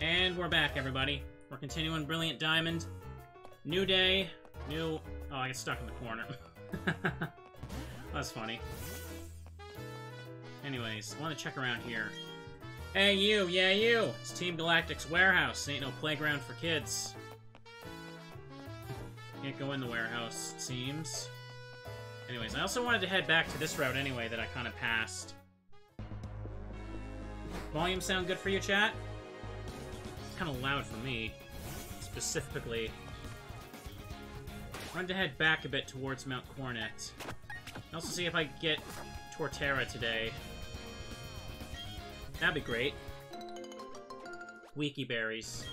And we're back, everybody. We're continuing Brilliant Diamond. New day, new... Oh, I get stuck in the corner. That's funny. Anyways, I want to check around here. Hey, you! Yeah, you! It's Team Galactic's warehouse. Ain't no playground for kids. Can't go in the warehouse, it seems. Anyways, I also wanted to head back to this route anyway that I kind of passed. Volume sound good for you, chat? It's kind of loud for me, specifically. I wanted to head back a bit towards Mount Coronet. Also see if I can get Torterra today. That'd be great. Wiki berries.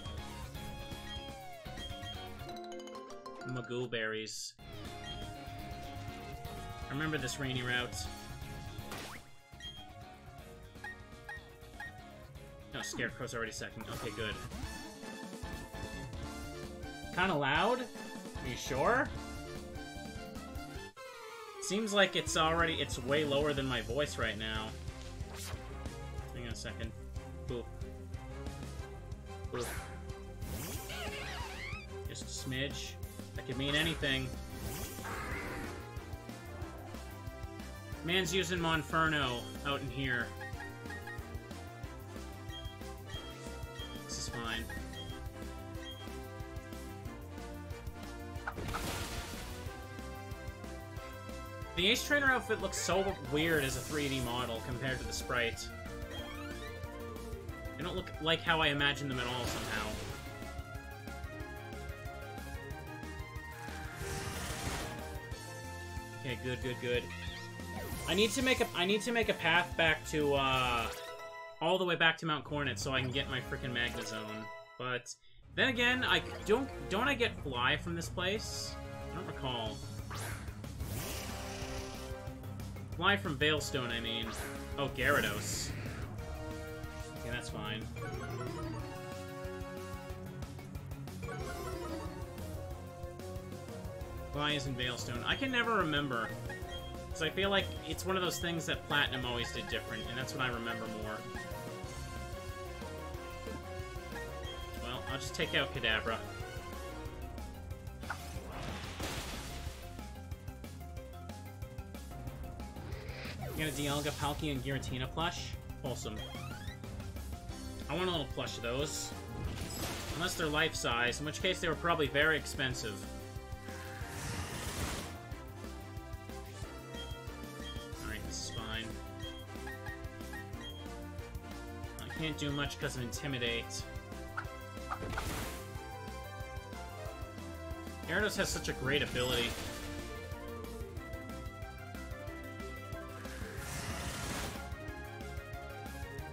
Magoo berries. I remember this rainy route. No, Scarecrow's already second. Okay, good. Kinda loud? Are you sure? Seems like it's way lower than my voice right now. Hang on a second. Boop. Boop. Just a smidge. That could mean anything. Man's using Monferno out in here. This is fine. The Ace Trainer outfit looks so weird as a 3D model compared to the sprite. They don't look like how I imagined them at all somehow. Okay, good, good, good. I need to make a path back to all the way back to Mount Coronet so I can get my freaking Magna Zone. But then again, don't I get fly from this place? I don't recall. Fly from Veilstone, I mean. Oh, Gyarados. Okay, that's fine. Fly is in Veilstone. I can never remember. Because I feel like it's one of those things that Platinum always did different, and that's what I remember more. Well, I'll just take out Kadabra. You got a Dialga, Palkia, and Giratina plush? Wholesome. I want a little plush of those. Unless they're life-size, in which case they were probably very expensive. Alright, this is fine. I can't do much because of Intimidate. Gyarados has such a great ability.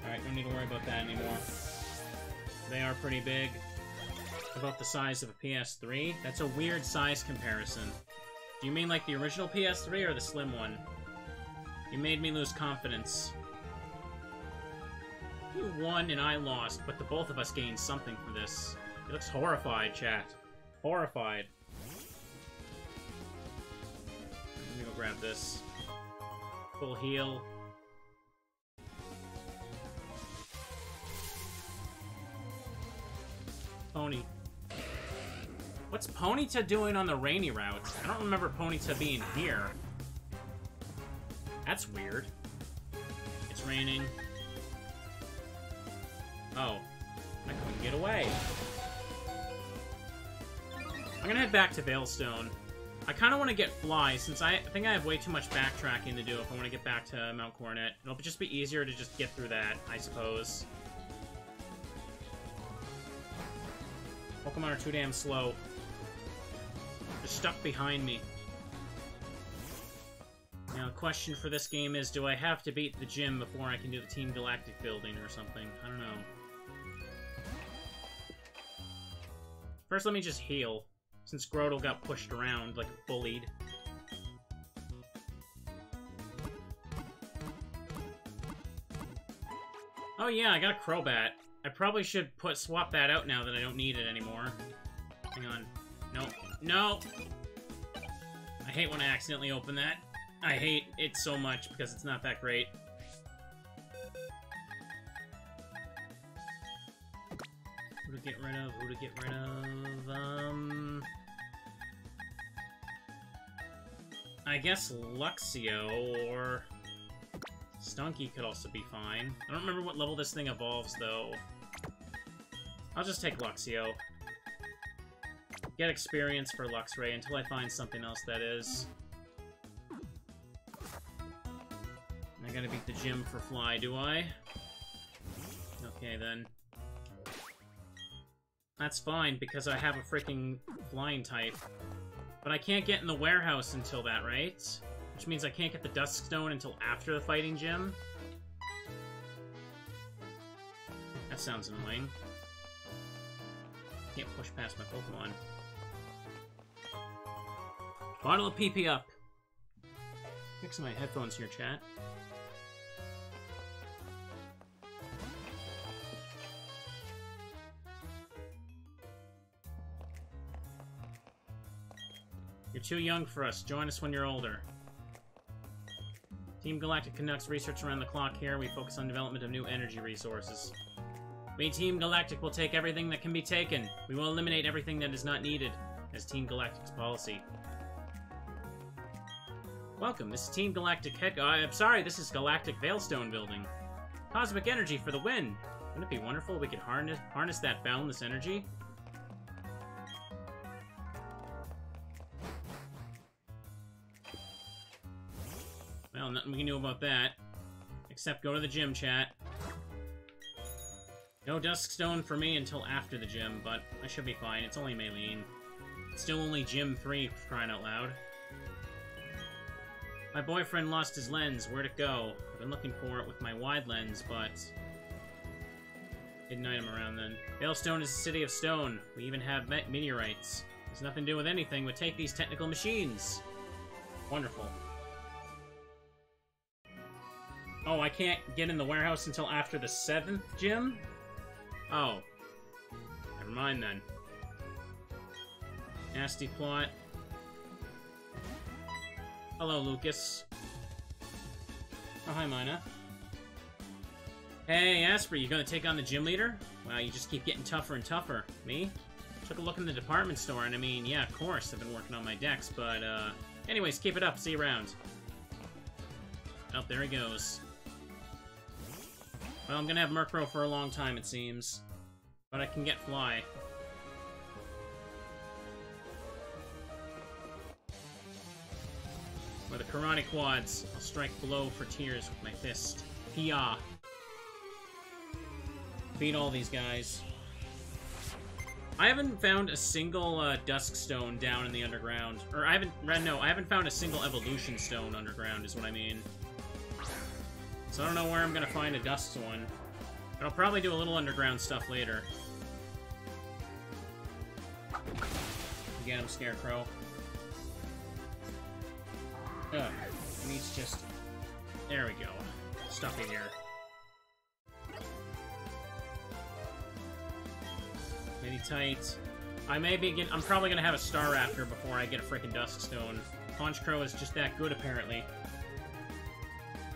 Alright, don't need to worry about that anymore. They are pretty big. About the size of a PS3? That's a weird size comparison. Do you mean like the original PS3 or the slim one? You made me lose confidence. You won and I lost, but the both of us gained something from this. He looks horrified, chat. Horrified. Let me go grab this. Full heal. Pony. What's Ponyta doing on the rainy route? I don't remember Ponyta being here. That's weird. It's raining. Oh. I couldn't get away. I'm gonna head back to Veilstone. I kind of want to get Fly, since I think I have way too much backtracking to do if I want to get back to Mount Coronet. It'll just be easier to just get through that, I suppose. Pokemon are too damn slow. They're stuck behind me. Now, the question for this game is, do I have to beat the gym before I can do the Team Galactic building or something? I don't know. First, let me just heal, since Grotle got pushed around, like, bullied. Oh yeah, I got a Crobat. I probably should swap that out now that I don't need it anymore. Hang on. No. No! I hate when I accidentally open that. I hate it so much because it's not that great. get rid of? Who to get rid of? I guess Luxio or Stunky could also be fine. I don't remember what level this thing evolves, though. I'll just take Luxio. Get experience for Luxray until I find something else that is. I gotta beat the gym for Fly, do I? Okay, then. That's fine, because I have a freaking flying type. But I can't get in the warehouse until that, right? Which means I can't get the Dusk Stone until after the fighting gym? That sounds annoying. Can't push past my Pokemon. Bottle of PP up. Fixing my headphones here, chat. You're too young for us. Join us when you're older. Team Galactic conducts research around the clock here. We focus on development of new energy resources. We, Team Galactic, will take everything that can be taken. We will eliminate everything that is not needed, as Team Galactic's policy. Welcome, this is Team Galactic I'm sorry, this is Galactic Veilstone Building. Cosmic energy for the win! Wouldn't it be wonderful if we could harness that boundless energy? Well, nothing we can do about that. Except go to the gym, chat. No Dusk Stone for me until after the gym, but I should be fine. It's only Maylene. It's still only Gym 3, for crying out loud. My boyfriend lost his lens. Where'd it go? I've been looking for it with my wide lens, but... Hidden item around then. Veilstone is a city of stone. We even have meteorites. There's nothing to do with anything, but take these technical machines. Wonderful. Oh, I can't get in the warehouse until after the 7th gym? Oh. Never mind then. Nasty plot. Hello, Lucas. Oh, hi, Mina. Hey, Asper, you gonna take on the gym leader? Wow, you just keep getting tougher and tougher. Me? Took a look in the department store, and I mean, yeah, of course, I've been working on my decks, but, anyways, keep it up. See you around. Oh, there he goes. Well, I'm gonna have Murkrow for a long time, it seems. But I can get Fly. With the Karate Quads, I'll strike blow for tears with my fist. Hiya! Beat all these guys. I haven't found a single Dusk Stone down in the underground. Or I haven't found a single Evolution Stone underground, is what I mean. So I don't know where I'm gonna find a Dusk one. But I'll probably do a little underground stuff later. Get him, Scarecrow. Ugh. Needs just... There we go. Stuffy here. Mini tight. I'm probably gonna have a Star Raptor before I get a freaking Dusk Stone. Honchkrow is just that good, apparently.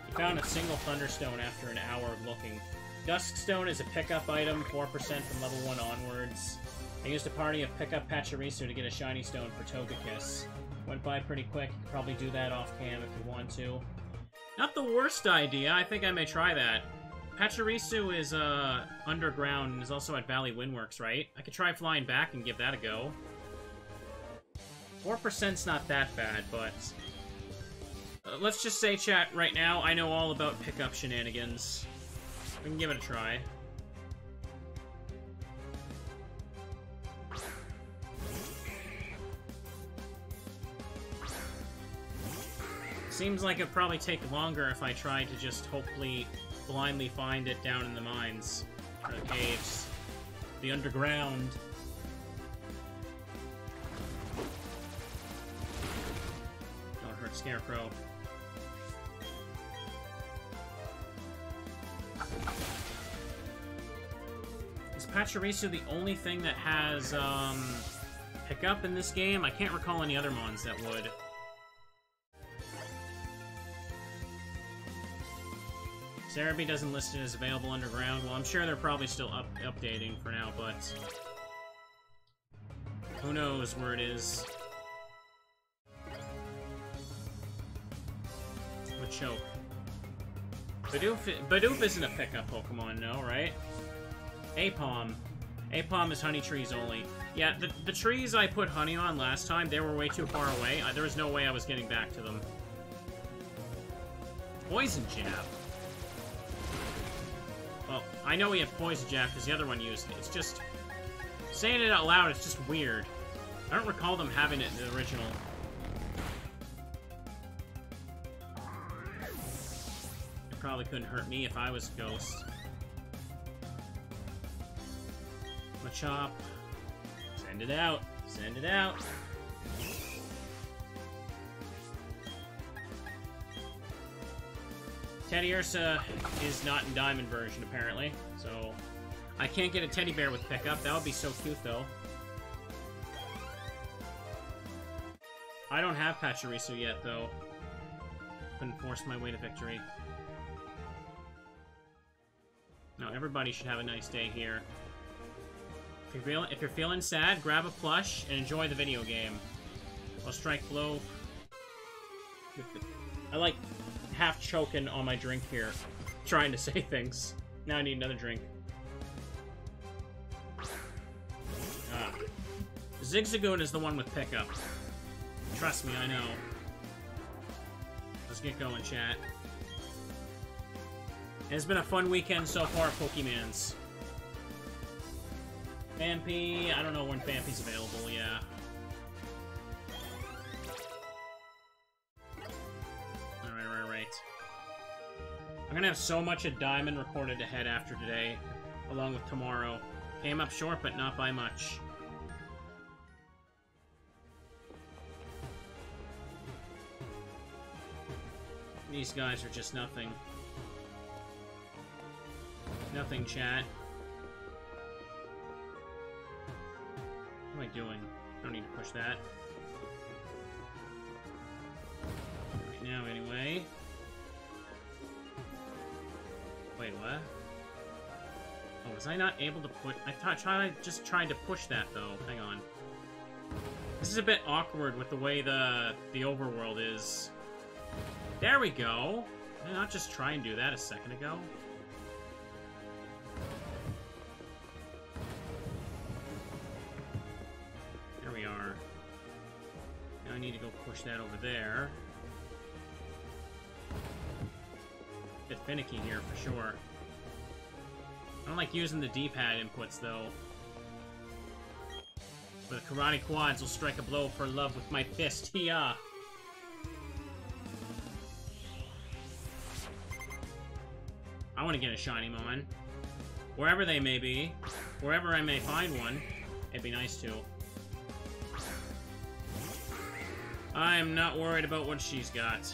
He found a single Thunderstone after an hour of looking. Dusk Stone is a pickup item, 4% from level 1 onwards. I used a party of pickup Pachirisu to get a shiny stone for Togekiss. Went by pretty quick. You could probably do that off cam if you want to. Not the worst idea. I think I may try that. Pachirisu is underground and is also at Valley Windworks, right? I could try flying back and give that a go. 4%'s not that bad, but... let's just say, chat, right now, I know all about pickup shenanigans. We can give it a try. Seems like it'd probably take longer if I tried to just hopefully blindly find it down in the mines. Or the caves. The underground. Don't hurt Scarecrow. Is Pachirisu the only thing that has, pickup in this game? I can't recall any other mons that would. Cerebi doesn't list it as available underground. Well, I'm sure they're probably still updating for now, but... who knows where it is. Machoke. Bidoof isn't a pickup Pokemon, no, right? Apom. Apom is honey trees only. Yeah, the trees I put honey on last time, they were way too far away. There was no way I was getting back to them. Poison Jab. Well, I know we have Poison Jab because the other one used it. It's just... saying it out loud, it's just weird. I don't recall them having it in the original. It probably couldn't hurt me if I was a ghost. Machop. Send it out. Send it out. Teddy Ursa is not in Diamond version, apparently. So, I can't get a teddy bear with pickup. That would be so cute, though. I don't have Pachirisu yet, though. Couldn't force my way to victory. No, everybody should have a nice day here. If you're feeling sad, grab a plush and enjoy the video game. I'll strike blow. I like half choking on my drink here, trying to say things. Now I need another drink. Ah. Zigzagoon is the one with pickup. Trust me, I know. Let's get going, chat. It's been a fun weekend so far, Pokemans. Phanpy, I don't know when Phanpy's available, yeah. Right. I'm gonna have so much of Diamond recorded ahead after today, along with tomorrow. Came up short, but not by much. These guys are just nothing. Nothing, chat. What am I doing? I don't need to push that. Right now, anyway. Wait, what? Oh, was I not able to put... I just tried to push that, though. Hang on. This is a bit awkward with the way the overworld is. There we go! Did I not just try and do that a second ago? There we are. Now I need to go push that over there. Bit finicky here, for sure. I don't like using the D-pad inputs, though. But the karate quads will strike a blow for love with my fist. Hiya! I want to get a Shinymon. Wherever they may be. Wherever I may find one. It'd be nice to. I'm not worried about what she's got.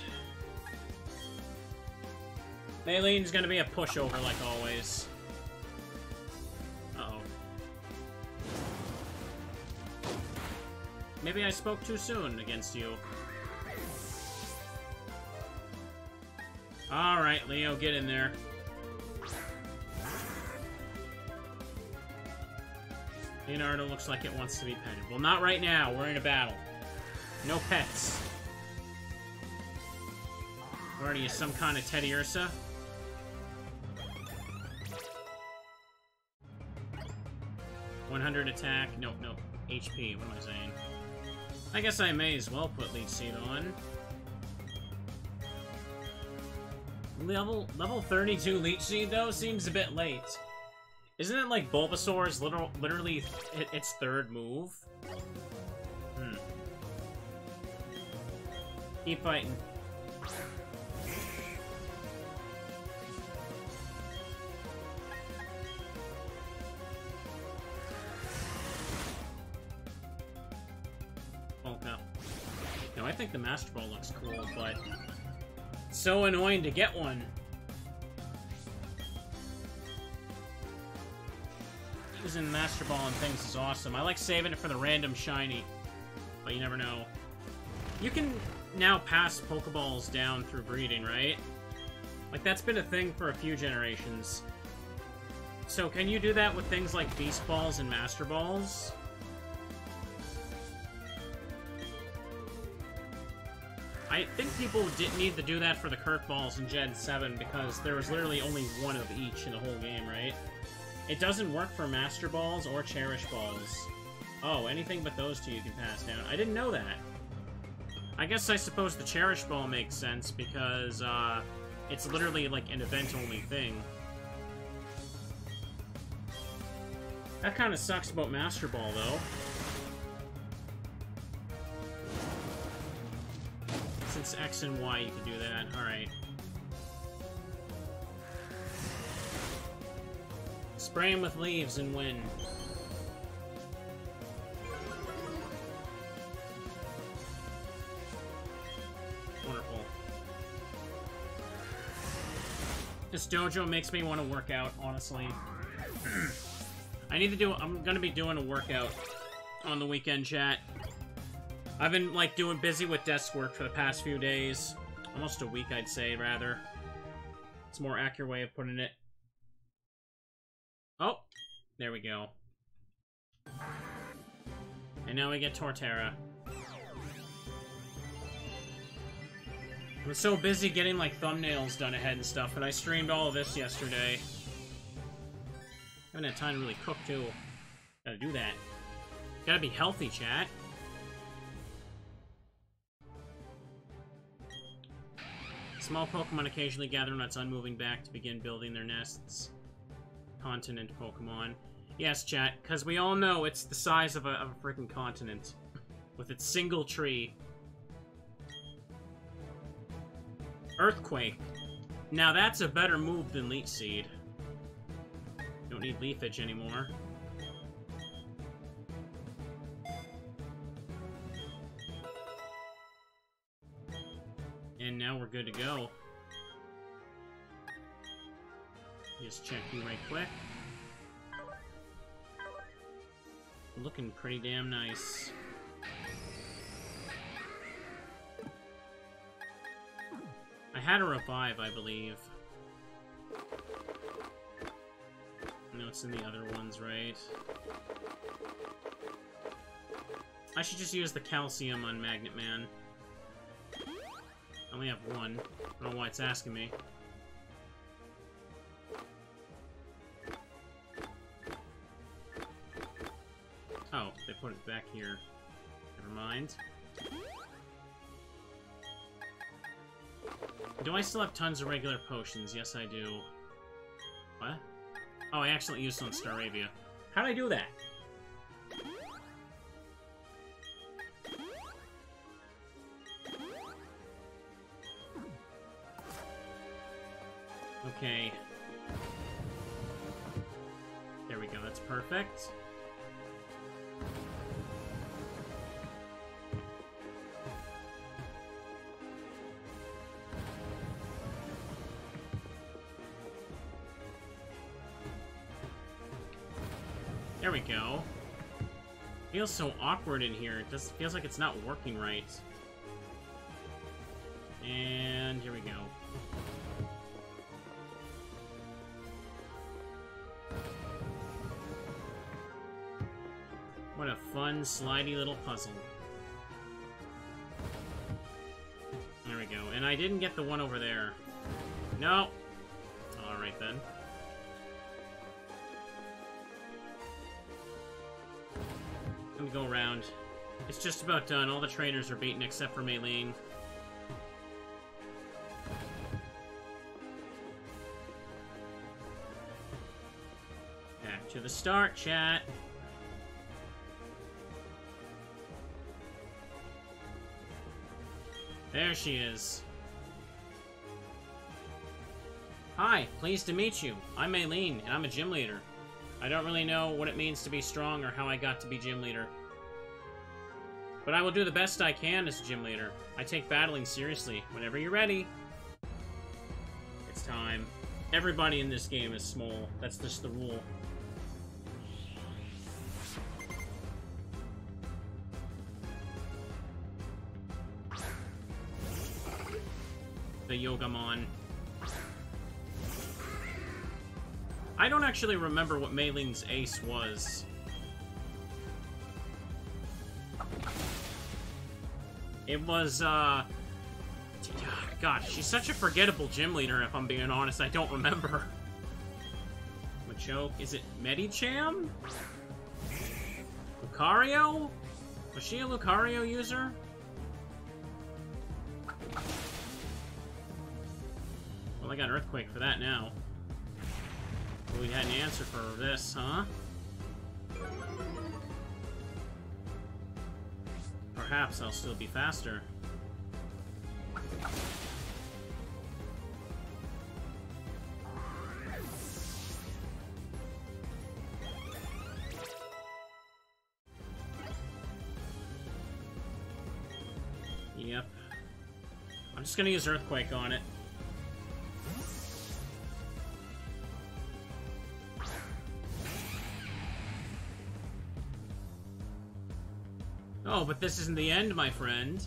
Maylene's gonna be a pushover like always. Uh-oh. Maybe I spoke too soon against you. Alright, Leo, get in there. Leonardo looks like it wants to be petted. Well, not right now. We're in a battle. No pets. What are you, some kind of Teddy Ursa? .100 attack. Nope. HP. What am I saying? I guess I may as well put Leech Seed on. Level 32 Leech Seed, though, seems a bit late. Isn't it like Bulbasaur's literally its third move? Keep fighting. Polka. No, I think the Master Ball looks cool, but it's so annoying to get one. Using Master Ball and things is awesome. I like saving it for the random shiny, but you never know. You can now pass Pokeballs down through breeding, right? Like, that's been a thing for a few generations. So, can you do that with things like Beast Balls and Master Balls? I think people didn't need to do that for the Kirk Balls in Gen 7 because there was literally only one of each in the whole game, right? It doesn't work for Master Balls or Cherish Balls. Oh, anything but those two you can pass down. I didn't know that. I guess I suppose the Cherish Ball makes sense because, it's literally like an event-only thing. That kind of sucks about Master Ball, though. Since X and Y, you can do that. Alright. Spray him with leaves and win. Wonderful. This dojo makes me want to work out, honestly. I'm gonna be doing a workout on the weekend, chat. I've been, like, busy with desk work for the past few days. Almost a week, I'd say, rather. It's a more accurate way of putting it. Oh! There we go. And now we get Torterra. I was so busy getting, like, thumbnails done ahead and stuff, and I streamed all of this yesterday. Haven't had time to really cook, too. Gotta do that. Gotta be healthy, chat. Small Pokemon occasionally gather on its unmoving back to begin building their nests. Continent Pokemon. Yes, chat, because we all know it's the size of a freaking continent. With its single tree. Earthquake. Now that's a better move than Leech Seed. Don't need Leafage anymore. And now we're good to go. Just check you right quick. Looking pretty damn nice. I had a revive, I believe. No, it's in the other ones, right? I should just use the calcium on Magnet Man. I only have one. I don't know why it's asking me. Oh, they put it back here. Never mind. Do I still have tons of regular potions? Yes, I do. What? Oh, I accidentally used it on Staravia. How'd I do that? Okay. There we go, that's perfect. There we go. Feels so awkward in here. It just feels like it's not working right. And here we go. What a fun, slidey little puzzle. There we go. And I didn't get the one over there. No. Alright then. Let me go around. It's just about done. All the trainers are beaten except for Maylene. Back to the start, chat. There she is. Hi, pleased to meet you. I'm Maylene, and I'm a gym leader. I don't really know what it means to be strong or how I got to be gym leader. But I will do the best I can as a gym leader. I take battling seriously. Whenever you're ready. It's time. Everybody in this game is small. That's just the rule. The Yogamon. I don't actually remember what Maylene's ace was. It was, God, she's such a forgettable gym leader, if I'm being honest. I don't remember. Machoke. Is it Medicham? Lucario? Was she a Lucario user? Well, I got Earthquake for that now. Well, we had an answer for this, huh? Perhaps I'll still be faster. Yep. I'm just gonna use Earthquake on it. Oh, but this isn't the end, my friend.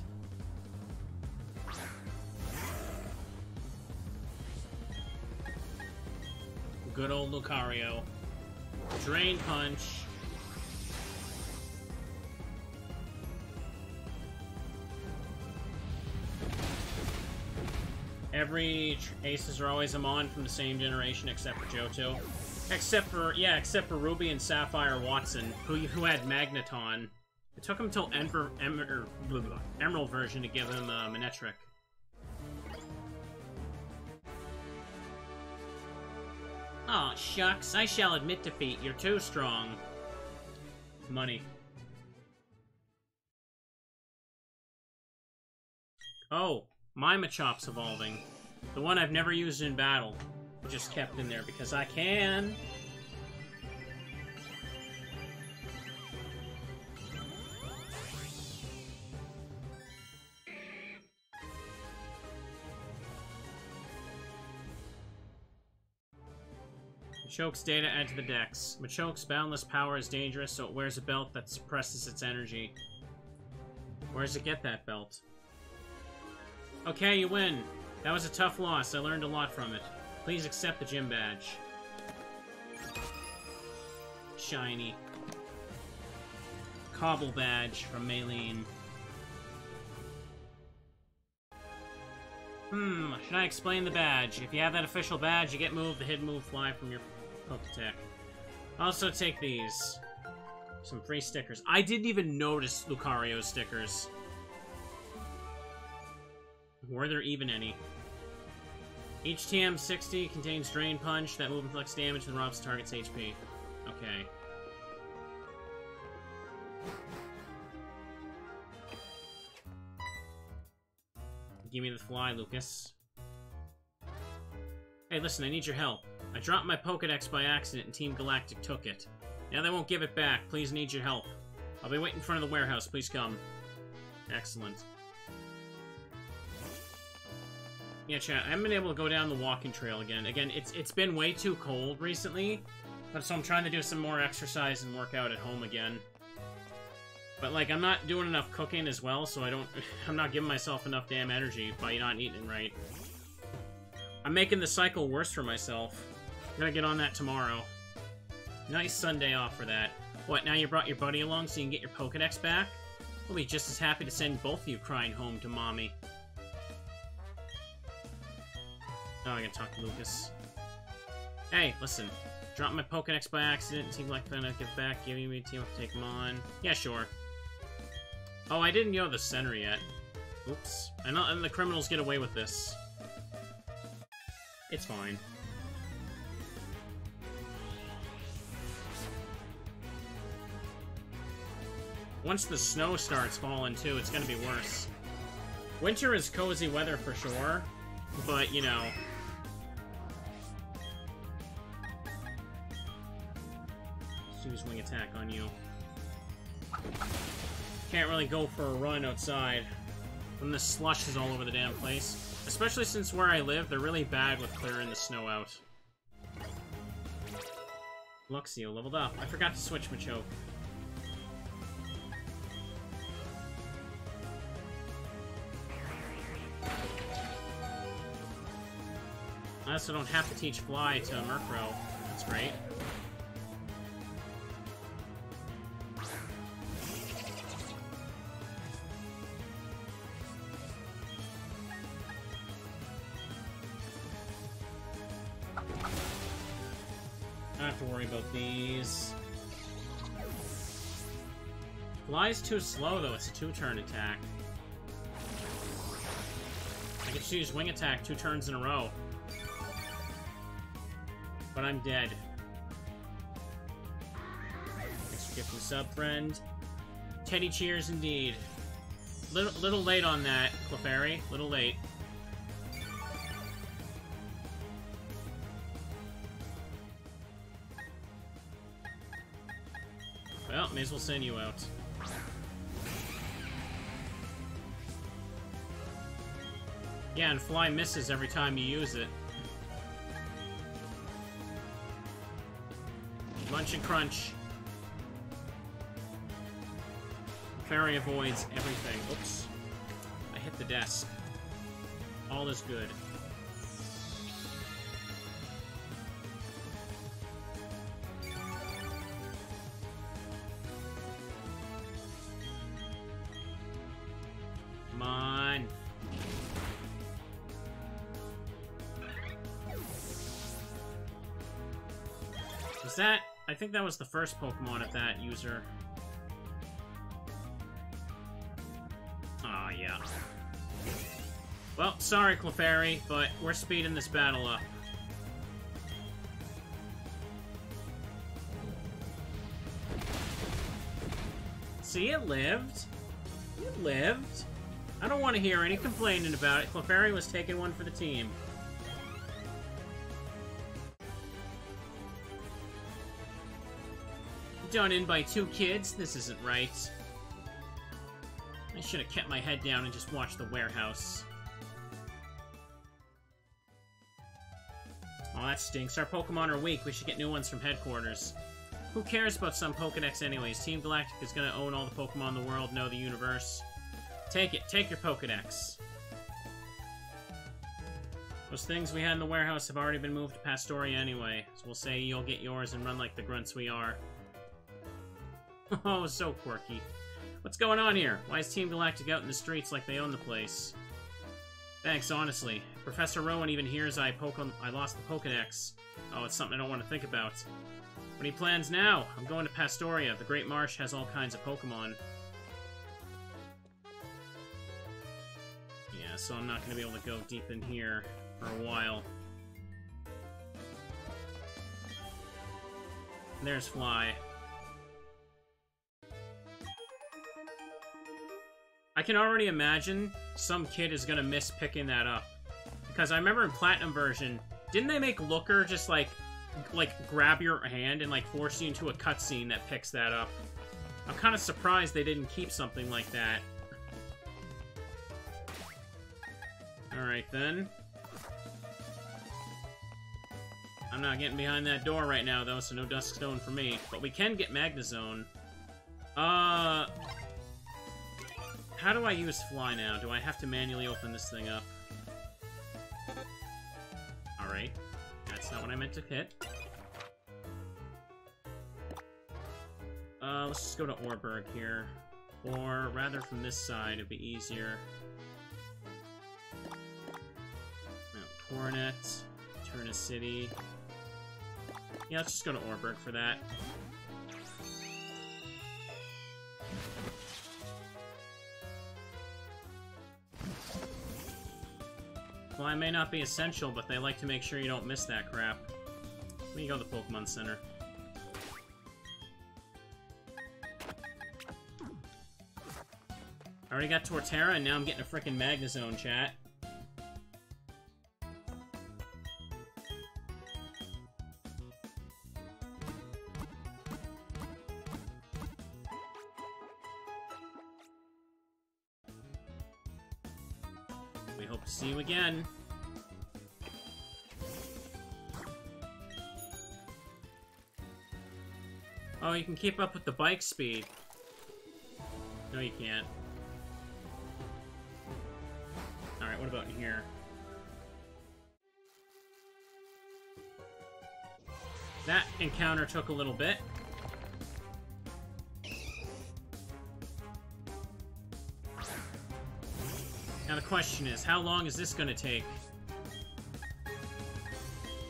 Good old Lucario. Drain Punch. Every aces are always Amon from the same generation except for Johto. Except for Ruby and Sapphire Watson, who had Magneton. It took him until Emerald version to give him Manectric. Aw, shucks. I shall admit defeat. You're too strong. Money. Oh, my Machop's evolving. The one I've never used in battle. Just kept in there because I can. Machoke's data add to the dex. Machoke's boundless power is dangerous, so it wears a belt that suppresses its energy. Where does it get that belt? Okay, you win. That was a tough loss. I learned a lot from it. Please accept the gym badge. Shiny. Cobble badge from Maylene. Should I explain the badge? If you have that official badge, you get moved, the hidden move fly from your Poke Attack. Also take these. Some free stickers. I didn't even notice Lucario's stickers. Were there even any? Each TM60 contains Drain Punch. That move inflicts damage and robs the target's HP. Okay. Give me the fly, Lucas. Hey, listen, I need your help. I dropped my Pokedex by accident and Team Galactic took it. Now they won't give it back. Please need your help. I'll be waiting in front of the warehouse. Please come. Excellent. Yeah, chat, I haven't been able to go down the walking trail again. Again, it's been way too cold recently, but so I'm trying to do some more exercise and work out at home again. But, like, I'm not doing enough cooking as well, so I'm not giving myself enough damn energy by not eating right. I'm making the cycle worse for myself. I'm gonna get on that tomorrow. Nice Sunday off for that. What, now you brought your buddy along so you can get your Pokedex back? We'll be just as happy to send both of you crying home to Mommy. Oh, I gotta talk to Lucas. Hey, listen. Dropped my Pokedex by accident. It seemed like trying to get back. Giving me a team up to take them on. Yeah, sure. Oh, I didn't go to the center yet. Oops. And the criminals get away with this. It's fine. Once the snow starts falling, too, it's gonna be worse. Winter is cozy weather for sure, but, you know... Let's use Wing Attack on you. Can't really go for a run outside when the slush is all over the damn place. Especially since where I live, they're really bad with clearing the snow out. Luxio leveled up. I forgot to switch Machoke. I also don't have to teach Fly to Murkrow. That's great. I don't have to worry about these. Fly's too slow, though. It's a 2-turn attack. I can choose wing attack 2 turns in a row. But I'm dead. Thanks for gifting the sub, friend. Teddy cheers indeed. Little late on that, Clefairy. Little late. Well, may as well send you out. Yeah, and Fly misses every time you use it. Munch and crunch. Fairy avoids everything. Oops. I hit the desk. All is good. Come on. Was that... I think that was the first Pokemon of that user. Aw, yeah. Well, sorry, Clefairy, but we're speeding this battle up. See, it lived. It lived. I don't want to hear any complaining about it. Clefairy was taking one for the team. Done in by 2 kids? This isn't right. I should have kept my head down and just watched the warehouse. Oh, that stinks. Our Pokemon are weak. We should get new ones from headquarters. Who cares about some Pokedex anyways? Team Galactic is gonna own all the Pokemon in the world, know the universe. Take it. Take your Pokedex. Those things we had in the warehouse have already been moved to Pastoria anyway, so we'll say you'll get yours and run like the grunts we are. Oh, so quirky. What's going on here? Why is Team Galactic out in the streets like they own the place? Thanks, honestly. Professor Rowan even hears I lost the Pokedex. Oh, it's something I don't want to think about. What are your plans now? I'm going to Pastoria. The Great Marsh has all kinds of Pokemon. Yeah, so I'm not going to be able to go deep in here for a while. There's Fly. I can already imagine some kid is gonna miss picking that up. Because I remember in Platinum version, didn't they make Looker just like grab your hand and like force you into a cutscene that picks that up? I'm kind of surprised they didn't keep something like that. Alright then. I'm not getting behind that door right now though, so no Dusk Stone for me. But we can get Magnezone. How do I use Fly now? Do I have to manually open this thing up? Alright. That's not what I meant to hit. Let's just go to Orberg here. Or, rather from this side, it'd be easier. Mount Coronet. Eterna City. Yeah, let's just go to Orberg for that. Fly may not be essential, but they like to make sure you don't miss that crap. Let me go to the Pokemon Center. I already got Torterra, and now I'm getting a frickin' Magnezone, chat. We hope to see you again. Oh, you can keep up with the bike speed. No, you can't. Alright, what about in here? That encounter took a little bit. Now the question is, how long is this gonna take?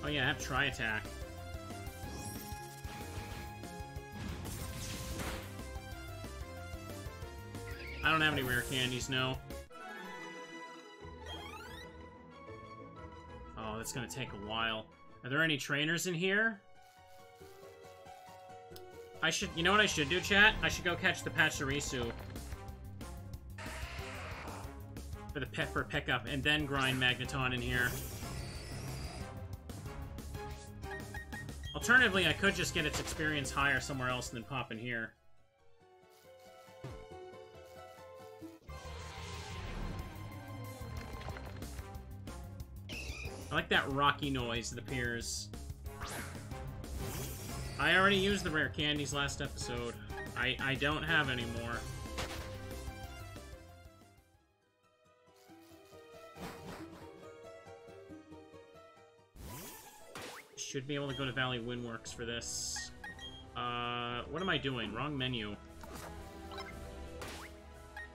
Oh yeah, I have Tri-Attack. I don't have any rare candies, no. Oh, that's gonna take a while. Are there any trainers in here? You know what I should do, chat? I should go catch the Pachirisu. For pickup, and then grind Magneton in here. Alternatively, I could just get its experience higher somewhere else and then pop in here. I like that rocky noise that appears. I already used the rare candies last episode. I don't have any more. Should be able to go to Valley Windworks for this. What am I doing? Wrong menu.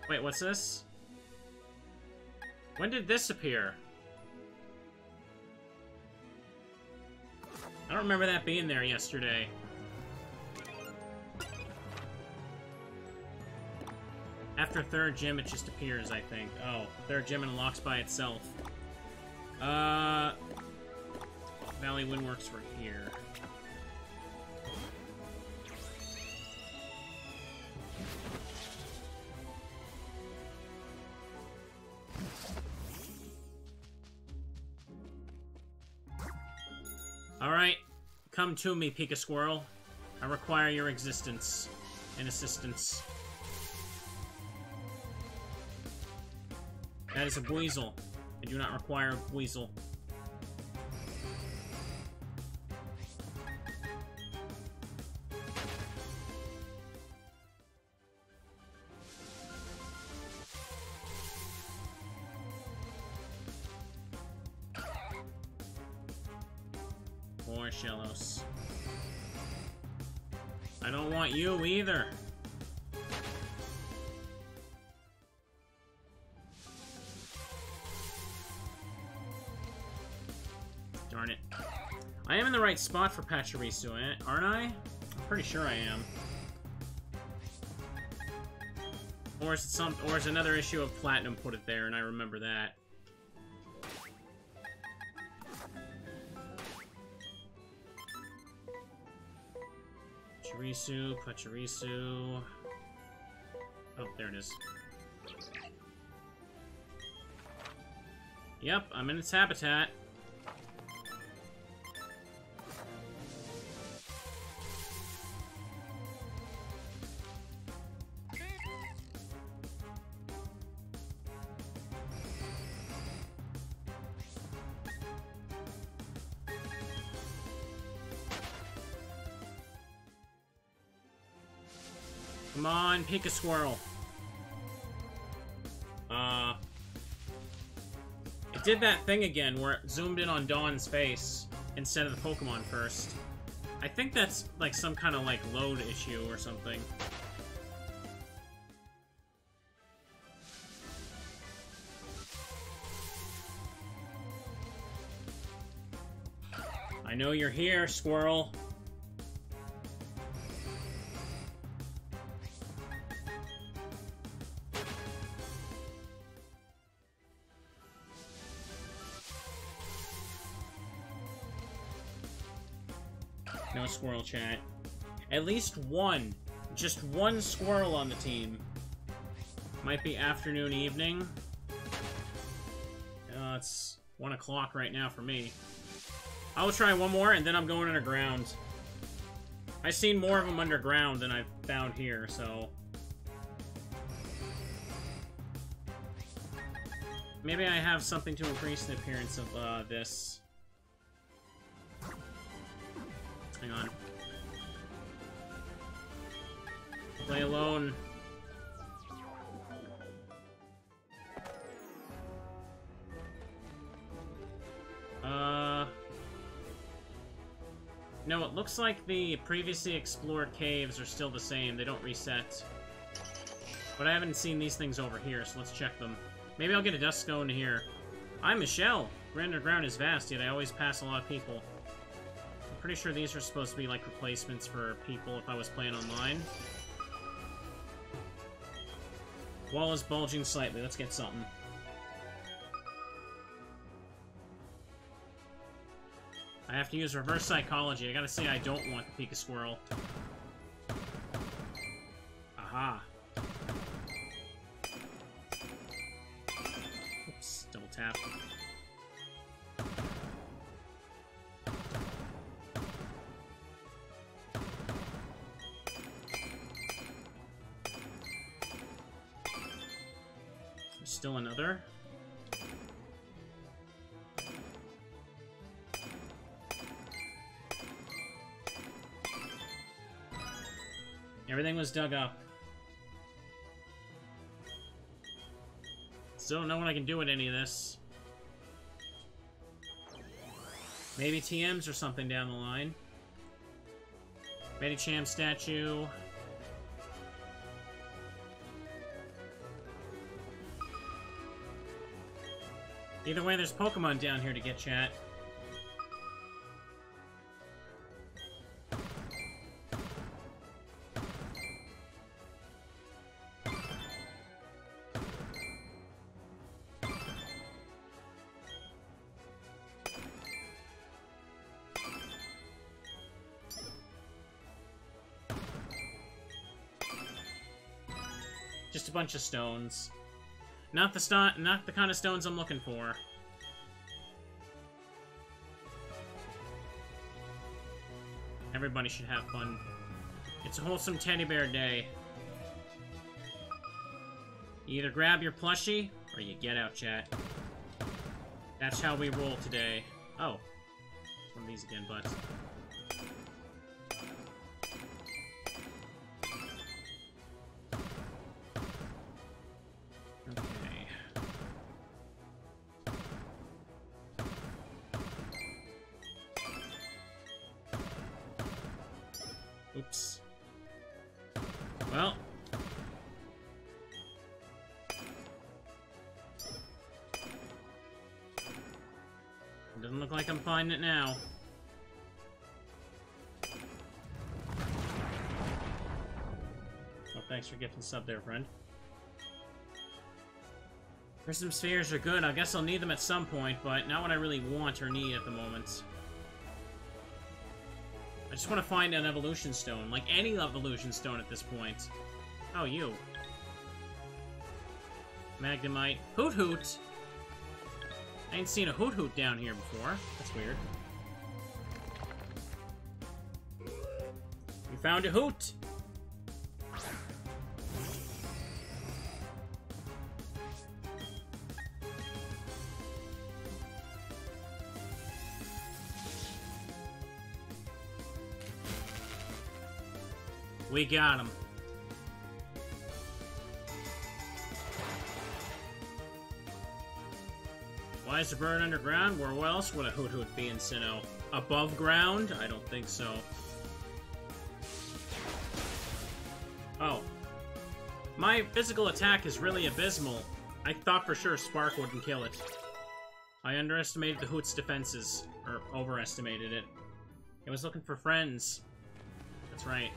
Wait, what's this? When did this appear? I don't remember that being there yesterday. After third gym, it just appears, I think. Oh, third gym unlocks by itself. Valley Windworks were here. Alright, come to me, Pika Squirrel. I require your existence and assistance. That is a Buizel. I do not require a Buizel. Or Shellos. I don't want you either. Darn it. I am in the right spot for Pachirisu, aren't I? I'm pretty sure I am. Or is it another issue of Platinum put it there and I remember that. Pachirisu. Oh, there it is. Yep, I'm in its habitat. Come on, Pika Squirrel. It did that thing again where it zoomed in on Dawn's face instead of the Pokemon first. I think that's like some kind of like load issue or something. I know you're here, Squirrel. No squirrel, chat. At least one. Just one squirrel on the team. Might be afternoon, evening. It's 1 o'clock right now for me. I will try one more, and then I'm going underground. I've seen more of them underground than I've found here, so... Maybe I have something to increase the appearance of, this. Hang on. Play alone. No, it looks like the previously explored caves are still the same. They don't reset. But I haven't seen these things over here, so let's check them. Maybe I'll get a Dusk Stone here. I'm Michelle. Grand Underground is vast, yet I always pass a lot of people. I'm pretty sure these are supposed to be like replacements for people if I was playing online. Wall is bulging slightly. Let's get something. I have to use reverse psychology. I gotta say I don't want the Pika Squirrel. Aha. Oops, double tap. There's still another. Everything was dug up. Still don't know what I can do with any of this. Maybe TMs or something down the line. Betty Cham statue. Either way, there's Pokemon down here to get, chat. Just a bunch of stones. Not the kind of stones I'm looking for. Everybody should have fun. It's a wholesome teddy bear day. You either grab your plushie, or you get out, chat. That's how we roll today. Oh. One of these again, but... Oops. Well. It doesn't look like I'm finding it now. Well, thanks for gifting sub there, friend. Prism spheres are good. I guess I'll need them at some point, but not what I really want or need at the moment. I just want to find an evolution stone, like any evolution stone at this point. Oh, you. Magnemite. Hoot Hoot! I ain't seen a Hoot Hoot down here before. That's weird. We found a Hoot! We got him. Why is the bird underground? Where else would a Hoot Hoot be in Sinnoh? Above ground? I don't think so. Oh. My physical attack is really abysmal. I thought for sure Spark wouldn't kill it. I underestimated the Hoot's defenses. Or overestimated it. It was looking for friends. That's right.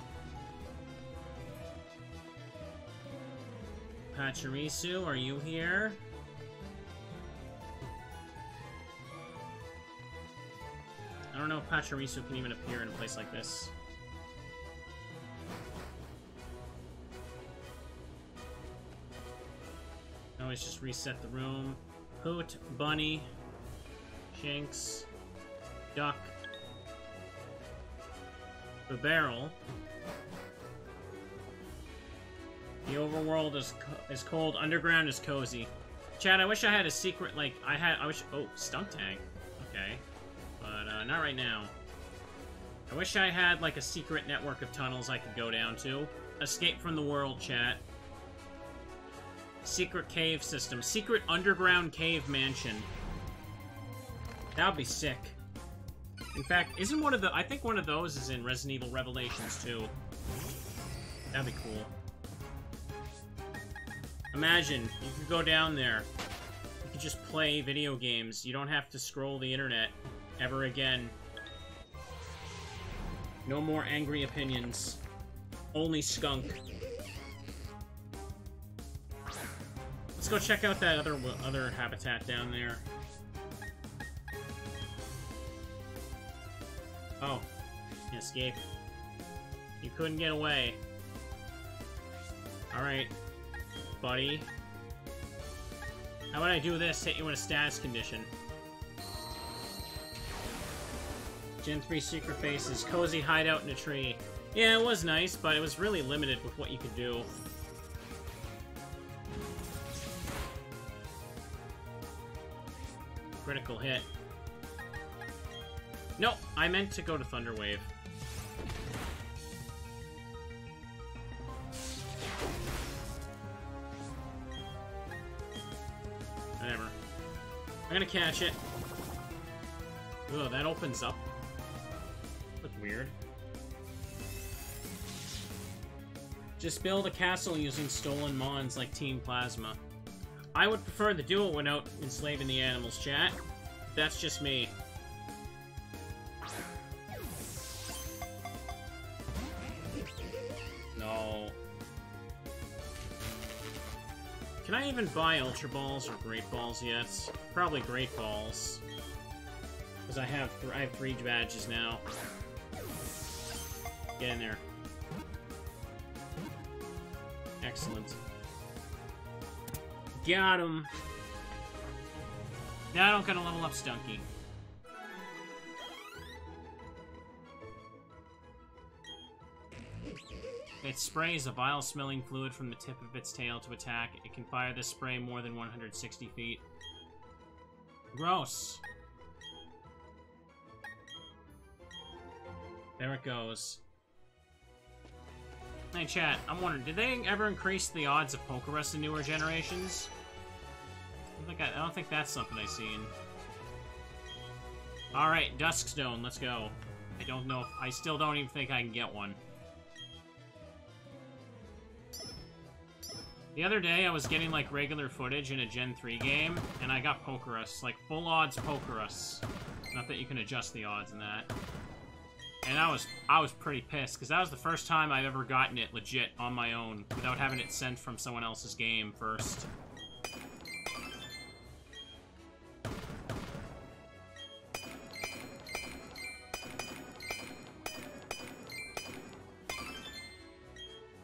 Pachirisu, are you here? I don't know if Pachirisu can even appear in a place like this. Always just reset the room. Hoot, Bunny, Shanks, Duck, the barrel. The overworld is cold, underground is cozy. Chad, I wish I had a secret, like, oh, Stunk Tank. Okay. But, not right now. I wish I had, like, a secret network of tunnels I could go down to. Escape from the world, chat. Secret cave system. Secret underground cave mansion. That would be sick. In fact, isn't one of the... I think one of those is in Resident Evil Revelations, too. That'd be cool. Imagine, you could go down there. You could just play video games. You don't have to scroll the internet ever again. No more angry opinions. Only skunk. Let's go check out that other habitat down there. Oh. Escape. You couldn't get away. Alright. Buddy. How about I do this? Hit you in a status condition. Gen 3 secret faces. Cozy hideout in a tree. Yeah, it was nice, but it was really limited with what you could do. Critical hit. Nope, I meant to go to Thunderwave. Whatever. I'm gonna catch it. Ugh, that opens up. Look weird. Just build a castle using stolen mons like Team Plasma. I would prefer the duo went out enslaving the animals, chat. That's just me. No. Can I even buy Ultra Balls or Great Balls yet? Probably Great Balls. Because I have 3 badges now. Get in there. Excellent. Got him. Now I don't gotta level up Stunky. It sprays a vile-smelling fluid from the tip of its tail to attack. It can fire this spray more than 160 feet. Gross. There it goes. Hey, chat, I'm wondering, did they ever increase the odds of Pokerus in newer generations? I don't think that's something I've seen. Alright, Dusk Stone, let's go. I don't know if... I still don't even think I can get one. The other day, I was getting, like, regular footage in a Gen 3 game, and I got Pokerus. Like, full odds Pokerus. Not that you can adjust the odds in that. And I was pretty pissed, because that was the first time I've ever gotten it legit on my own, without having it sent from someone else's game first.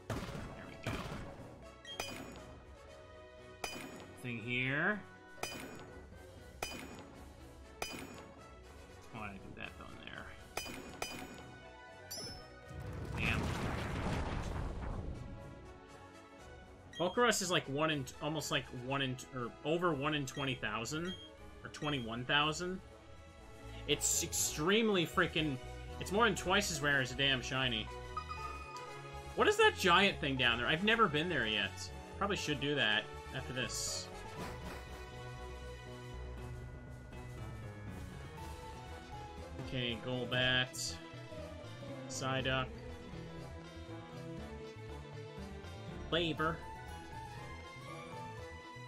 There we go. Thing here. Why did I do that down there? Damn. Pokerus is like almost like or over 1 in 20,000 or 21,000. It's extremely freaking. It's more than twice as rare as a damn shiny. What is that giant thing down there? I've never been there yet. Probably should do that after this. Okay, Golbat, Psyduck, Beaver.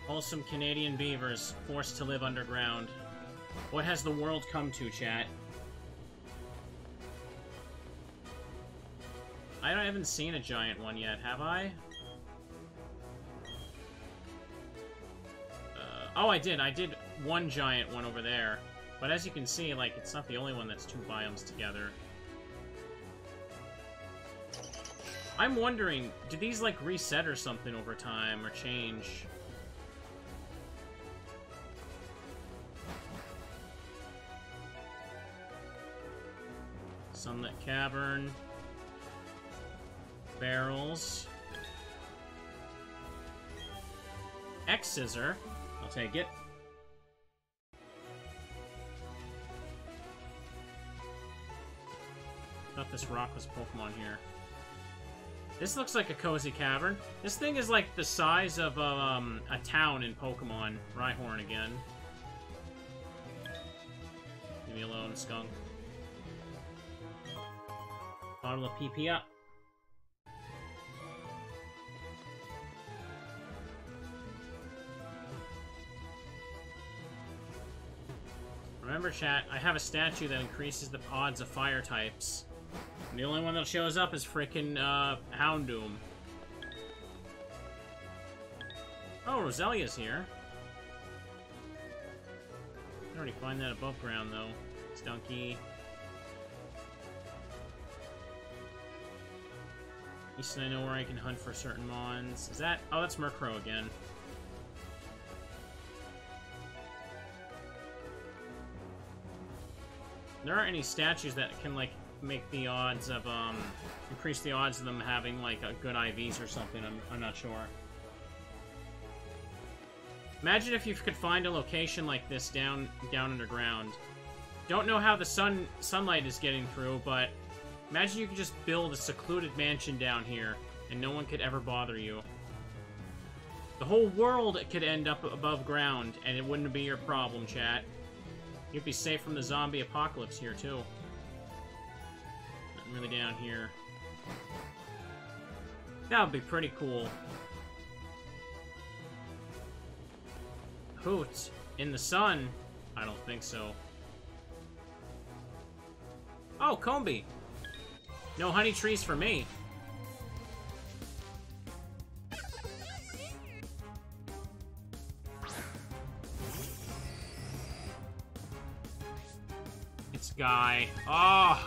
Wholesome Canadian beavers forced to live underground. What has the world come to, chat? I haven't seen a giant one yet, have I? Oh, I did. I did one giant one over there. But as you can see, like, it's not the only one that's 2 biomes together. I'm wondering, do these, like, reset or something over time, or change? Sunlit Cavern. Barrels. X-Scissor. I'll take it. Thought this rock was Pokemon here. This looks like a cozy cavern. This thing is like the size of a town in Pokemon. Rhyhorn again. Leave me alone, skunk. Bottle of PP up. Remember, chat, I have a statue that increases the odds of fire types. And the only one that shows up is frickin' Houndoom. Oh, Roselia's here. I can already find that above ground, though. Stunky. At least I know where I can hunt for certain mons. Is that... Oh, that's Murkrow again. There aren't any statues that can, like, make the odds of, increase the odds of them having, like, a good IVs or something. I'm not sure. Imagine if you could find a location like this down underground. Don't know how the sunlight is getting through, but imagine you could just build a secluded mansion down here, and no one could ever bother you. The whole world could end up above ground, and it wouldn't be your problem, chat. You'd be safe from the zombie apocalypse here, too. Nothing really down here. That would be pretty cool. Hoot. In the sun? I don't think so. Oh, Combi. No honey trees for me. It's Guy. Oh!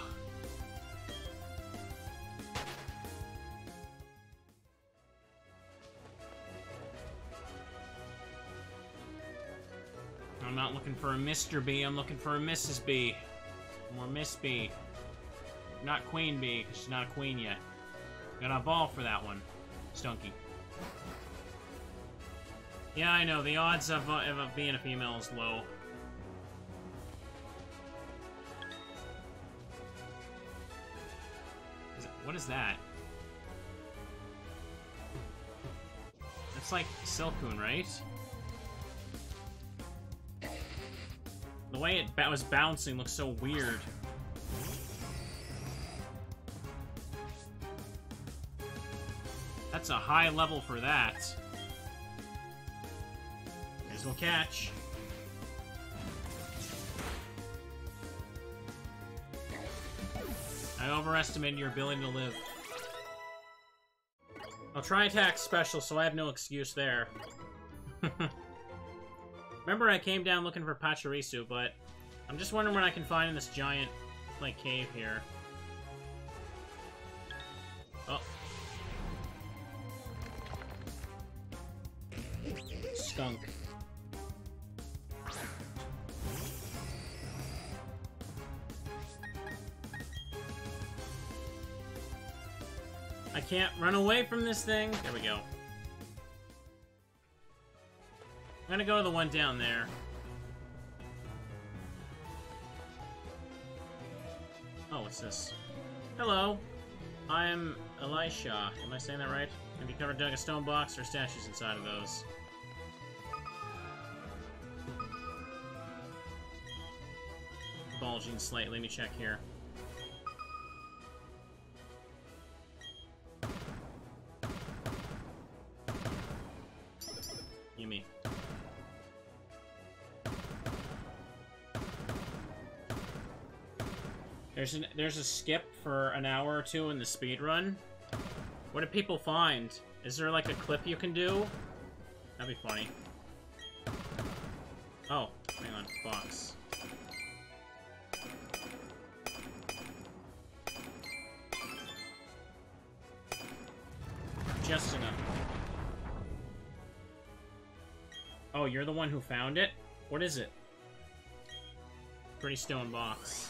I'm not looking for a Mr. B, I'm looking for a Mrs. B. More Miss B. Not Queen B, because she's not a queen yet. Got a ball for that one. Stunky. Yeah, I know, the odds of being a female is low. What is that? That's like Silcoon, right? The way it was bouncing looks so weird. That's a high level for that. May as well catch. I overestimated your ability to live. I'll try attack special, so I have no excuse there. Remember, I came down looking for Pachirisu, but I'm just wondering what I can find in this giant, like, cave here. Oh. Skunk. I can't run away from this thing. There we go. I'm gonna go to the one down there. Oh, what's this? Hello. I'm Elisha. Am I saying that right? Have you covered Dusk Stone box or statues inside of those? Bulging slightly. Let me check here. Gimme. There's a skip for an hour or two in the speed run. What do people find? Is there like a clip you can do? That'd be funny. Oh, hang on, box. Just enough. Oh, you're the one who found it? What is it? Pretty stone box.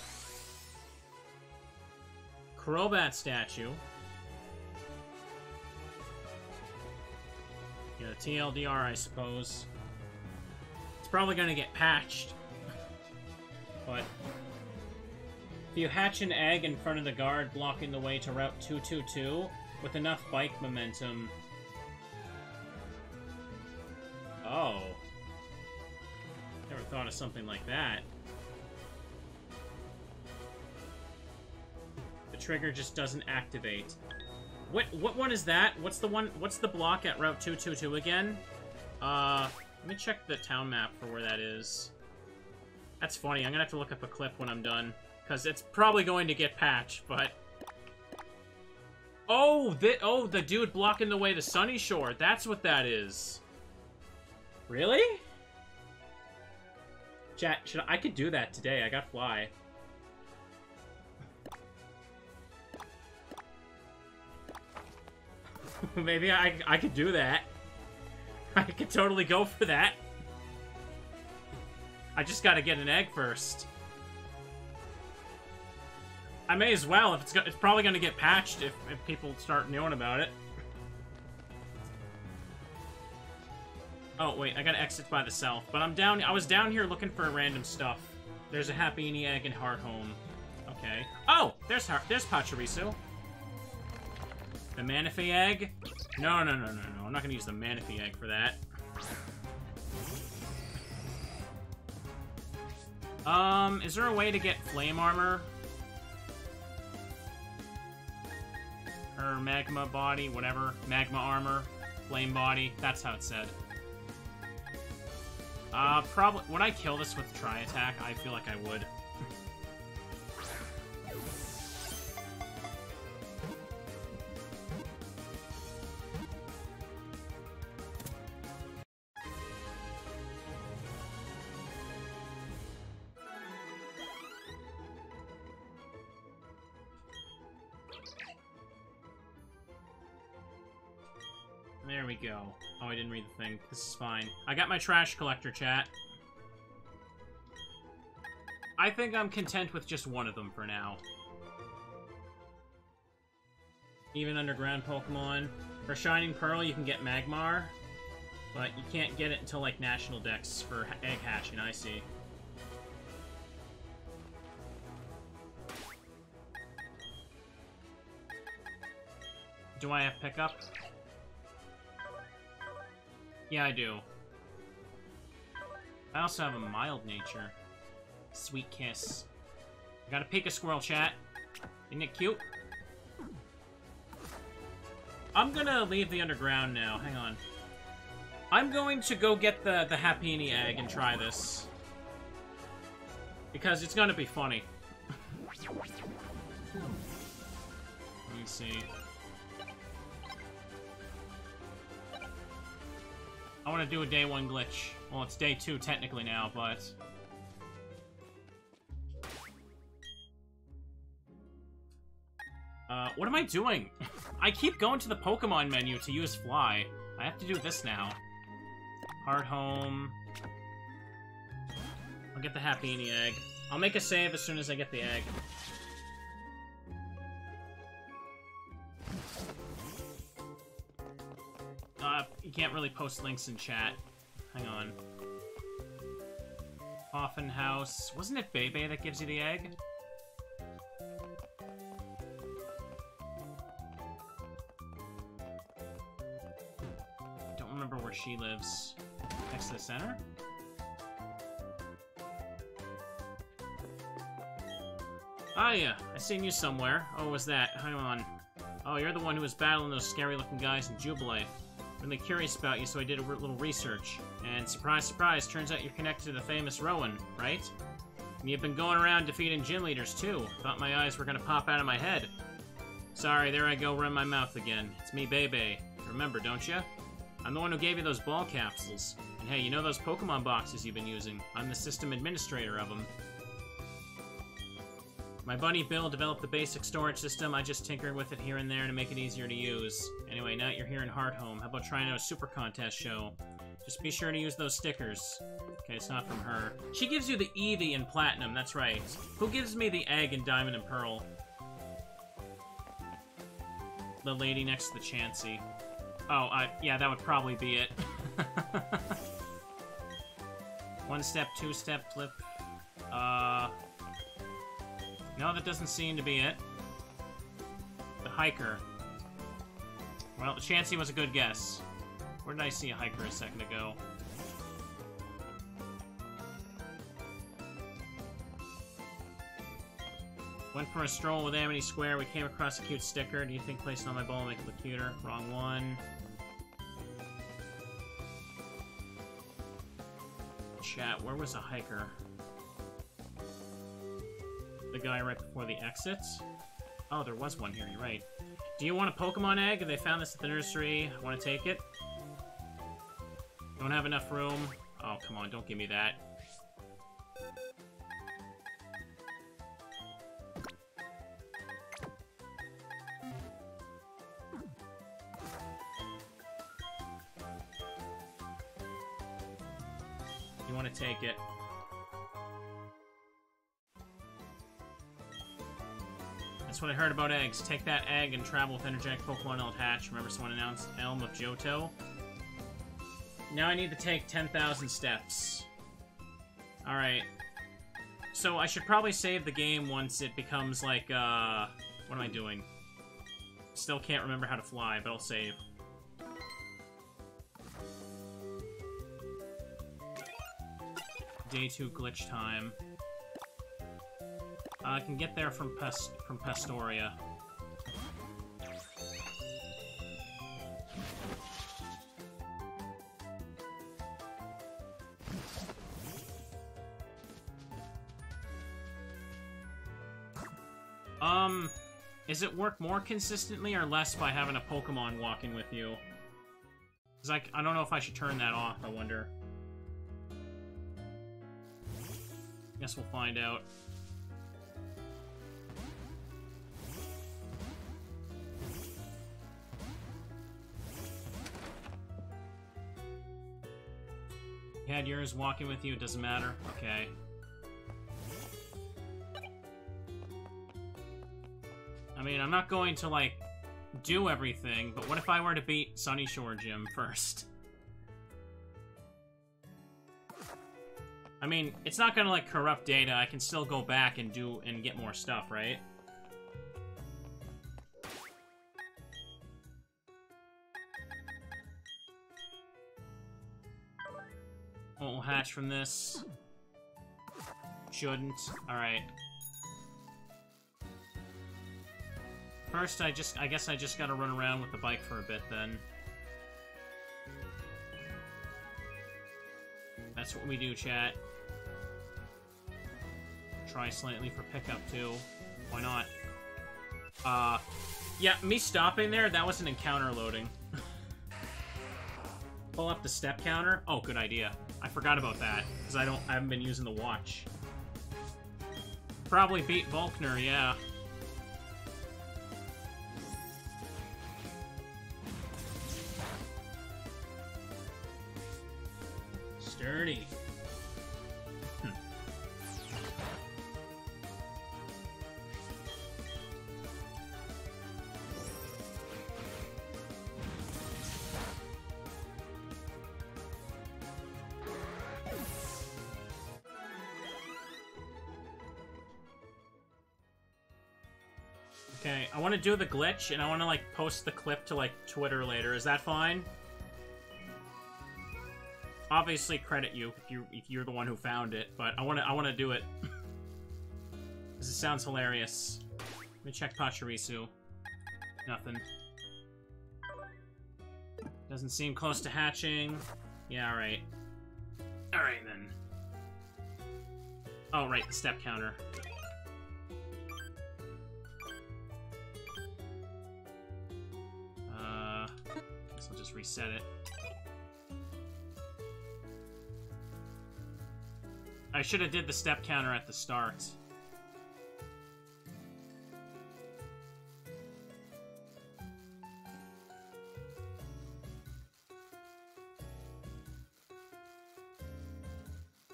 Crobat statue. Yeah, TLDR, I suppose. It's probably gonna get patched. But if you hatch an egg in front of the guard blocking the way to Route 222 with enough bike momentum... Oh. Never thought of something like that. trigger just doesn't activate. What one is that? What's the block at Route 222 again? Let me check the town map for where that is. That's funny. I'm gonna have to look up a clip when I'm done, because it's probably going to get patched, but... Oh, the dude blocking the way to Sunny Shore. That's what that is. Really? Chat, I could do that today. I got Fly. Maybe I could do that. I could totally go for that. I just gotta get an egg first. I may as well. If it's probably gonna get patched if people start knowing about it. Oh wait, I gotta exit by the south. But I was down here looking for random stuff. There's a Happy Egg and Heart Home. Okay. Oh, there's Pachirisu. The Manaphy Egg? No. I'm not gonna use the Manaphy Egg for that. Is there a way to get Flame Armor? Or Magma Body, whatever. Magma Armor, Flame Body. That's how it's said. Probably... Would I kill this with Tri-Attack? I feel like I would. There we go. Oh, I didn't read the thing. This is fine. I got my trash collector, chat. I think I'm content with just one of them for now. Even underground Pokemon. For Shining Pearl, you can get Magmar, but you can't get it until, like, National Dex for egg hatching, I see. Do I have pickup? Yeah, I do. I also have a mild nature. Sweet kiss. I got a Pika Squirrel, chat. Isn't it cute? I'm gonna leave the underground now. Hang on. I'm going to go get the Happiny Egg and try this. Because it's gonna be funny. Let me see. I want to do a day 1 glitch. Well, it's day 2 technically now, but... what am I doing? I keep going to the Pokemon menu to use Fly. I have to do this now. Heart Home. I'll get the Happiny Egg. I'll make a save as soon as I get the egg. You can't really post links in chat. Hang on. Coffin House. Wasn't it Bebe that gives you the egg? Don't remember where she lives. Next to the center? Ah, yeah. I seen you somewhere. Oh, what was that? Hang on. Oh, you're the one who was battling those scary-looking guys in Jubilee. Really curious about you, so I did a little research. And surprise, surprise, turns out you're connected to the famous Rowan, right? And you've been going around defeating gym leaders, too. Thought my eyes were gonna pop out of my head. Sorry, there I go, run my mouth again. It's me, Bebe. Remember, don't ya? I'm the one who gave you those ball capsules. And hey, you know those Pokemon boxes you've been using? I'm the system administrator of them. My buddy Bill developed the basic storage system. I just tinkered with it here and there to make it easier to use. Anyway, now you're here in Heart Home. How about trying out a super contest show? Just be sure to use those stickers. Okay, it's not from her. She gives you the Eevee in Platinum, that's right. Who gives me the egg in Diamond and Pearl? The lady next to the Chansey. Oh, yeah, that would probably be it. 1-step, 2-step flip. No, that doesn't seem to be it. The Hiker. Well, the Chansey was a good guess. Where did I see a Hiker a second ago? Went for a stroll with Amity Square. We came across a cute sticker. Do you think placing on my ball will make it look cuter? Wrong one. Chat, where was a hiker? The guy right before the exits? Oh, there was one here, you're right. Do you want a Pokemon egg? They found this at the nursery. Want to take it? Don't have enough room. Oh, come on, don't give me that. You want to take it. That's what I heard about eggs. Take that egg and travel with energetic Pokemon it'll hatch. Remember someone announced Elm of Johto? Now I need to take 10,000 steps. Alright. So I should probably save the game once it becomes like, what am I doing? Still can't remember how to fly, but I'll save. Day 2 glitch time. I can get there from Pastoria. Is it work more consistently or less by having a Pokemon walking with you? Cause I don't know if I should turn that off, I wonder. Guess we'll find out. You had yours walking with you, it doesn't matter? Okay. I mean, I'm not going to, like, do everything, but what if I were to beat Sunny Shore Gym first? I mean, it's not gonna, like, corrupt data. I can still go back and get more stuff, right? Won't hatch from this. Shouldn't. Alright. First, I guess I just gotta run around with the bike for a bit, then. That's what we do, chat. Try slightly for pickup, too. Why not? Yeah, me stopping there, that was an encounter loading. Pull up the step counter? Oh, good idea. I forgot about that, because I haven't been using the watch. Probably beat Volkner, yeah. Sturdy. Okay, I want to do the glitch, and I want to, like, post the clip to, like, Twitter later. Is that fine? Obviously, credit you if you're the one who found it, but I want to do it. Because it sounds hilarious. Let me check Pachirisu. Nothing. Doesn't seem close to hatching. Yeah, alright. Alright, then. Oh, right, the step counter. Guess I'll just reset it. I should have did the step counter at the start.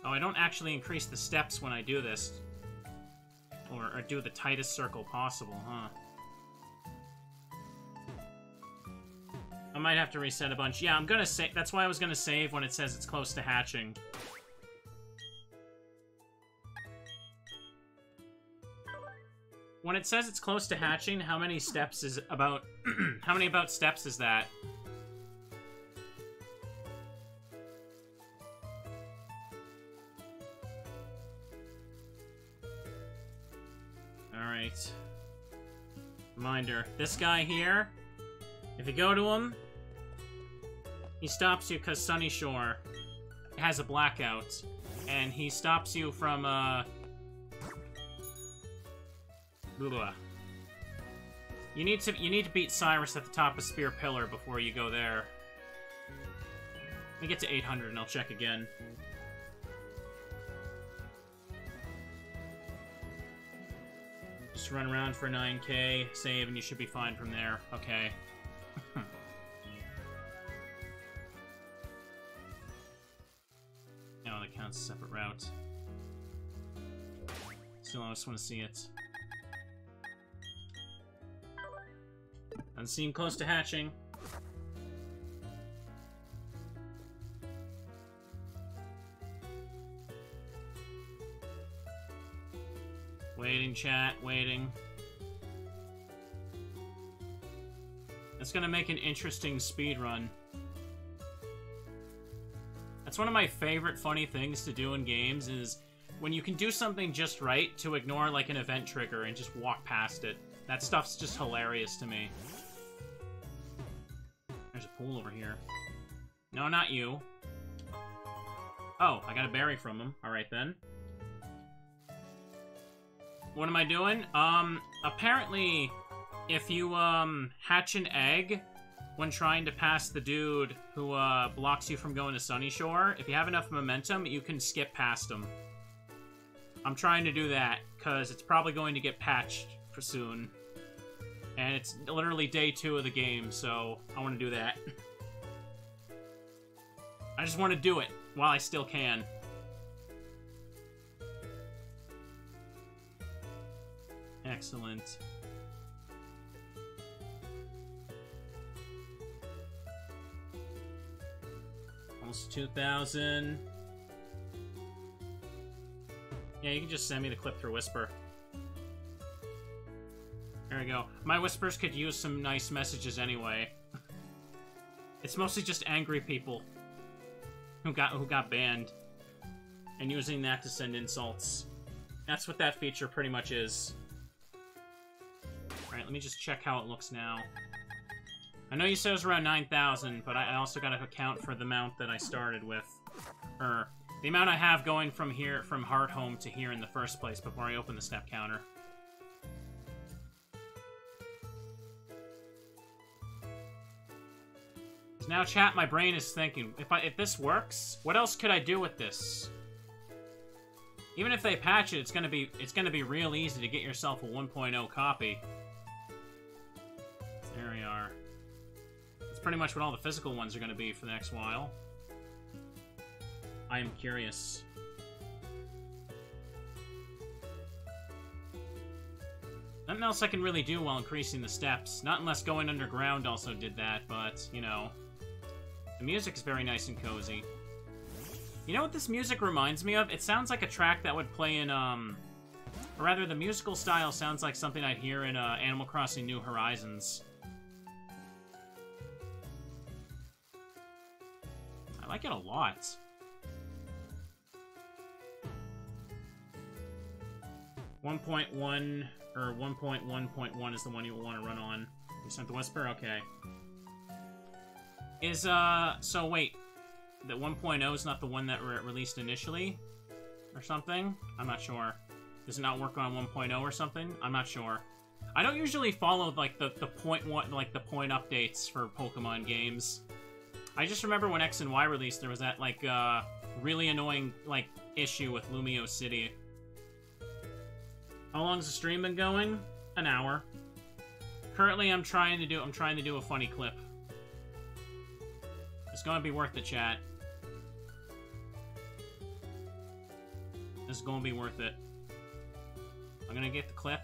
Oh, I don't actually increase the steps when I do this. Or do the tightest circle possible, huh? I might have to reset a bunch. Yeah, I'm gonna save. That's why I was gonna save when it says it's close to hatching. When it says it's close to hatching, how many steps is about... how many steps is that? Alright. Alright. Reminder, this guy here, if you go to him, he stops you because Sunny Shore has a blackout. And he stops you from, blah. You need to beat Cyrus at the top of Spear Pillar before you go there. Let me get to 800 and I'll check again. Just run around for 9k, save, and you should be fine from there. Okay. No, that counts as a separate route. Still, I just want to see it. Doesn't seem close to hatching. Waiting, chat, waiting. That's gonna make an interesting speed run. That's one of my favorite funny things to do in games, is when you can do something just right to ignore like an event trigger and just walk past it. That stuff's just hilarious to me. There's a pool over here. No, not you. Oh, I got a berry from him. Alright then. What am I doing? Apparently, if you, hatch an egg when trying to pass the dude who, blocks you from going to Sunny Shore, if you have enough momentum, you can skip past him. I'm trying to do that, because it's probably going to get patched for soon. And it's literally day 2 of the game, so I want to do that. I just want to do it while I still can. Excellent. Almost 2,000. Yeah, you can just send me the clip through Whisper. There we go. My Whispers could use some nice messages anyway. It's mostly just angry people who got banned and using that to send insults. That's what that feature pretty much is. Alright, let me just check how it looks now. I know you said it was around 9,000, but I also gotta account for the amount that I started with. Or, the amount I have going from here, from Heart Home to here in the first place before I open the step counter. Now, chat, my brain is thinking, if this works, what else could I do with this? Even if they patch it, it's gonna be real easy to get yourself a 1.0 copy. There we are. That's pretty much what all the physical ones are gonna be for the next while. I am curious. Nothing else I can really do while increasing the steps. Not unless going underground also did that, but, you know. The music is very nice and cozy. You know what this music reminds me of? It sounds like a track that would play in, or rather, the musical style sounds like something I'd hear in, Animal Crossing New Horizons. I like it a lot. .1, or 1.1.1 is the one you want to run on. You sent the Whisper? Okay. So wait. The 1.0 is not the one that released initially? Or something? I'm not sure. Does it not work on 1.0 or something? I'm not sure. I don't usually follow, like, the point updates for Pokemon games. I just remember when X and Y released, there was that, like, really annoying, like, issue with Lumio City. How long's the stream been going? An hour. Currently, I'm trying to do a funny clip. It's gonna be worth the chat. This is gonna be worth it. I'm gonna get the clip.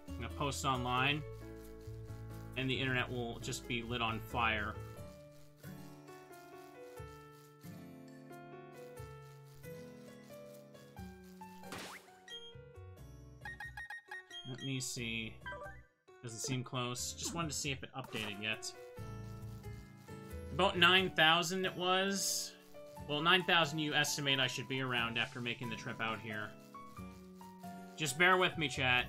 I'm gonna post online. And the internet will just be lit on fire. Let me see. Doesn't seem close. Just wanted to see if it updated yet. About 9,000 it was. Well, 9,000 you estimate I should be around after making the trip out here. Just bear with me, chat.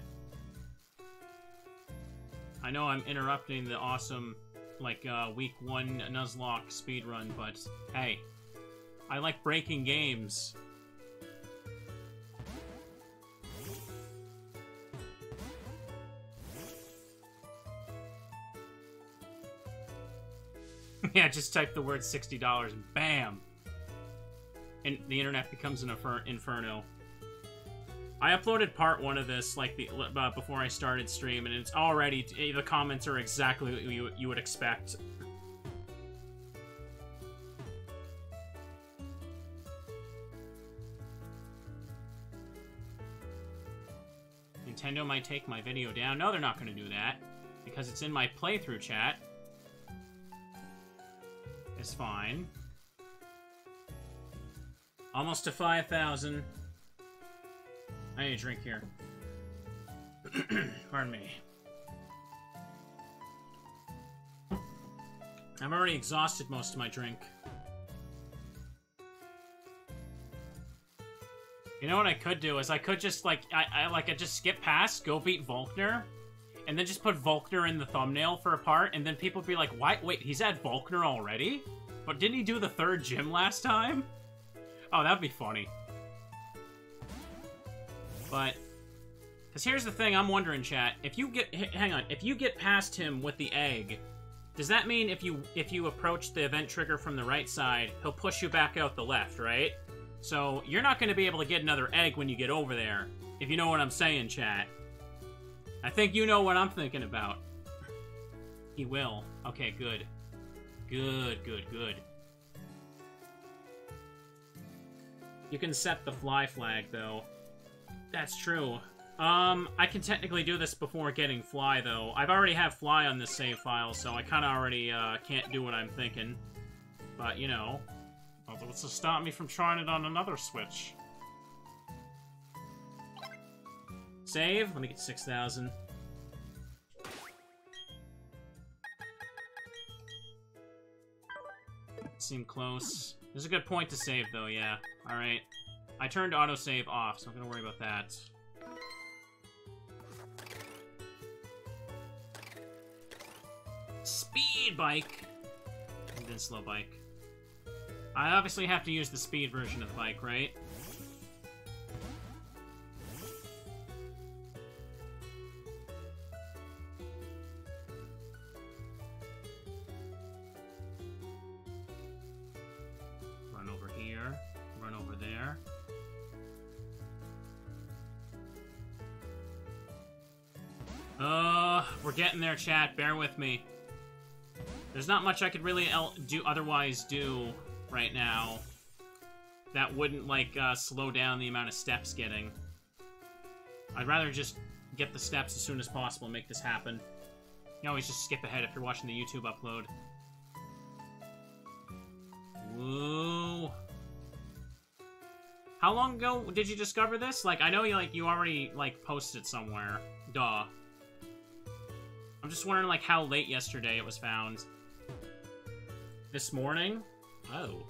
I know I'm interrupting the awesome, like, week 1 Nuzlocke speedrun, but hey, I like breaking games. Yeah, just type the word $60 and bam! And the internet becomes an inferno. I uploaded part 1 of this, like, before I started stream, and it's already... the comments are exactly what you would expect. Nintendo might take my video down. No, they're not going to do that, because it's in my playthrough chat. It's fine. Almost to 5,000. I need a drink here. Pardon me. I've already exhausted most of my drink. You know what I could do is I could just like I just skip past, go beat Volkner, and then just put Volkner in the thumbnail for a part, and then people be like, "Why? Wait, he's at Volkner already? But didn't he do the 3rd gym last time?" Oh, that'd be funny. But, because here's the thing I'm wondering, chat. If you get, hang on, if you get past him with the egg, does that mean if you approach the event trigger from the right side, he'll push you back out the left, right? So, you're not going to be able to get another egg when you get over there, if you know what I'm saying, chat. I think you know what I'm thinking about. He will. Okay, good. Good, good, good. You can set the fly flag, though. That's true. I can technically do this before getting fly, though. I've already have fly on this save file, so I kind of already can't do what I'm thinking. But, you know, what's to stop me from trying it on another Switch? Save? Let me get 6,000. Seem close. There's a good point to save, though, yeah. Alright. I turned autosave off, so I'm gonna worry about that. Speed bike! And then slow bike. I obviously have to use the speed version of the bike, right? Run over here. Run over there. We're getting there, chat. Bear with me. There's not much I could really otherwise do right now that wouldn't, like, slow down the amount of steps getting. I'd rather just get the steps as soon as possible and make this happen. You can always just skip ahead if you're watching the YouTube upload. Whoa. How long ago did you discover this? Like, I know you already, like, posted it somewhere. Duh. I'm just wondering, like, how late yesterday it was found. This morning? Oh.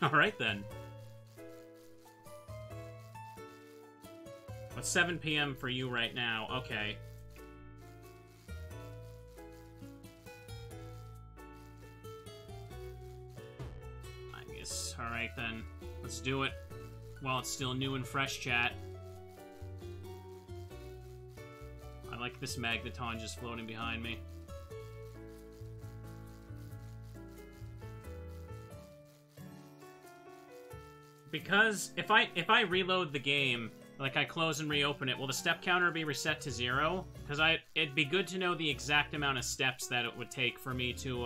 Alright, then. It's 7 p.m. for you right now. Okay. I guess. Alright, then. Let's do it while it's still new and fresh, chat. I like this magneton just floating behind me. Because if I reload the game, like I close and reopen it, will the step counter be reset to 0? Because it'd be good to know the exact amount of steps that it would take for me to,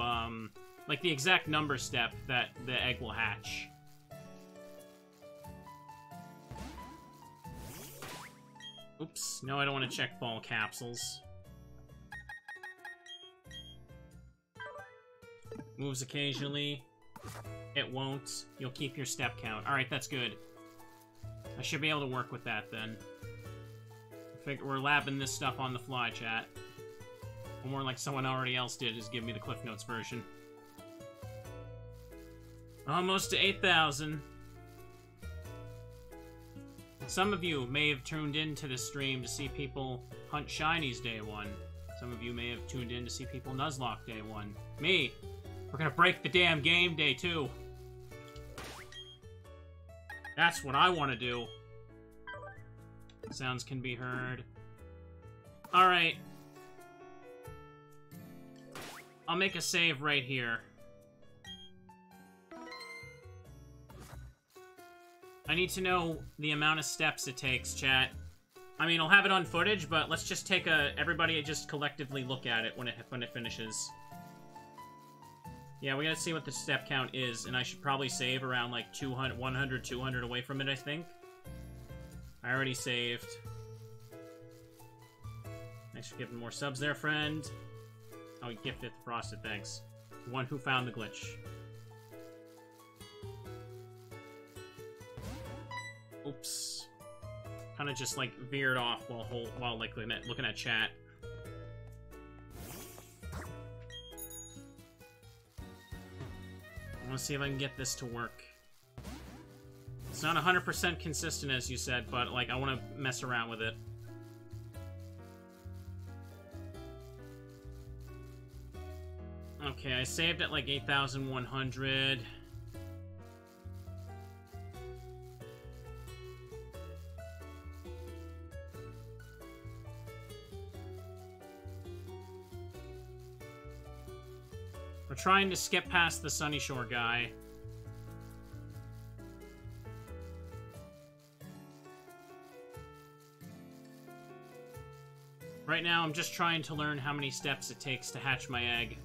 like the exact number step that the egg will hatch. Oops, no, I don't want to check fall capsules. Moves occasionally. It won't. You'll keep your step count. Alright, that's good. I should be able to work with that, then. I figure we're labbing this stuff on the fly, chat. Or more like someone already else did, is give me the Cliff Notes version. Almost to 8,000. Some of you may have tuned into the stream to see people hunt shinies day 1. So Some of you may have tuned in to see people Nuzlocke Day 1. Me! We're gonna break the damn game Day 2. That's what I want to do. Sounds can be heard. Alright. I'll make a save right here. I need to know the amount of steps it takes, chat. I mean, I'll have it on footage, but let's just take everybody just collectively look at it when it finishes. Yeah, we gotta see what the step count is, and I should probably save around like 200, 100, 200 away from it, I think. I already saved. Thanks for giving more subs there, friend. Oh, you gifted the Frosted, thanks. The one who found the glitch. Oops. Kind of just, like, veered off while like, looking at chat. I want to see if I can get this to work. It's not 100% consistent, as you said, but, like, I want to mess around with it. Okay, I saved at, like, 8,100. We're trying to skip past the Sunny Shore guy. Right now, I'm just trying to learn how many steps it takes to hatch my egg.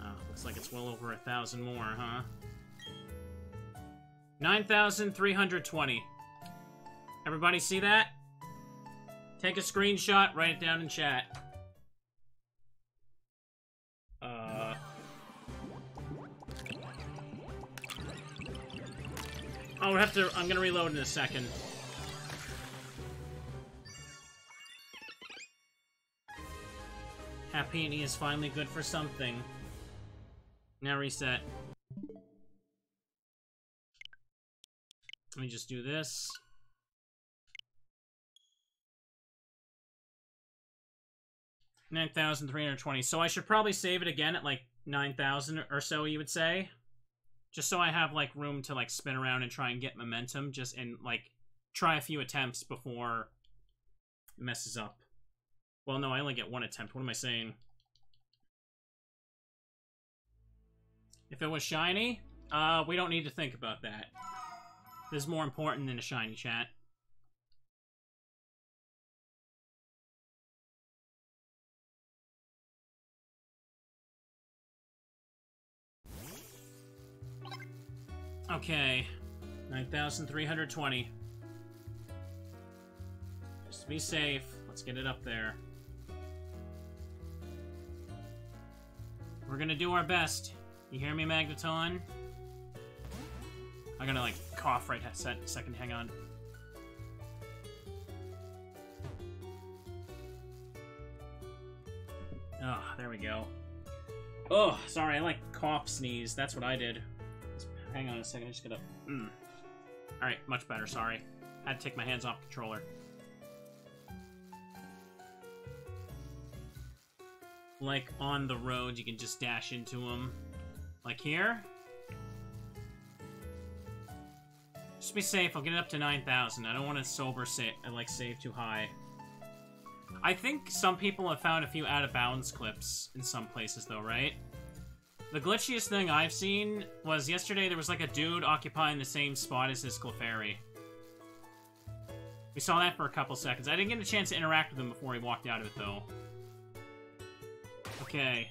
Oh, looks like it's well over 1,000 more, huh? 9,320. Everybody see that? Take a screenshot, write it down in chat. I'm gonna reload in a second. Happy is finally good for something. Now reset. Let me just do this. $9,320. So I should probably save it again at like 9,000 or so, you would say? Just so I have, like, room to, like, spin around and try and get momentum, and, like, try a few attempts before it messes up. Well, no, I only get one attempt. What am I saying? If it was shiny, we don't need to think about that. This is more important than a shiny, chat. Okay, 9,320. Just to be safe, let's get it up there. We're gonna do our best. You hear me, Magneton? I'm gonna, like, cough right a second, hang on. Oh, there we go. Oh, sorry, I, like, cough sneeze. That's what I did. Hang on a second, I just gotta... Alright, much better, sorry. Had to take my hands off the controller. Like, on the road, you can just dash into them. Like here? Just be safe, I'll get it up to 9,000. I don't want to save too high. I think some people have found a few out-of-bounds clips in some places, though, right? The glitchiest thing I've seen was yesterday there was like a dude occupying the same spot as his Clefairy. We saw that for a couple seconds. I didn't get a chance to interact with him before he walked out of it, though. Okay.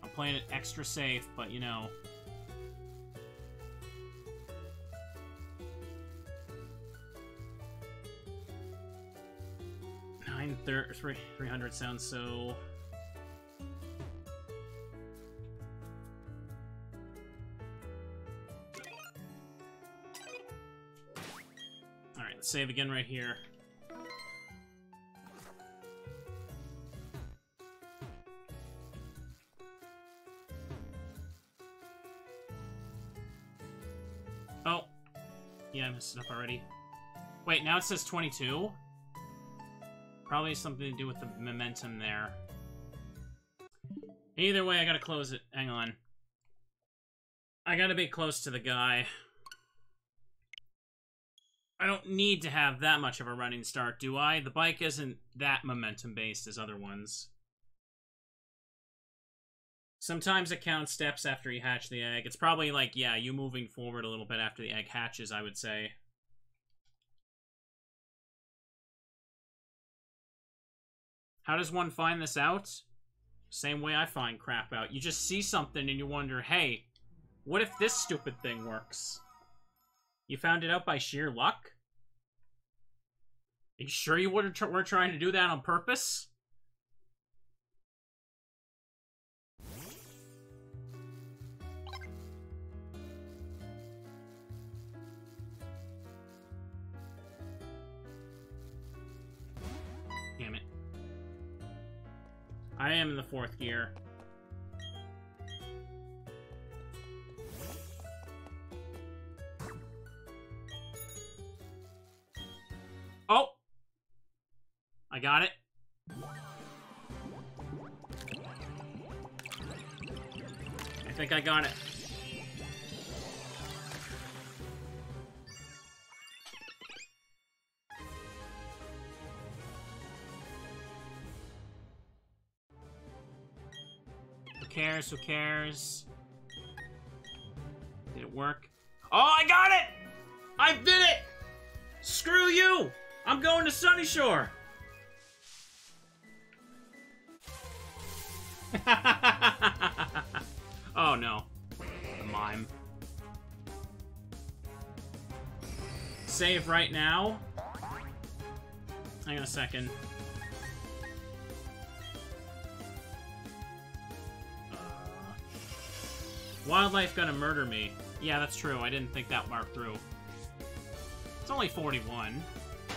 I'm playing it extra safe, but you know... 300 sounds so... Alright, let's save again right here. I messed it up already. Wait, now it says 22? Probably something to do with the momentum there. Either way, I gotta close it. Hang on. I gotta be close to the guy. I don't need to have that much of a running start, do I? The bike isn't that momentum-based as other ones. Sometimes it counts steps after you hatch the egg. It's probably like, yeah, you moving forward a little bit after the egg hatches, I would say. How does one find this out? Same way I find crap out. You just see something and you wonder, hey, what if this stupid thing works? You found it out by sheer luck? Are you sure you weren't trying to do that on purpose? Damn it. I am in the 4th gear. Oh! I got it. I think I got it. Who cares? Who cares? Did it work? Oh, I got it! I did it! Screw you! I'm going to Sunny Shore! Oh no. The mime. Save right now. Hang on a second. Wildlife gonna murder me. Yeah, that's true. I didn't think that marked through. It's only 41.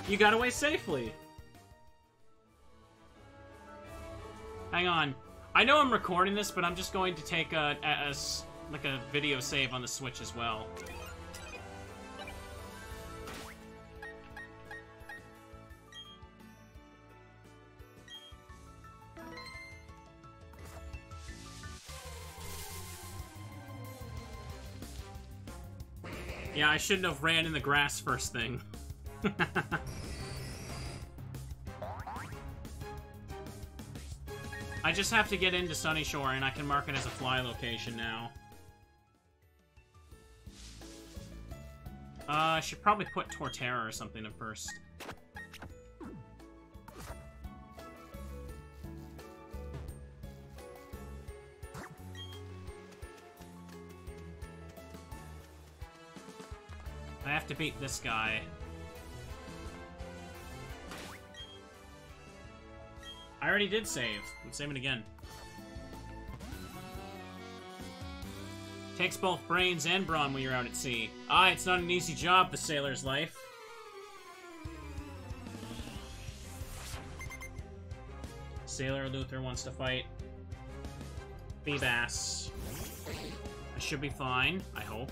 You got away safely. Hang on. I know I'm recording this, but I'm just going to take a video save on the Switch as well. Yeah, I shouldn't have ran in the grass first thing. I just have to get into Sunny Shore, and I can mark it as a fly location now. I should probably put Torterra or something at first. I have to beat this guy. I already did save. Let's save it again. Takes both brains and brawn when you're out at sea. Ah, it's not an easy job, the sailor's life. Sailor Luther wants to fight. Feebass. I should be fine, I hope.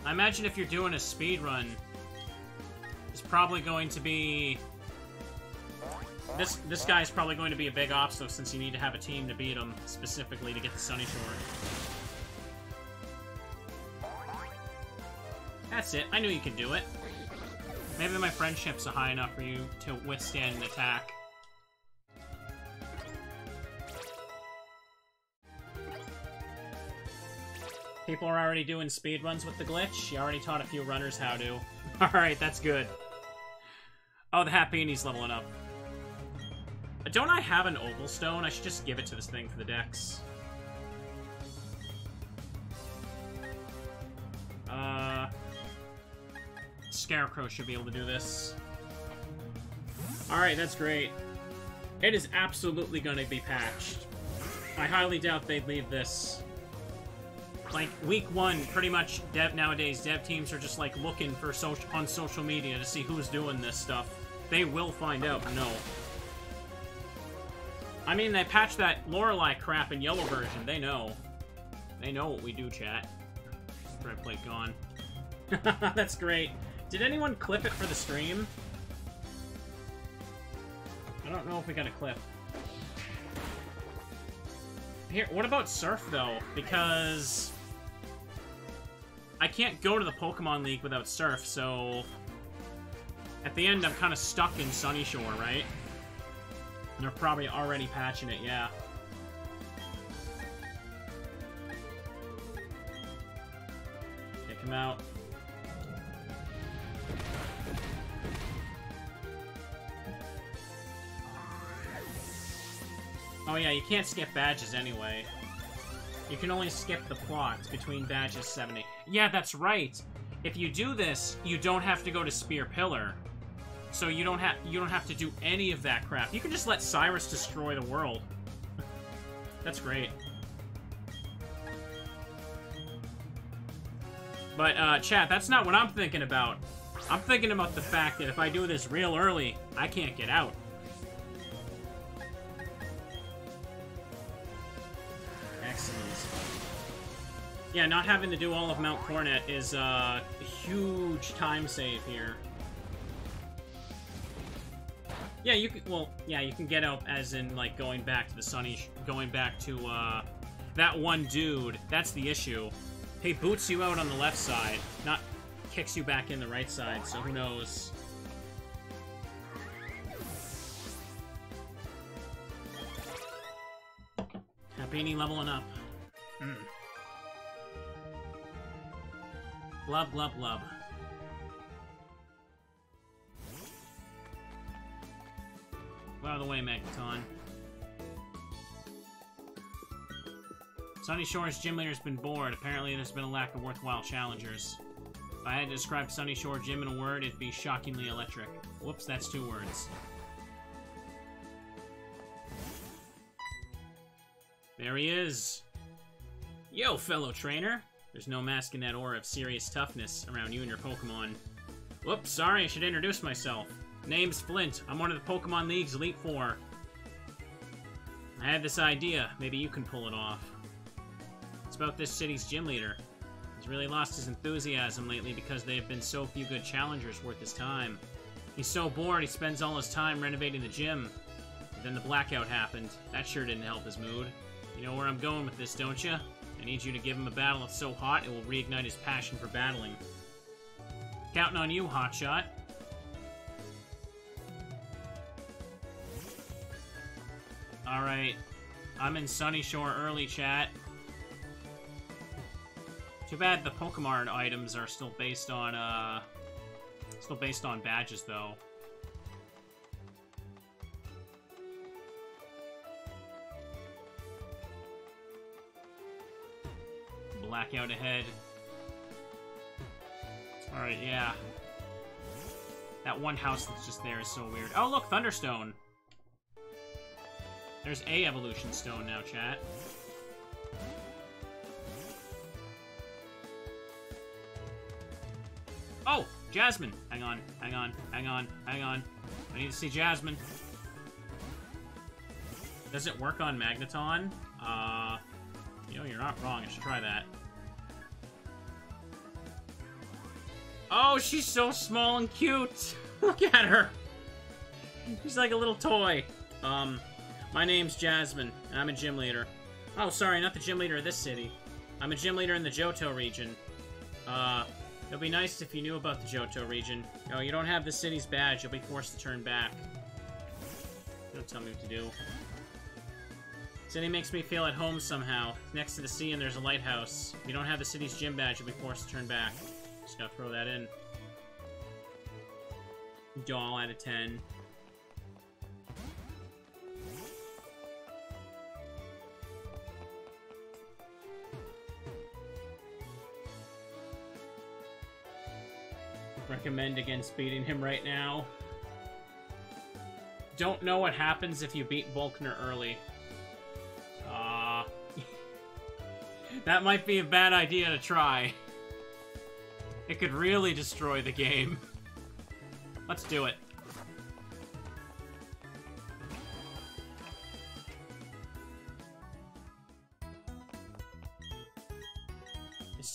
I imagine if you're doing a speed run, it's probably going to be... This guy's probably going to be a big obstacle since you need to have a team to beat him, specifically to get to Sunny Shore. That's it. I knew you could do it. Maybe my friendships are high enough for you to withstand an attack. People are already doing speedruns with the glitch. You already taught a few runners how to. Alright, that's good. Oh, the Hat Beanie's leveling up. Don't I have an Oval Stone? I should just give it to this thing for the dex. Scarecrow should be able to do this. Alright, that's great. It is absolutely gonna be patched. I highly doubt they'd leave this. Like, week 1, pretty much, nowadays, dev teams are just, like, looking for on social media to see who's doing this stuff. They will find out, no. I mean, they patched that Lorelei crap in yellow version, they know. They know what we do, chat. Red plate gone. That's great. Did anyone clip it for the stream? I don't know if we got a clip. Here, what about Surf, though? Because I can't go to the Pokemon League without Surf, so at the end I'm kind of stuck in Sunny Shore, right? They're probably already patching it, yeah. Kick him out. Oh yeah, you can't skip badges anyway. You can only skip the plots between badges 70. Yeah, that's right. If you do this, you don't have to go to Spear Pillar. So you don't have to do any of that crap. You can just let Cyrus destroy the world. That's great. But chat, that's not what I'm thinking about. I'm thinking about the fact that if I do this real early, I can't get out. Excellent. Yeah, not having to do all of Mount Coronet is a huge time save here. Yeah, you can, well, yeah, you can get out as in, like, going back to the going back to, that one dude. That's the issue. He boots you out on the left side, not kicks you back in the right side, so who knows. Happini leveling up. Glub, glub, glub. Go out of the way, Magneton. Sunny Shore's gym leader's been bored. Apparently there's been a lack of worthwhile challengers. If I had to describe Sunny Shore Gym in a word, it'd be shockingly electric. Whoops, that's 2 words. There he is. Yo, fellow trainer. There's no masking that aura of serious toughness around you and your Pokemon. Whoops, sorry, I should introduce myself. Name's Flint. I'm one of the Pokemon League's Elite Four. I had this idea. Maybe you can pull it off. It's about this city's gym leader. He's really lost his enthusiasm lately because there have been so few good challengers worth his time. He's so bored he spends all his time renovating the gym. But then the blackout happened. That sure didn't help his mood. You know where I'm going with this, don't you? I need you to give him a battle that's so hot it will reignite his passion for battling. Counting on you, Hotshot. Alright. I'm in Sunny Shore early, chat. Too bad the Pokemon items are still based on, badges, though. Blackout ahead. Alright, yeah. That one house that's just there is so weird. Oh, look, Thunderstone! There's a Evolution Stone now, chat. Oh! Jasmine! Hang on, hang on, hang on, hang on. I need to see Jasmine. Does it work on Magneton? You know, you're not wrong. I should try that. Oh, she's so small and cute! Look at her! She's like a little toy. My name's Jasmine, and I'm a gym leader. Oh, sorry, not the gym leader of this city. I'm a gym leader in the Johto region. It'd be nice if you knew about the Johto region. Oh, you don't have the city's badge, you'll be forced to turn back. Don't tell me what to do. City makes me feel at home somehow. Next to the sea and there's a lighthouse. If you don't have the city's gym badge, you'll be forced to turn back. Just gotta throw that in. Doll out of 10. Recommend against beating him right now. Don't know what happens if you beat Volkner early. That might be a bad idea to try. It could really destroy the game. Let's do it.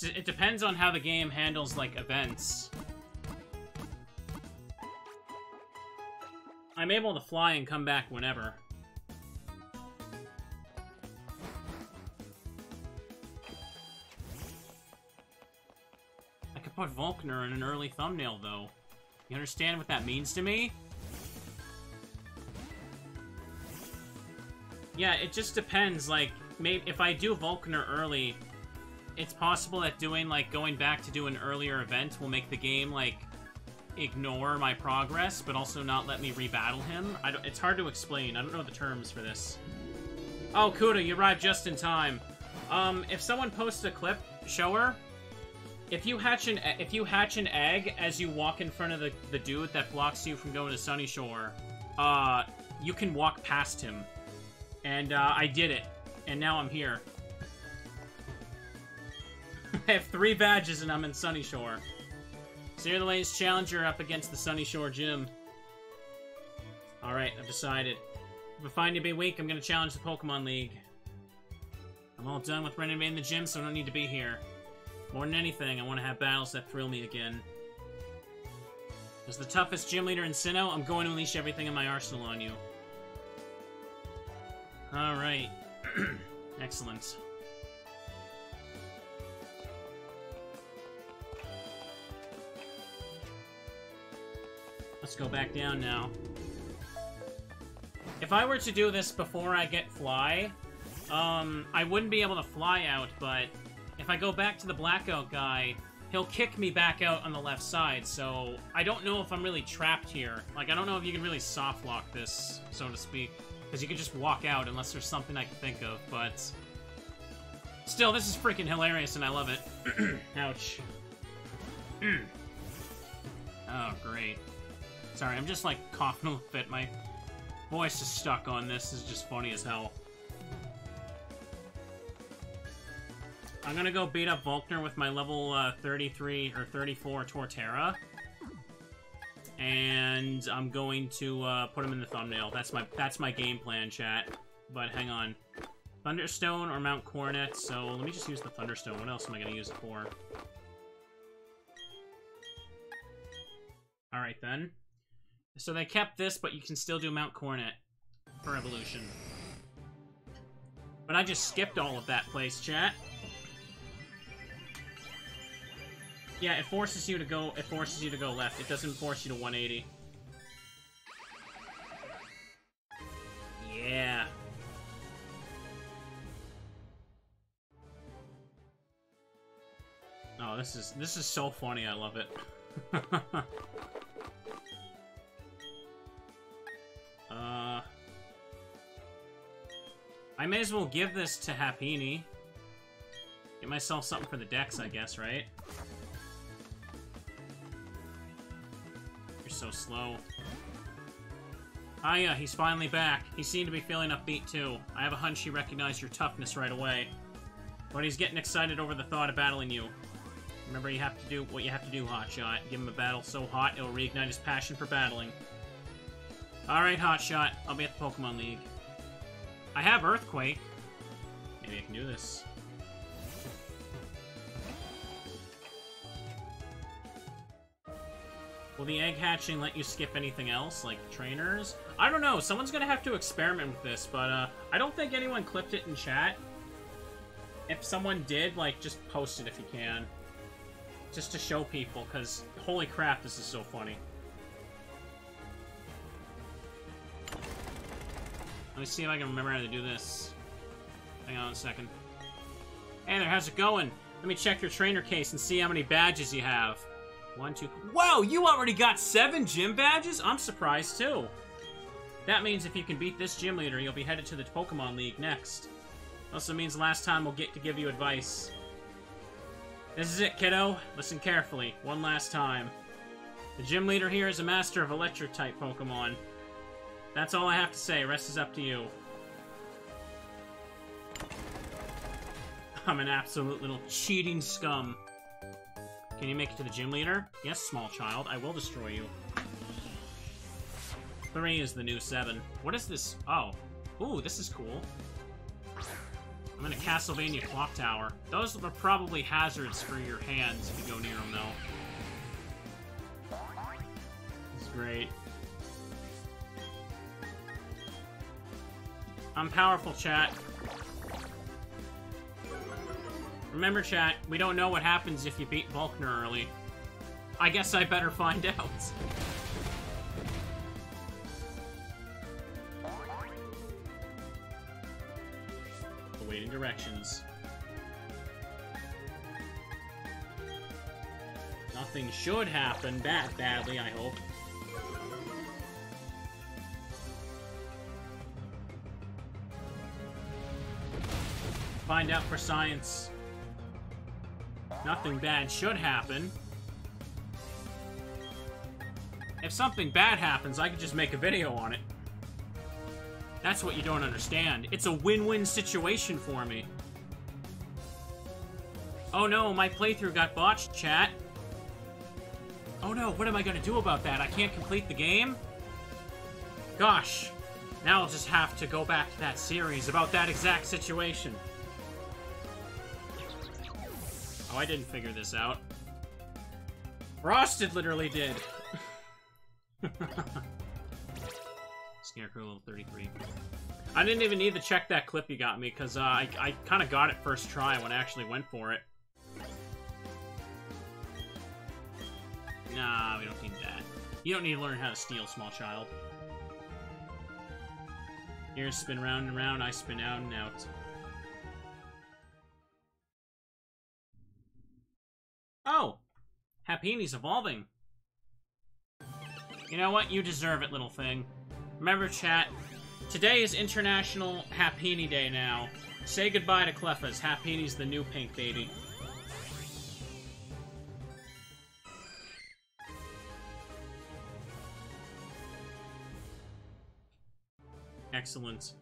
It depends on how the game handles, like, events. I'm able to fly and come back whenever. I could put Volkner in an early thumbnail, though. You understand what that means to me? Yeah, it just depends, like, maybe if I do Volkner early, it's possible that doing, like, going back to do an earlier event will make the game, like, ignore my progress, but also not let me rebattle him. It's hard to explain. I don't know the terms for this. Oh, Kuda, you arrived just in time. If someone posts a clip, show her. If you hatch an egg as you walk in front of the dude that blocks you from going to Sunny Shore, you can walk past him. And, I did it. And now I'm here. I have 3 badges and I'm in Sunny Shore. So you're the latest challenger up against the Sunny Shore gym. Alright, I've decided. If I find you to be weak, I'm gonna challenge the Pokemon League. I'm all done with renovating the gym, so I don't need to be here. More than anything, I want to have battles that thrill me again. As the toughest gym leader in Sinnoh, I'm going to unleash everything in my arsenal on you. Alright. Excellent. Let's go back down now. If I were to do this before I get Fly, I wouldn't be able to fly out, but if I go back to the Blackout guy, he'll kick me back out on the left side, so I don't know if I'm really trapped here. Like, I don't know if you can really soft lock this, so to speak. Because you can just walk out unless there's something I can think of, but... Still, this is freaking hilarious and I love it. Ouch. Oh, great. Sorry, I'm just, like, coughing a little bit. My voice is stuck on this. This is just funny as hell. I'm gonna go beat up Volkner with my level 33 or 34 Torterra. And I'm going to put him in the thumbnail. That's my game plan, chat. But hang on. Thunderstone or Mount Coronet, so let me just use the Thunderstone. What else am I gonna use it for? Alright then. So they kept this, but you can still do Mount Coronet for evolution. But I just skipped all of that place, chat. Yeah, it forces you to go left. It doesn't force you to 180. Yeah. Oh, this is so funny. I love it. I may as well give this to Happini. Get myself something for the Dex, I guess, right? You're so slow. Ah, yeah, he's finally back. He seemed to be feeling upbeat, too. I have a hunch he recognized your toughness right away. But he's getting excited over the thought of battling you. Remember, you have to do what you have to do, Hotshot. Give him a battle so hot, it'll reignite his passion for battling. Alright, Hotshot. I'll be at the Pokemon League. I have Earthquake. Maybe I can do this. Will the egg hatching let you skip anything else, like trainers? I don't know. Someone's gonna have to experiment with this, but I don't think anyone clipped it in chat. If someone did, like, just post it if you can. Just to show people, because holy crap, this is so funny. Let me see if I can remember how to do this. Hang on a second. Hey there, how's it going? Let me check your trainer case and see how many badges you have. 1, 2... Whoa, you already got 7 gym badges? I'm surprised, too. That means if you can beat this gym leader, you'll be headed to the Pokemon League next. Also means last time we'll get to give you advice. This is it, kiddo. Listen carefully. One last time. The gym leader here is a master of Electric-type Pokemon. That's all I have to say. Rest is up to you. I'm an absolute little cheating scum. Can you make it to the gym leader? Yes, small child. I will destroy you. 3 is the new 7. What is this? Oh. Ooh, this is cool. I'm in a Castlevania clock tower. Those are probably hazards for your hands if you go near them, though. This is great. I'm powerful, chat. Remember, chat, we don't know what happens if you beat Volkner early. I guess I better find out. Awaiting directions. Nothing should happen badly, I hope. Find out for science. Nothing bad should happen. If something bad happens, I could just make a video on it. That's what you don't understand. It's a win-win situation for me. Oh no, my playthrough got botched, chat. Oh no, what am I gonna do about that? I can't complete the game? Gosh. Now I'll just have to go back to that series about that exact situation. Oh, I didn't figure this out. Frosted literally did. Scarecrow level 33. I didn't even need to check that clip you got me, because I kind of got it first try when I actually went for it. Nah, we don't need that. You don't need to learn how to steal, small child. Gears spin round and round, I spin out and out. Oh! Happini's evolving. You know what? You deserve it, little thing. Remember, chat, today is International Happini Day now. Say goodbye to Cleffa's. Happini's the new pink baby. Excellent.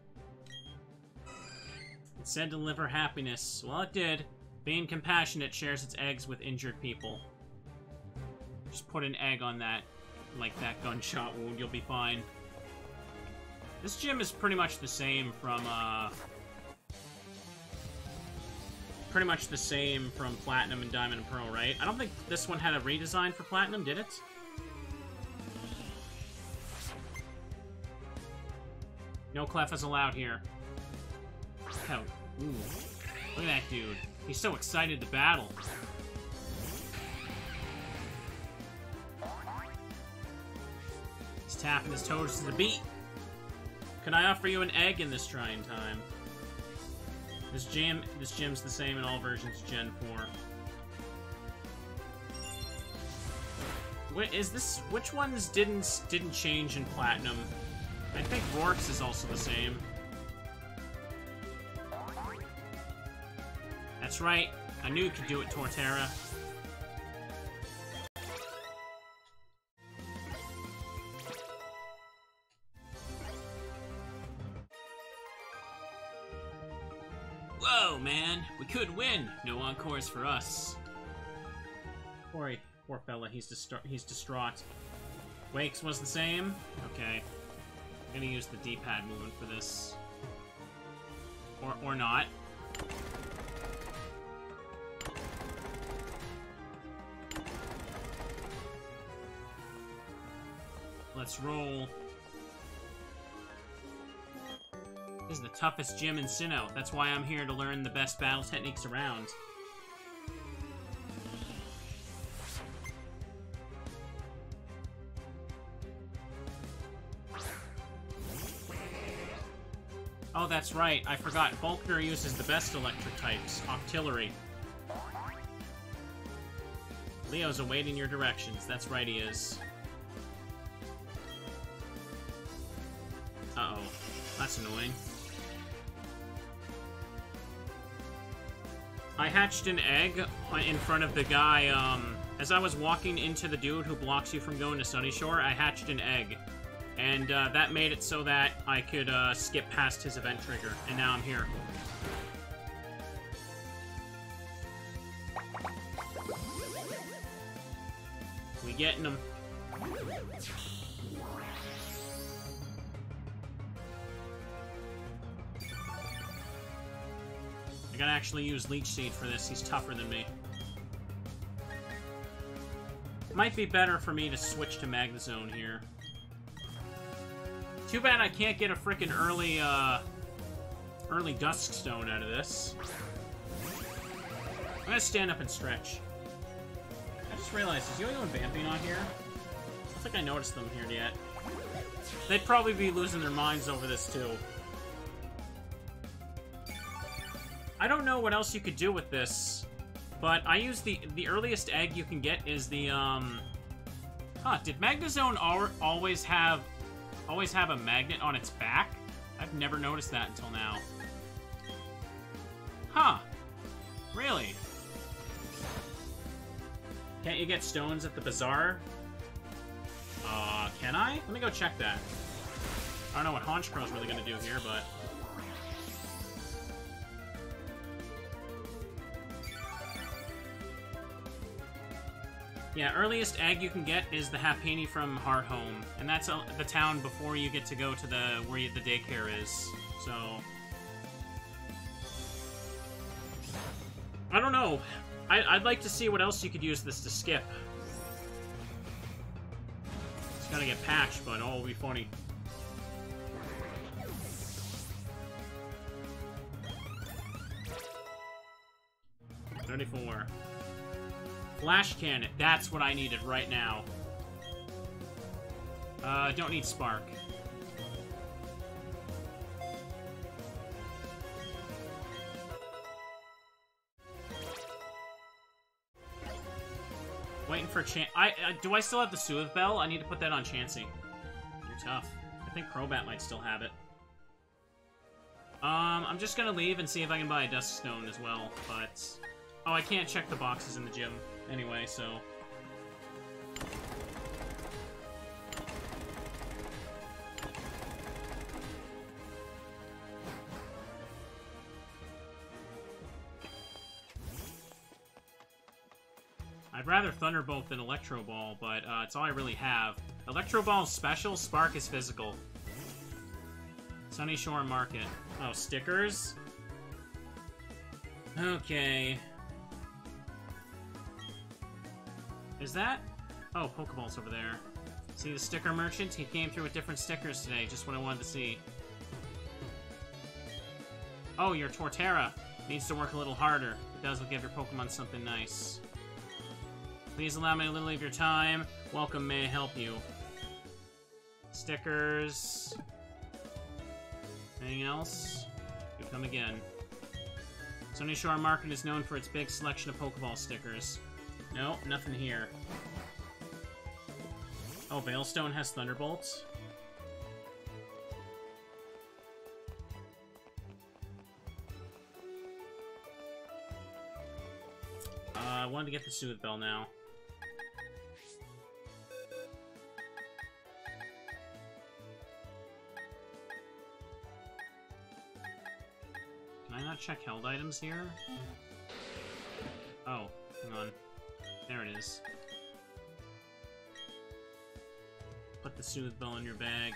It said deliver happiness. Well, it did. Being compassionate shares its eggs with injured people. Just put an egg on that, like that gunshot wound, you'll be fine. This gym is pretty much the same from, Platinum and Diamond and Pearl, right? I don't think this one had a redesign for Platinum, did it? No Cleffas allowed here. Oh, ooh. Look at that dude. He's so excited to battle. He's tapping his toes to the beat. Can I offer you an egg in this trying time? This gym's the same in all versions of Gen 4. Which ones didn't change in Platinum? I think Rourke's is also the same. That's right. I knew you could do it, Torterra. Whoa, man. We could win. No encores for us. Poor fella. He's distraught. Wakes was the same? Okay. I'm gonna use the D-pad movement for this. Or not. Let's roll. This is the toughest gym in Sinnoh. That's why I'm here to learn the best battle techniques around. Oh, that's right. I forgot. Volkner uses the best electric types. Octillery. Leo's awaiting your directions. That's right, he is. Uh-oh. That's annoying. I hatched an egg in front of the guy, as I was walking into the dude who blocks you from going to Sunnyshoire, I hatched an egg. And, that made it so that I could, skip past his event trigger. And now I'm here. We getting him. gotta actually use Leech Seed for this. He's tougher than me. Might be better for me to switch to Magnezone here. Too bad I can't get a frickin' early Dusk Stone out of this. I'm gonna stand up and stretch. I just realized, is Yo-Yo and Vampy not here? I don't think I noticed them here yet. They'd probably be losing their minds over this, too. I don't know what else you could do with this, but I use the earliest egg you can get is the, Huh, did Magnezone always have a magnet on its back? I've never noticed that until now. Huh. Really? Can't you get stones at the bazaar? Can I? Let me go check that. I don't know what Honchcrow's really gonna do here, but... Yeah, earliest egg you can get is the Happiny from Heart Home, and that's the town before you get to go to where the daycare is, so... I don't know. I'd like to see what else you could use this to skip. It's gonna get patched, but oh, it'll be funny. $34. Flash Cannon. That's what I needed right now. Don't need Spark. Waiting for do I still have the Soothe Bell? I need to put that on Chansey. You're tough. I think Crobat might still have it. I'm just gonna leave and see if I can buy a Dusk Stone as well, but... Oh, I can't check the boxes in the gym anyway, so... I'd rather Thunderbolt than Electro Ball, but it's all I really have. Electro Ball's special, Spark is physical. Sunny Shore Market. Oh, stickers? Okay. Is that? Oh, Pokeball's over there. See the sticker merchant? He came through with different stickers today, just what I wanted to see. Oh, your Torterra needs to work a little harder. It does will give your Pokemon something nice. Please allow me a little of your time. Welcome, may I help you? Stickers. Anything else? You come again. Sunny Shore Market is known for its big selection of Pokeball stickers. No, nothing here. Oh, Veilstone has Thunderbolts? I wanted to get the Soothe Bell now. Can I not check held items here? Oh, hang on. There it is. Put the Soothe Bell in your bag.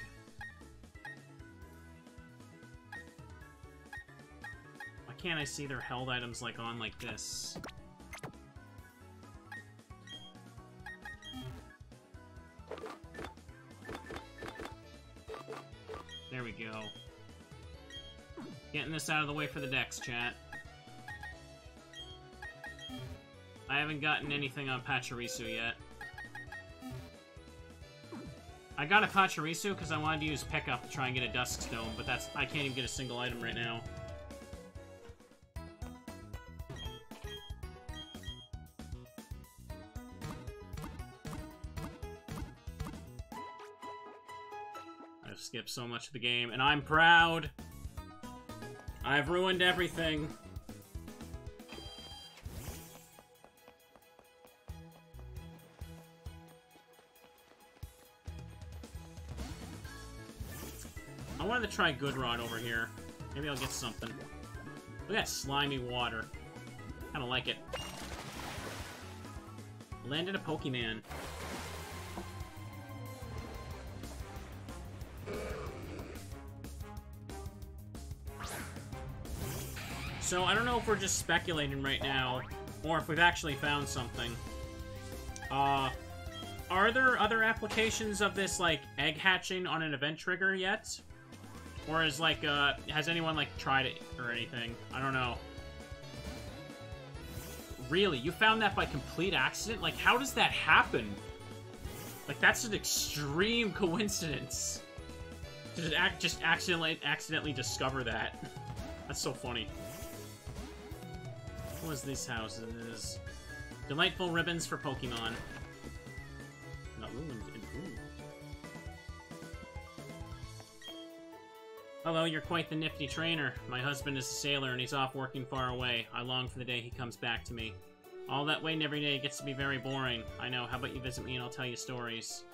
Why can't I see their held items like on like this? There we go. Getting this out of the way for the decks, chat. I haven't gotten anything on Pachirisu yet. I got a Pachirisu because I wanted to use Pickup to try and get a Dusk Stone, but I can't even get a single item right now. I've skipped so much of the game, and I'm proud! I've ruined everything. I wanted to try Good Rod over here. Maybe I'll get something. Look at that slimy water. Kinda like it. Landed a Pokemon. So I don't know if we're just speculating right now, or if we've actually found something. Are there other applications of this, like, egg hatching on an event trigger yet? Or is, like, has anyone, like, tried it or anything? I don't know. Really? You found that by complete accident? Like, how does that happen? Like, that's an extreme coincidence. To just accidentally discover that. That's so funny. What was these houses? Delightful ribbons for Pokemon. Not ruined. Ooh. Hello, you're quite the nifty trainer. My husband is a sailor and he's off working far away. I long for the day he comes back to me. All that waiting every day gets to be very boring. I know. How about you visit me and I'll tell you stories?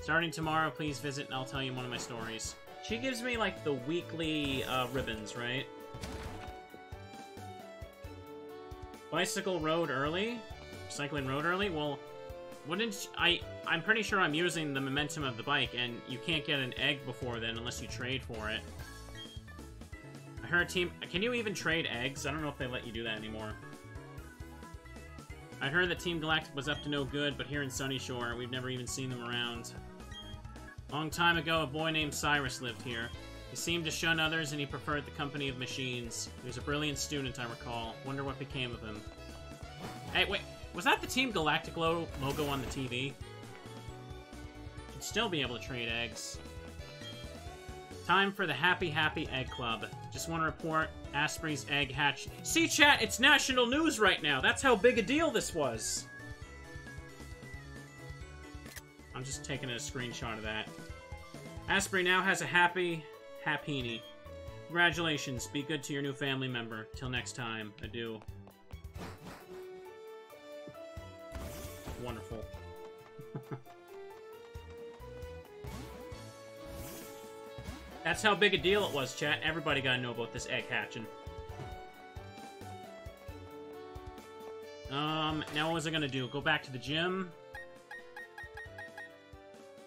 Starting tomorrow, please visit and I'll tell you one of my stories. She gives me, like, the weekly ribbons, right? Bicycle road early? Cycling road early? Well, wouldn't... I'm pretty sure I'm using the momentum of the bike, and you can't get an egg before then unless you trade for it. I heard team... Can you even trade eggs? I don't know if they let you do that anymore. I heard that Team Galactic was up to no good, but here in Sunny Shore, we've never even seen them around. Long time ago, a boy named Cyrus lived here. He seemed to shun others, and he preferred the company of machines. He was a brilliant student, I recall. Wonder what became of him. Hey, wait. Was that the Team Galactic logo on the TV? Should still be able to trade eggs. Time for the Happy Egg Club. Just want to report Asprey's egg hatched. See, chat, it's national news right now. That's how big a deal this was. I'm just taking a screenshot of that. Asprey now has a happini. Congratulations. Be good to your new family member. Till next time. Adieu. Wonderful. That's how big a deal it was, chat. Everybody gotta know about this egg hatching. Now what was I gonna do? Go back to the gym.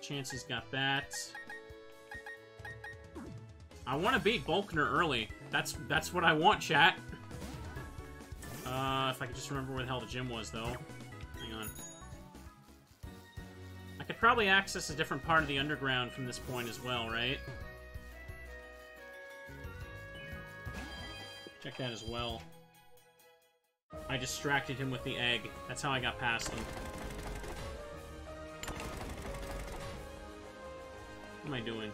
Chansey's got that. I want to beat Volkner early. That's what I want, chat. If I could just remember where the hell the gym was, though. Hang on. I could probably access a different part of the underground from this point as well, right? Check that as well. I distracted him with the egg. That's how I got past him. What am I doing?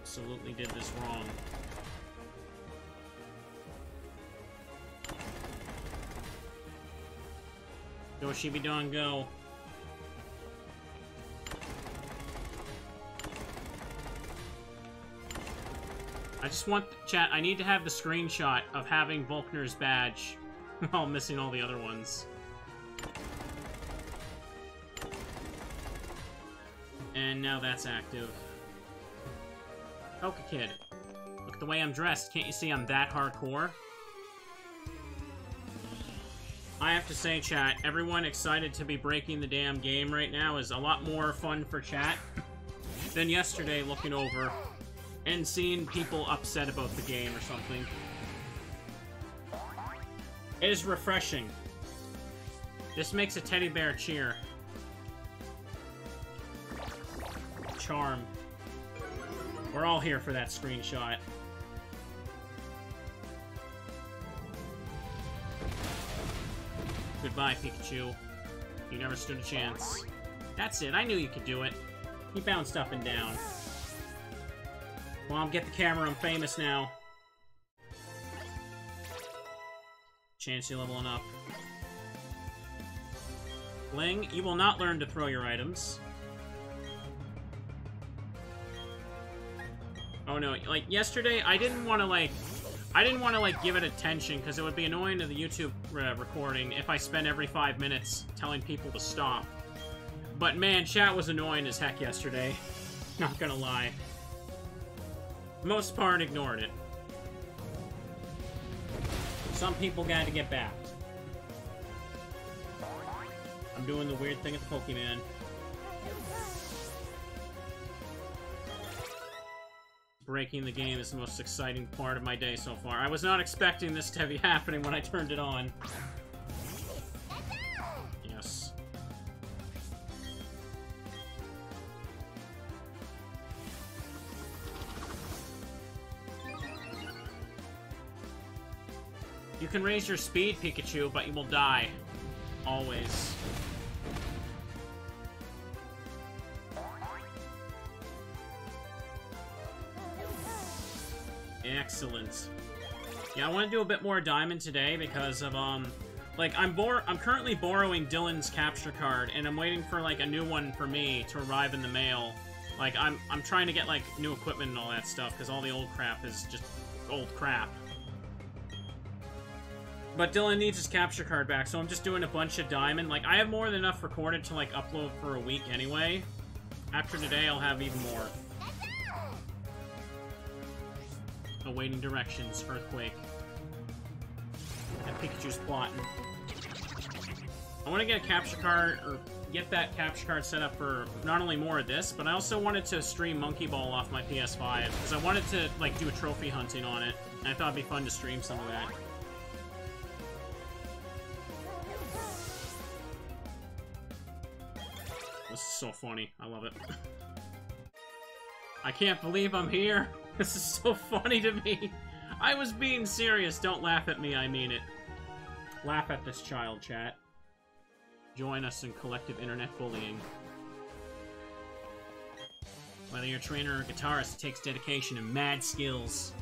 Absolutely did this wrong. Go, Shibidon, go. I just want... Chat, I need to have the screenshot of having Volkner's badge while missing all the other ones. And now that's active. Poke Kid. Look at the way I'm dressed. Can't you see I'm that hardcore? I have to say, chat, everyone excited to be breaking the damn game right now is a lot more fun for chat than yesterday looking over and seeing people upset about the game or something. It is refreshing. This makes a teddy bear cheer. Charm. We're all here for that screenshot. Goodbye, Pikachu. You never stood a chance. That's it. I knew you could do it. He bounced up and down. Mom, get the camera. I'm famous now. Chansey leveling up. Bling, you will not learn to throw your items. Oh no, like, yesterday, I didn't want to, give it attention, because it would be annoying to the YouTube recording if I spent every 5 minutes telling people to stop. But man, chat was annoying as heck yesterday. Not gonna lie. Most part, ignored it. Some people got to get backed. I'm doing the weird thing at the Pokemon. breaking the game is the most exciting part of my day so far. I was not expecting this to be happening when I turned it on. Yes. You can raise your speed, Pikachu, but you will die. Always. Excellent. Yeah, I want to do a bit more Diamond today because of, like, I'm currently borrowing Dylan's capture card, and I'm waiting for, like, a new one for me to arrive in the mail. Like, I'm trying to get, like, new equipment and all that stuff, because all the old crap is just old crap. But Dylan needs his capture card back, so I'm just doing a bunch of Diamond. Like, I have more than enough recorded to, like, upload for a week anyway. After today, I'll have even more. Awaiting directions, Earthquake. And Pikachu's plotting. I want to get a capture card, or get that capture card set up for not only more of this, but I also wanted to stream Monkey Ball off my PS5, because I wanted to, like, do a trophy hunting on it, and I thought it'd be fun to stream some of that. This is so funny. I love it. I can't believe I'm here. This is so funny to me. I was being serious. Don't laugh at me, I mean it. Laugh at this child, chat. Join us in collective internet bullying. Whether you're a trainer or a guitarist, it takes dedication and mad skills.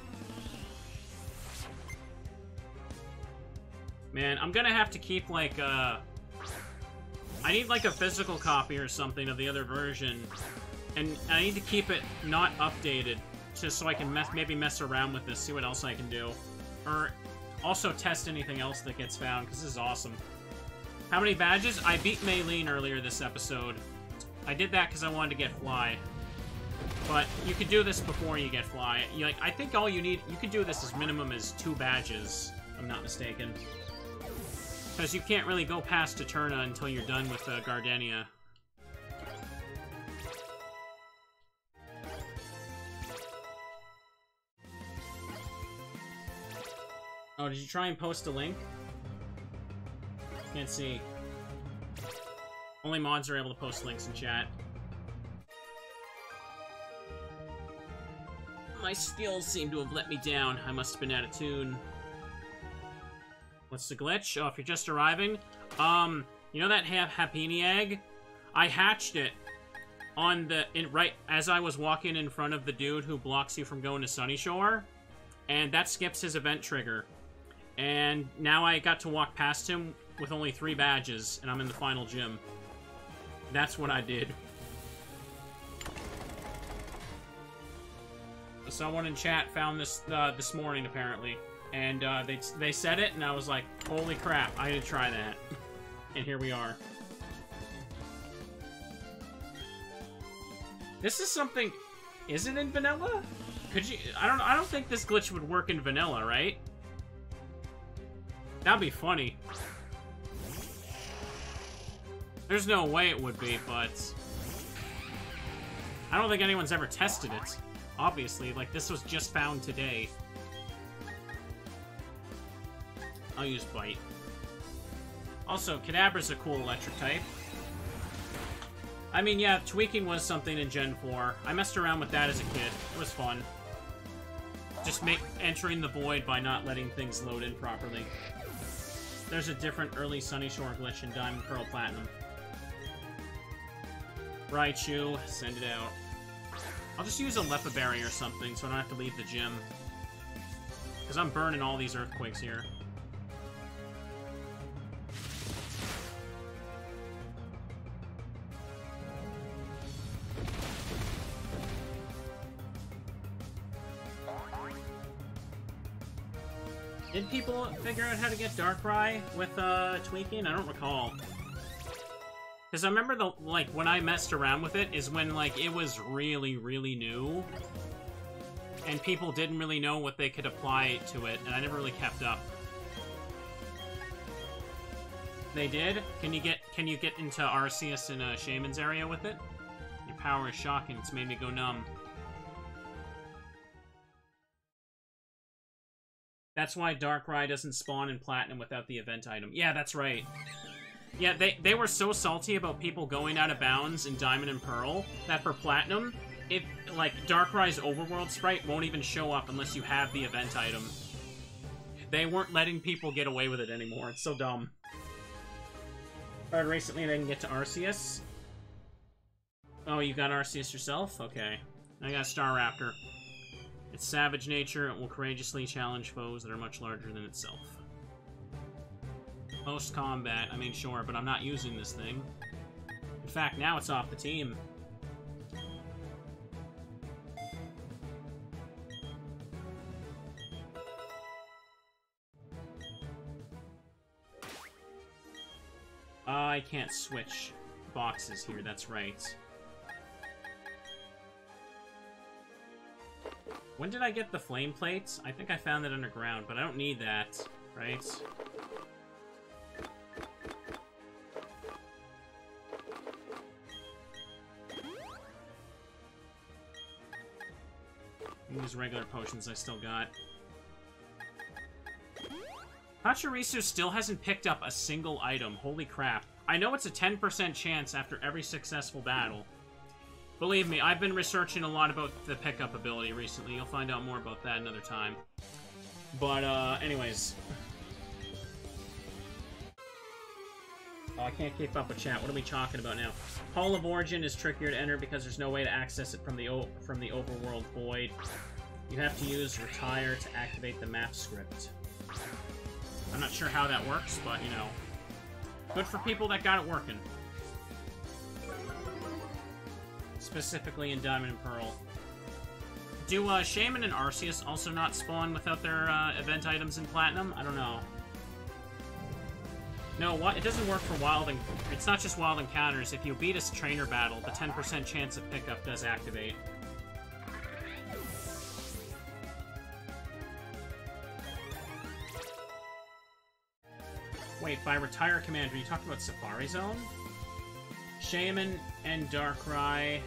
Man, I'm gonna have to keep, like, I need, like, a physical copy or something of the other version. And I need to keep it not updated, just so I can maybe mess around with this, see what else I can do. Or also test anything else that gets found, because this is awesome. How many badges? I beat Maylene earlier this episode. I did that because I wanted to get Fly. But you could do this before you get Fly. I think all you need, you could do this as minimum as 2 badges, if I'm not mistaken. Because you can't really go past Eterna until you're done with Gardenia. Oh, did you try and post a link? Can't see. Only mods are able to post links in chat. My skills seem to have let me down. I must have been out of tune. What's the glitch? Oh, if you're just arriving, you know that Happiny egg? I hatched it on the right as I was walking in front of the dude who blocks you from going to Sunny Shore, and that skips his event trigger. And now I got to walk past him with only 3 badges, and I'm in the final gym. That's what I did. Someone in chat found this this morning, apparently. And they said it, and I was like, holy crap, I had to try that. And here we are. This is something... Is it in vanilla? Could you... I don't think this glitch would work in vanilla, right? That'd be funny. There's no way it would be, but... I don't think anyone's ever tested it. Obviously, like, this was just found today. I'll use Bite. Also, Kadabra's a cool electric type. I mean, yeah, tweaking was something in Gen 4. I messed around with that as a kid. It was fun. Just entering the void by not letting things load in properly. There's a different early Sunny Shore glitch in Diamond Pearl Platinum. Raichu, send it out. I'll just use a Lepa Berry or something so I don't have to leave the gym. Because I'm burning all these earthquakes here. Did people figure out how to get Darkrai with tweaking? I don't recall. Because I remember when I messed around with it is when it was really, really new. And people didn't really know what they could apply to it, and I never really kept up. They did? Can you get into Arceus and Shaman's area with it? Your power is shocking, it's made me go numb. That's why Darkrai doesn't spawn in Platinum without the event item. Yeah, that's right. Yeah, they were so salty about people going out of bounds in Diamond and Pearl that for Platinum, if, like, Darkrai's overworld sprite won't even show up unless you have the event item. They weren't letting people get away with it anymore. It's so dumb. Alright, recently they can get to Arceus. Oh, you got Arceus yourself? Okay. I got Staraptor. Its savage nature, it will courageously challenge foes that are much larger than itself. Post-combat, I mean, sure, but I'm not using this thing. In fact, now it's off the team. I can't switch boxes here, that's right. When did I get the flame plates? I think I found that underground, but I don't need that, right? Use regular potions I still got. Pachirisu still hasn't picked up a single item. Holy crap. I know it's a 10% chance after every successful battle. Believe me, I've been researching a lot about the pickup ability recently. You'll find out more about that another time. But, anyways. Oh, I can't keep up with chat. What are we talking about now? Hall of Origin is trickier to enter because there's no way to access it from the overworld void. You have to use Retire to activate the map script. I'm not sure how that works, but, you know. Good for people that got it working. Specifically in Diamond and Pearl. Do Shaman and Arceus also not spawn without their event items in Platinum? I don't know. No, what? It doesn't work for wild and it's not just wild encounters. If you beat a trainer battle, the 10% chance of pickup does activate. Wait, by Retire Command, are you talking about Safari Zone? Shaman and Darkrai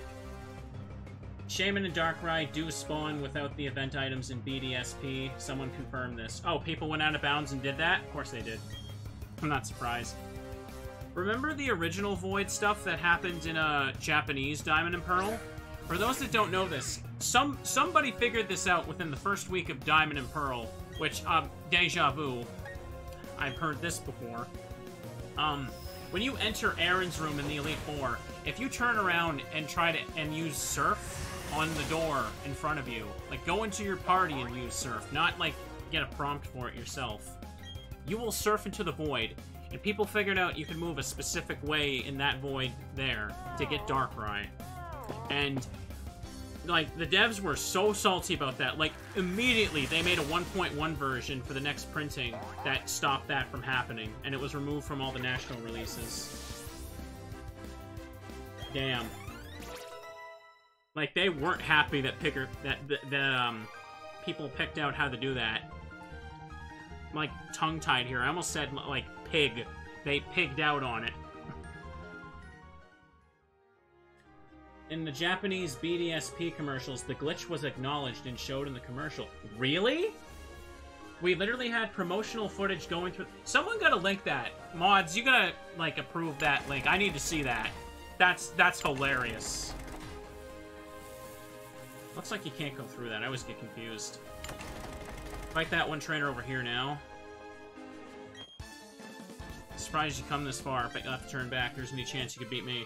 do spawn without the event items in BDSP. Someone confirmed this. Oh, people went out of bounds and did that? Of course they did. I'm not surprised. Remember the original Void stuff that happened in Japanese Diamond and Pearl? For those that don't know this, somebody figured this out within the first week of Diamond and Pearl, which, deja vu. I've heard this before. When you enter Aaron's room in the Elite Four, if you turn around and try to use Surf on the door in front of you, like go into your party and use Surf, not like get a prompt for it yourself, you will surf into the void, and people figured out you can move a specific way in that void there to get Darkrai. And like, the devs were so salty about that. Like, immediately they made a 1.1 version for the next printing that stopped that from happening, and it was removed from all the national releases. Damn. Like, they weren't happy that people picked out how to do that. I'm, like, tongue-tied here. I almost said, like, pig. They pigged out on it. In the Japanese BDSP commercials, the glitch was acknowledged and showed in the commercial. Really? We literally had promotional footage going through... Someone gotta link that. Mods, you gotta, like, approve that link. I need to see that. That's hilarious. Looks like you can't go through that. I always get confused. Fight that one trainer over here now. Surprised you come this far, but you'll have to turn back. There's any chance you could beat me.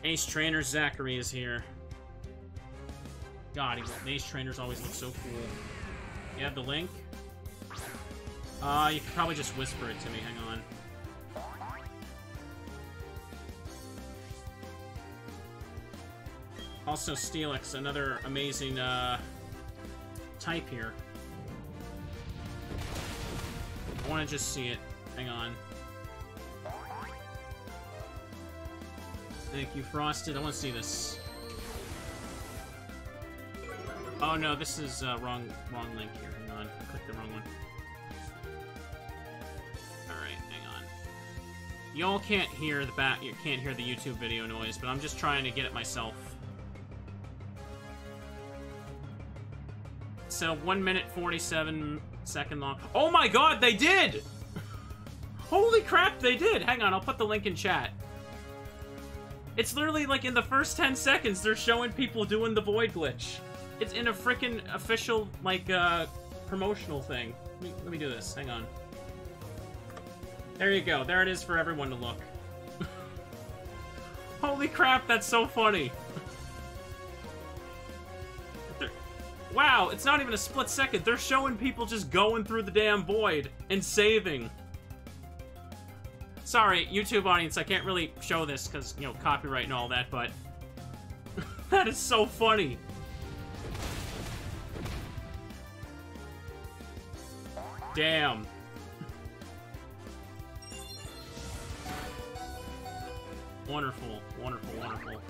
Ace Trainer Zachary is here. God, Ace Trainers always look so cool. You have the link? You could probably just whisper it to me. Hang on. Also, Steelix, another amazing type here. I want to just see it. Hang on. Thank you, Frosted. I want to see this. Oh no, this is wrong link here. Hang on, I clicked the wrong one. All right, hang on. Y'all can't hear you can't hear the YouTube video noise, but I'm just trying to get it myself. It's a 1 minute 47 second long. Oh my god, they did! Holy crap, they did! Hang on, I'll put the link in chat. It's literally like in the first 10 seconds, they're showing people doing the void glitch. It's in a freaking official, like, promotional thing. Let me do this. Hang on. There you go. There it is for everyone to look. Holy crap, that's so funny. Wow, it's not even a split second. They're showing people just going through the damn void and saving. Sorry, YouTube audience, I can't really show this because, you know, copyright and all that, but that is so funny. Damn. Wonderful, wonderful, wonderful.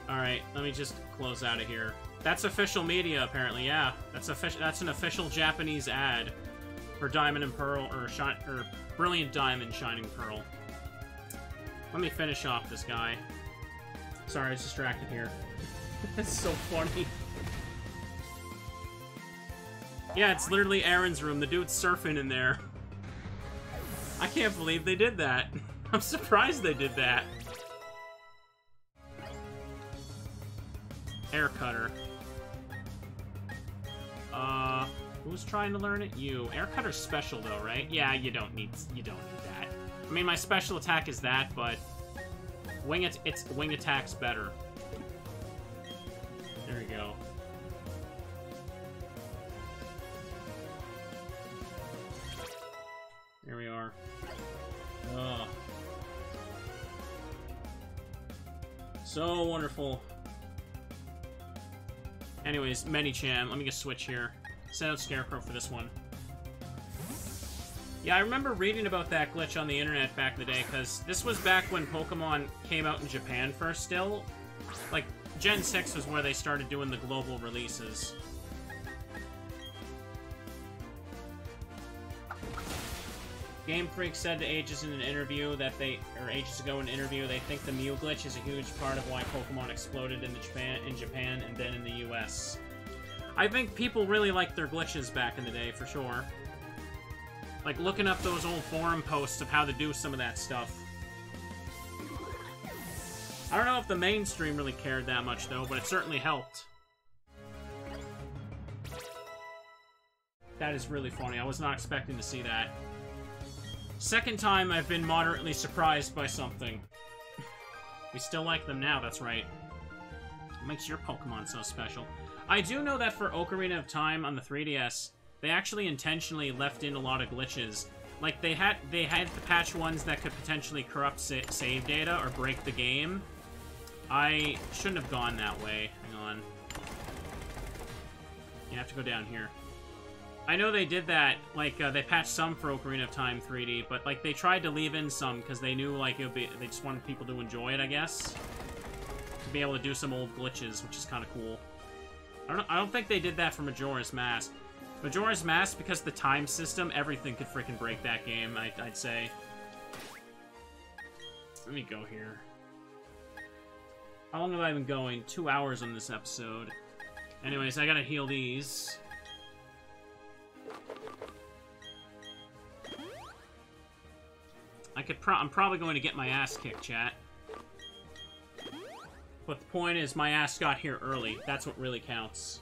Alright, let me just close out of here. That's official media, apparently, yeah. That's an official Japanese ad for Diamond and Pearl, or Brilliant Diamond, Shining Pearl. Let me finish off this guy. Sorry, I was distracted here. That's so funny. Yeah, it's literally Aaron's room. The dude's surfing in there. I can't believe they did that. I'm surprised they did that. Air cutter. Who's trying to learn it? You. Air cutter's special though, right? Yeah, you don't need that. I mean, my special attack is that, but wing attack's better. There we go. Here we are. Ugh. So wonderful. Anyways, Medicham. Let me just switch here. Send out Scarecrow for this one. Yeah, I remember reading about that glitch on the internet back in the day, because this was back when Pokemon came out in Japan first still. Like, Gen 6 was where they started doing the global releases. Game Freak said to Ages in an interview that ages ago in an interview, they think the Mew glitch is a huge part of why Pokemon exploded in Japan and then in the US. I think people really liked their glitches back in the day, for sure. Like, looking up those old forum posts of how to do some of that stuff. I don't know if the mainstream really cared that much, though, but it certainly helped. That is really funny. I was not expecting to see that. Second time I've been moderately surprised by something. We still like them now, that's right. What makes your Pokemon so special? I do know that for Ocarina of Time on the 3DS, they actually intentionally left in a lot of glitches. Like, they had to patch ones that could potentially corrupt save data or break the game. I shouldn't have gone that way. Hang on. You have to go down here. I know they did that, like, they patched some for Ocarina of Time 3D, but, like, they tried to leave in some because they knew, like, they just wanted people to enjoy it, I guess. To be able to do some old glitches, which is kind of cool. I don't think they did that for Majora's Mask. Majora's Mask, because the time system, everything could freaking break that game, I'd say. Let me go here. How long have I been going? 2 hours on this episode. Anyways, I gotta heal these. I'm probably going to get my ass kicked, chat. But the point is, my ass got here early. That's what really counts.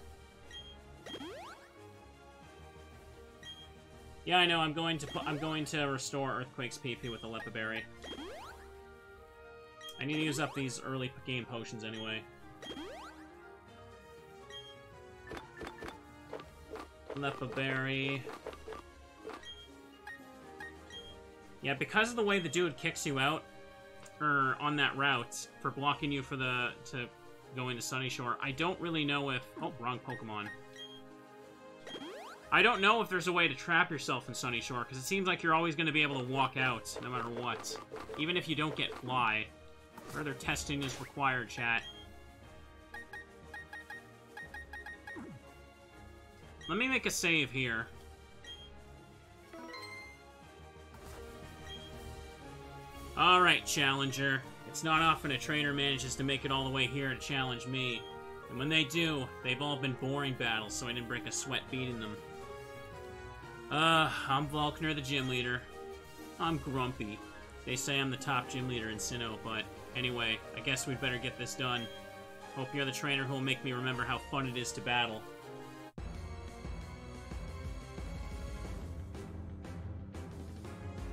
Yeah, I know. I'm going to restore Earthquake's PP with the Lepa Berry. I need to use up these early game potions anyway. Lepa Berry. Yeah, because of the way the dude kicks you out, or on that route, for blocking you to go into Sunny Shore, I don't really know if... Oh, wrong Pokemon. I don't know if there's a way to trap yourself in Sunny Shore, because it seems like you're always going to be able to walk out, no matter what. Even if you don't get Fly. Further testing is required, chat. Let me make a save here. Alright, Challenger. It's not often a trainer manages to make it all the way here to challenge me. And when they do, they've all been boring battles, so I didn't break a sweat beating them. I'm Vulkner, the gym leader. I'm grumpy. They say I'm the top gym leader in Sinnoh, but anyway, I guess we'd better get this done. Hope you're the trainer who will make me remember how fun it is to battle.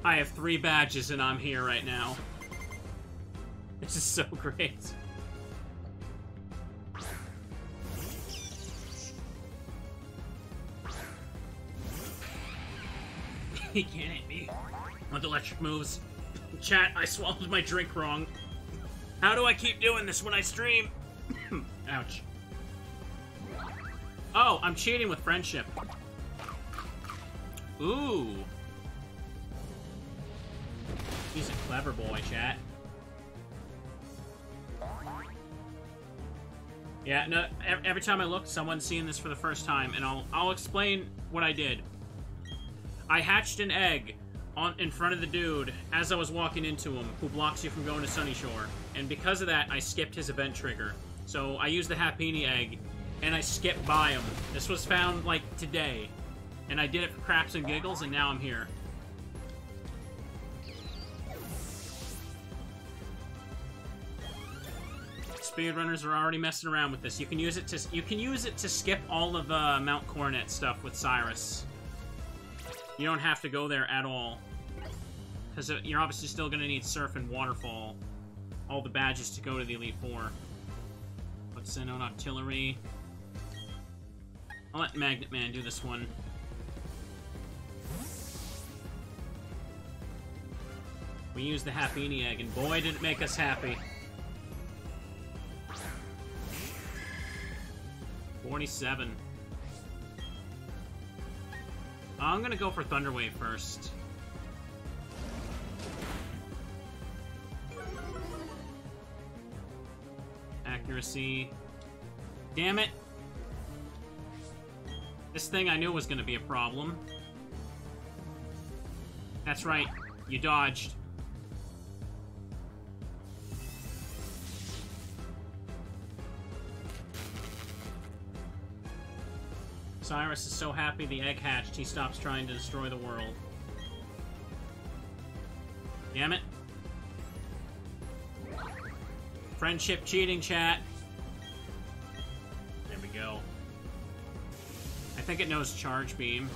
I have 3 badges and I'm here right now. This is so great. He can't hit me. With electric moves. Chat, I swallowed my drink wrong. How do I keep doing this when I stream? Ouch. Oh, I'm cheating with friendship. Ooh. He's a clever boy, chat. Yeah, no, every time I look, someone's seeing this for the first time, and I'll explain what I did. I hatched an egg in front of the dude as I was walking into him, who blocks you from going to Sunny Shore. And because of that, I skipped his event trigger. So I used the Happini egg, and I skipped by him. This was found, like, today. And I did it for craps and giggles, and now I'm here. Speedrunners are already messing around with this. You can use it to skip all of Mount Coronet stuff with Cyrus. You don't have to go there at all. Because you're obviously still going to need Surf and Waterfall. All the badges to go to the Elite Four. But Sinnoh Artillery. I'll let Magnet Man do this one. We used the Happini egg, and boy did it make us happy. 47. I'm gonna go for Thunderwave first. Accuracy. Damn it! This thing I knew was gonna be a problem. That's right, you dodged. Cyrus is so happy the egg hatched, he stops trying to destroy the world. Damn it. Friendship cheating, chat. There we go. I think it knows Charge Beam.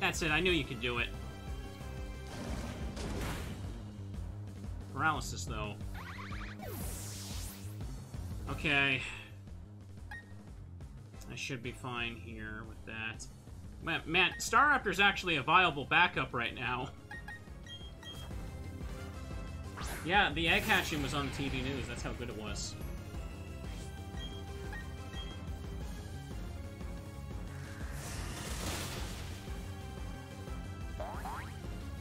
That's it, I knew you could do it. Paralysis, though. Okay. I should be fine here with that. Man, Staraptor's actually a viable backup right now. Yeah, the egg hatching was on the TV news. That's how good it was.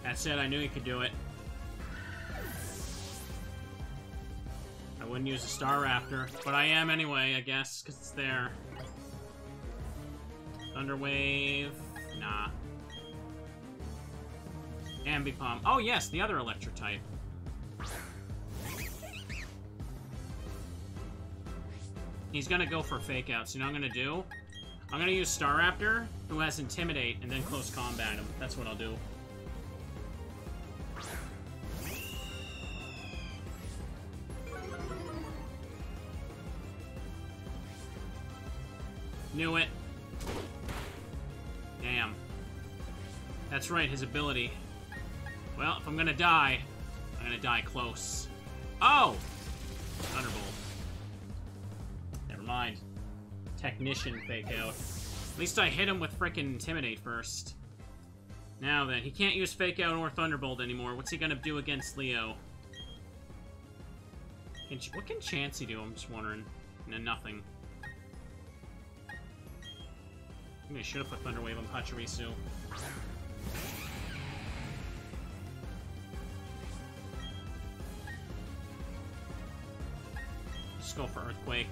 That said, I knew you could do it. I wouldn't use a Staraptor, but I am anyway, I guess, because it's there. Thunderwave. Nah. Ambipom. Oh, yes, the other electric type. He's gonna go for fake outs. You know what I'm gonna do? I'm gonna use Staraptor, who has Intimidate, and then close combat him. That's what I'll do. Knew it. Damn. That's right, his ability. Well, if I'm gonna die, I'm gonna die close. Oh! Thunderbolt. Never mind. Technician fake out. At least I hit him with frickin' Intimidate first. Now then, he can't use fake out or Thunderbolt anymore. What's he gonna do against Leo? What can Chansey do? I'm just wondering. No, nothing. Maybe I should have put Thunderwave on Pachirisu. Just go for Earthquake.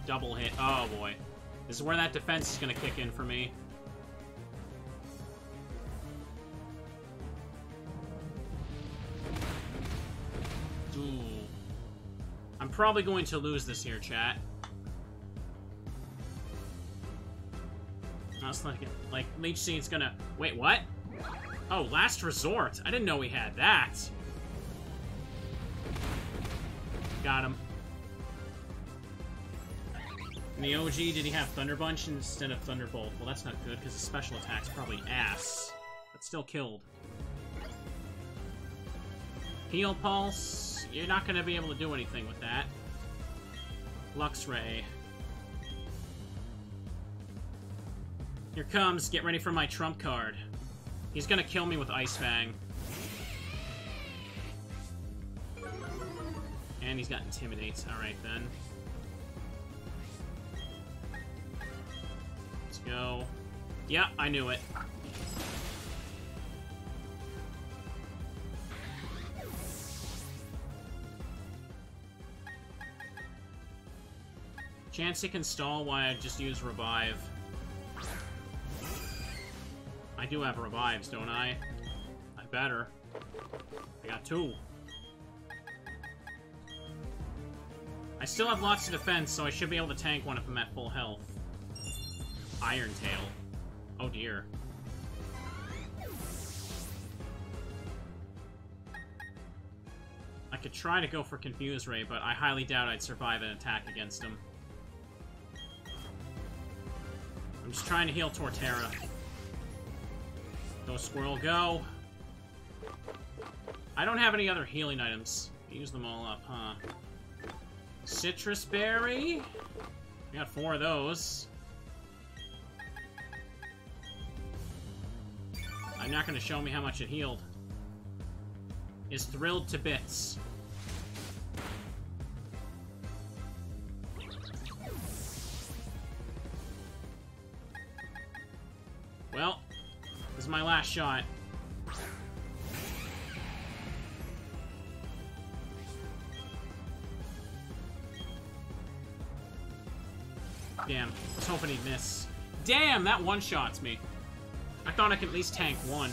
Double hit. Oh boy. This is where that defense is going to kick in for me. Ooh. probably going to lose this here, chat. I was like, Leech Seed's gonna... Wait, what? Oh, Last Resort. I didn't know we had that. Got him. In the OG, did he have Thunder Punch instead of Thunderbolt? Well, that's not good, because his special attack's probably ass. But still killed. Heal Pulse. You're not gonna be able to do anything with that. Luxray. Here comes. Get ready for my trump card. He's gonna kill me with Ice Fang. And he's got Intimidate. Alright, then. Let's go. Yeah, I knew it. Chance it can stall while I just use Revive. I do have Revives, don't I? I better. I got 2. I still have lots of defense, so I should be able to tank one if I'm at full health. Iron Tail. Oh dear. I could try to go for Confuse Ray, but I highly doubt I'd survive an attack against him. I'm just trying to heal Torterra. Go, Squirrel, go! I don't have any other healing items. Use them all up, huh? Citrus Berry? We got 4 of those. I'm not gonna show me how much it healed. Is thrilled to bits. Well, this is my last shot. Damn, I was hoping he'd miss. Damn, that one-shots me. I thought I could at least tank 1.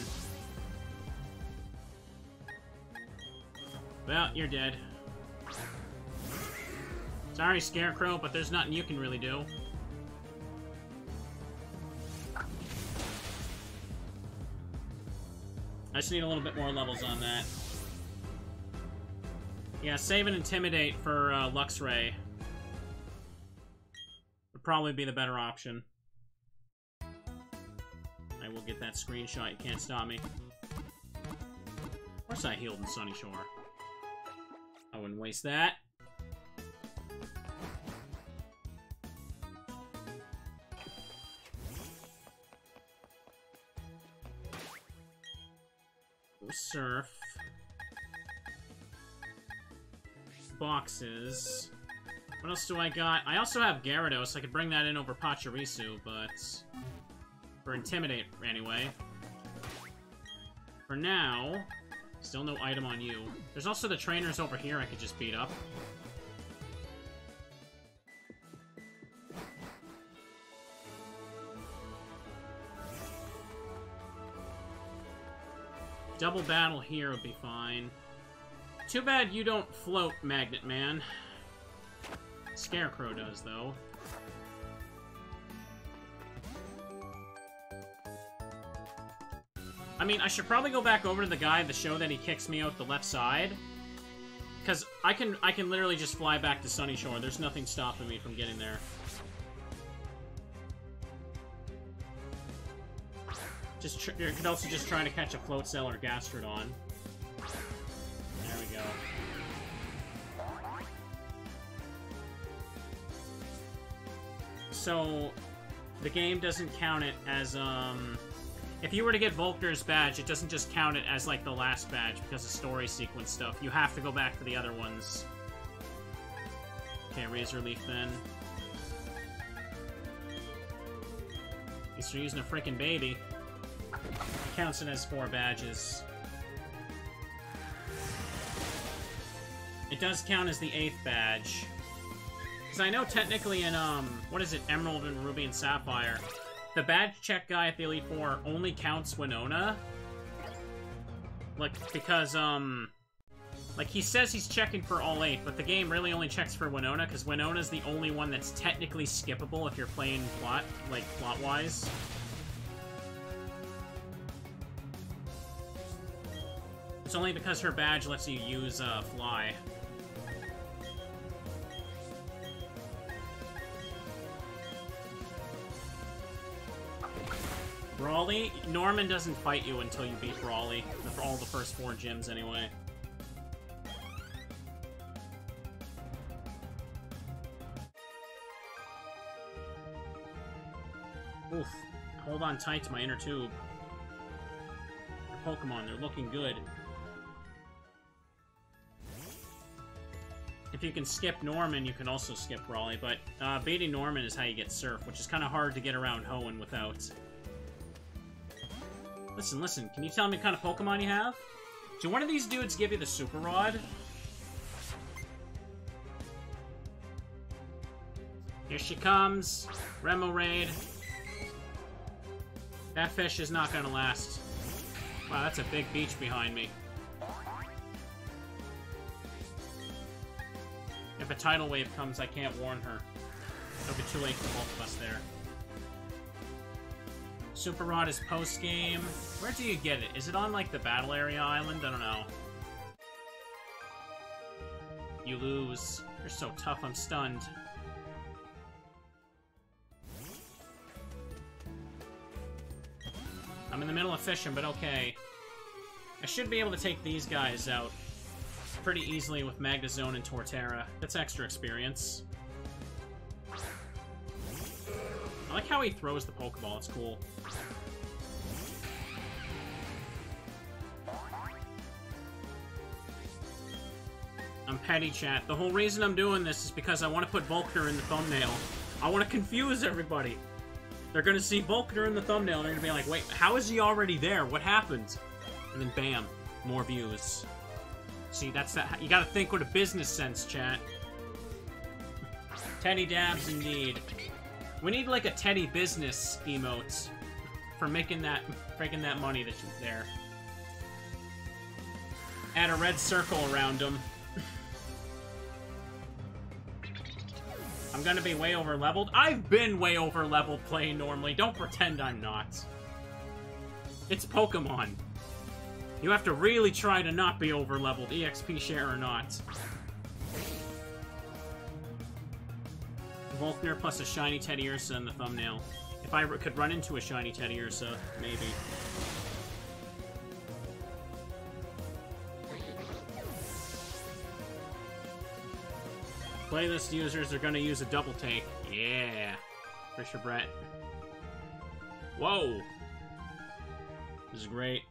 Well, you're dead. Sorry, Scarecrow, but there's nothing you can really do. I just need a little bit more levels on that. Yeah, save and Intimidate for Luxray. Would probably be the better option. I will get that screenshot, you can't stop me. Of course I healed in Sunny Shore. I wouldn't waste that. Surf. Boxes. What else do I got? I also have Gyarados. I could bring that in over Pachirisu, but... for Intimidate, anyway. For now, still no item on you. There's also the trainers over here I could just beat up. Double battle here would be fine. Too bad you don't float, Magnet Man. Scarecrow does, though. I mean, I should probably go back over to the guy to show that he kicks me out the left side. Because I can literally just fly back to Sunny Shore. There's nothing stopping me from getting there. You could also just try to catch a Float Cell or Gastrodon. There we go. So, the game doesn't count it as, if you were to get Volker's badge, it doesn't just count it as, like, the last badge because of story sequence stuff. You have to go back to the other ones. Okay, Razor Leaf then. At least you're using a freaking baby. Counts it as 4 badges. It does count as the 8th badge. Because I know technically in, what is it, Emerald and Ruby and Sapphire, the badge check guy at the Elite Four only counts Winona. Like, because, Like, he says he's checking for all 8, but the game really only checks for Winona, because Winona's the only one that's technically skippable if you're playing plot-wise. It's only because her badge lets you use, Fly. Brawly? Norman doesn't fight you until you beat Brawly. For all the first 4 gyms, anyway. Oof. Hold on tight to my inner tube. Your Pokemon, they're looking good. If you can skip Norman, you can also skip Brawly, but beating Norman is how you get Surf, which is kind of hard to get around Hoenn without. Listen, listen, can you tell me what kind of Pokemon you have? Do one of these dudes give you the Super Rod? Here she comes. Remoraid. That fish is not gonna last. Wow, that's a big beach behind me. If a tidal wave comes, I can't warn her. It'll be too late for both of us there. Super Rod is post-game. Where do you get it? Is it on, like, the battle area island? I don't know. You lose. You're so tough, I'm stunned. I'm in the middle of fishing, but okay. I should be able to take these guys out pretty easily with Magnezone and Torterra. That's extra experience. I like how he throws the Pokeball, it's cool. I'm petty, chat. The whole reason I'm doing this is because I want to put Volkner in the thumbnail. I want to confuse everybody. They're gonna see Volkner in the thumbnail and they're gonna be like, wait, how is he already there? What happened? And then bam, more views. See, that's that. You gotta think with a business sense, chat. Teddy dabs, indeed. We need like a Teddy business emote for making that money that's there. Add a red circle around him. I'm gonna be way over leveled. I've been way over leveled playing normally. Don't pretend I'm not. It's Pokemon. You have to really try to not be over leveled, EXP share or not. Volkner plus a shiny Teddiursa in the thumbnail. If I could run into a shiny Teddiursa, maybe. Playlist users are gonna use a double take. Yeah. Fisher Brett. Whoa. This is great.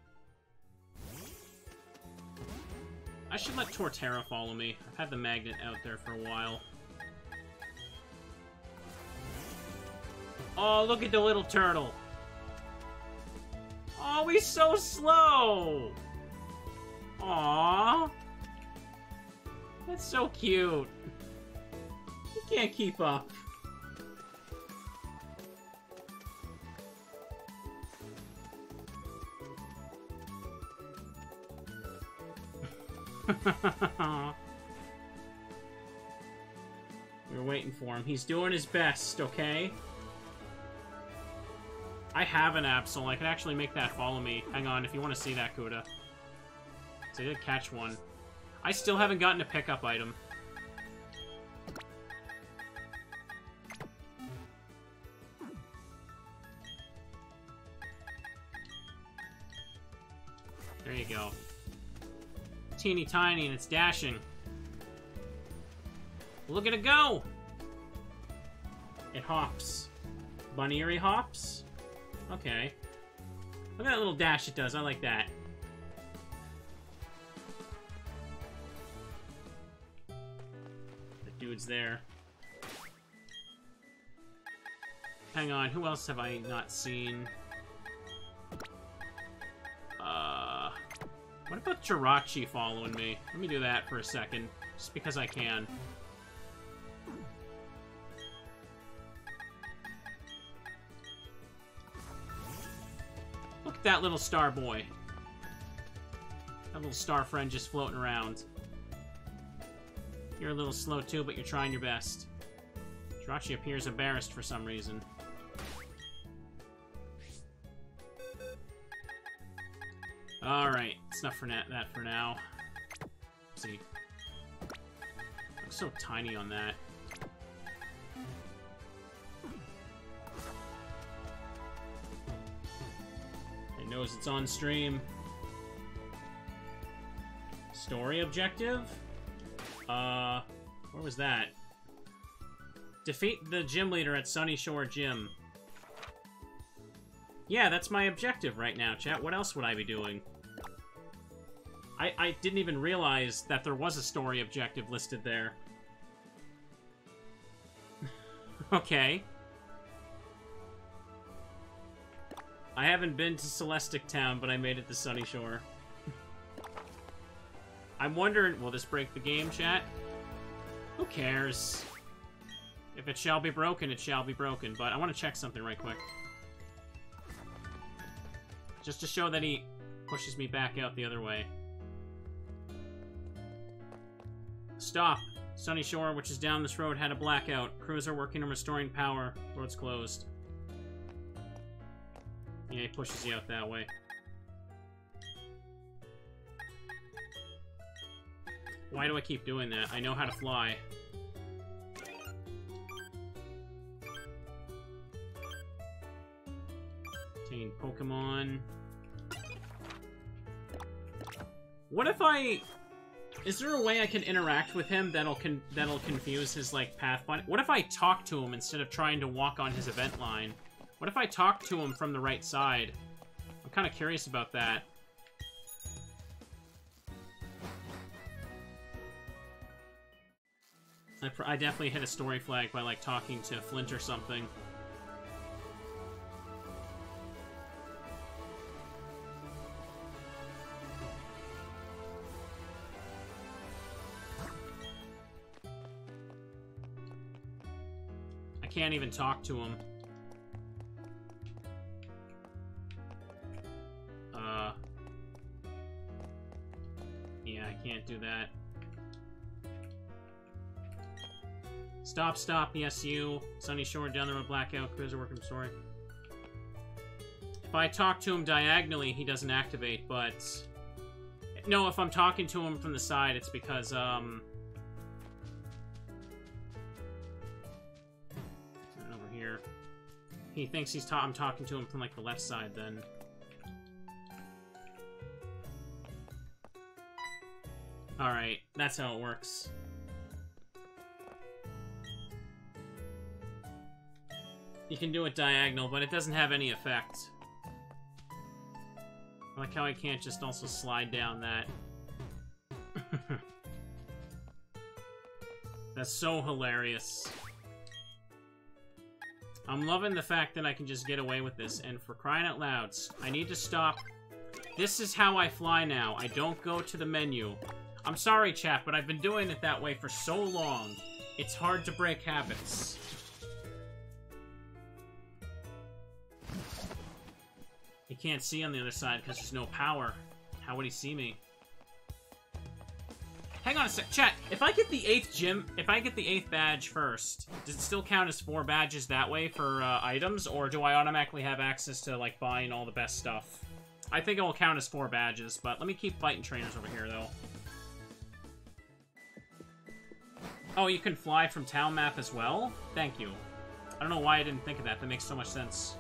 I should let Torterra follow me. I've had the magnet out there for a while. Oh, look at the little turtle. Oh, he's so slow. Aww. That's so cute. He can't keep up. We were waiting for him. He's doing his best, okay? I have an Absol. I could actually make that follow me. Hang on, if you want to see that, Kuda. So I did catch one. I still haven't gotten a pickup item. There you go. Teeny tiny and it's dashing. Look at it go! It hops. Bunnery hops? Okay. Look at that little dash it does. I like that. The dude's there. Hang on, who else have I not seen? What about Jirachi following me? Let me do that for a second, just because I can. Look at that little star boy. That little star friend just floating around. You're a little slow too, but you're trying your best. Jirachi appears embarrassed for some reason. Alright, it's enough for that for now. Let's see. Looks so tiny on that. It knows it's on stream. Story objective? Where was that? Defeat the gym leader at Sunny Shore Gym. Yeah, that's my objective right now, chat. What else would I be doing? I didn't even realize that there was a story objective listed there. Okay. I haven't been to Celestic Town, but I made it to Sunny Shore. I'm wondering, will this break the game, chat? Who cares? If it shall be broken, it shall be broken. But I want to check something right quick. Just to show that he pushes me back out the other way. Stop. Sunny Shore, which is down this road, had a blackout. Crews are working on restoring power. Road's closed. Yeah, he pushes you out that way. Why do I keep doing that? I know how to fly. Obtain Pokemon. What if I... Is there a way I can interact with him that'll confuse his, like, pathfinding? What if I talk to him instead of trying to walk on his event line? What if I talk to him from the right side? I'm kind of curious about that. I definitely hit a story flag by, like, talking to Flint or something. I can't even talk to him. Yeah, I can't do that. Stop, stop, yes, you. Sunny Shore, down the road, blackout, cruiser working story. If I talk to him diagonally, he doesn't activate, but... No, if I'm talking to him from the side, it's because, over here. He thinks I'm talking to him from, like, the left side, then. Alright, that's how it works. You can do it diagonal, but it doesn't have any effect. I like how I can't just also slide down that. That's so hilarious. I'm loving the fact that I can just get away with this, and for crying out loud, I need to stop. This is how I fly now. I don't go to the menu. I'm sorry, chat, but I've been doing it that way for so long. It's hard to break habits. He can't see on the other side because there's no power. How would he see me? Hang on a sec, chat. If I get the 8th badge first, does it still count as 4 badges that way for items, or do I automatically have access to, like, buying all the best stuff? I think it will count as 4 badges, but let me keep fighting trainers over here, though. Oh, you can fly from town map as well? Thank you. I don't know why I didn't think of that. That makes so much sense.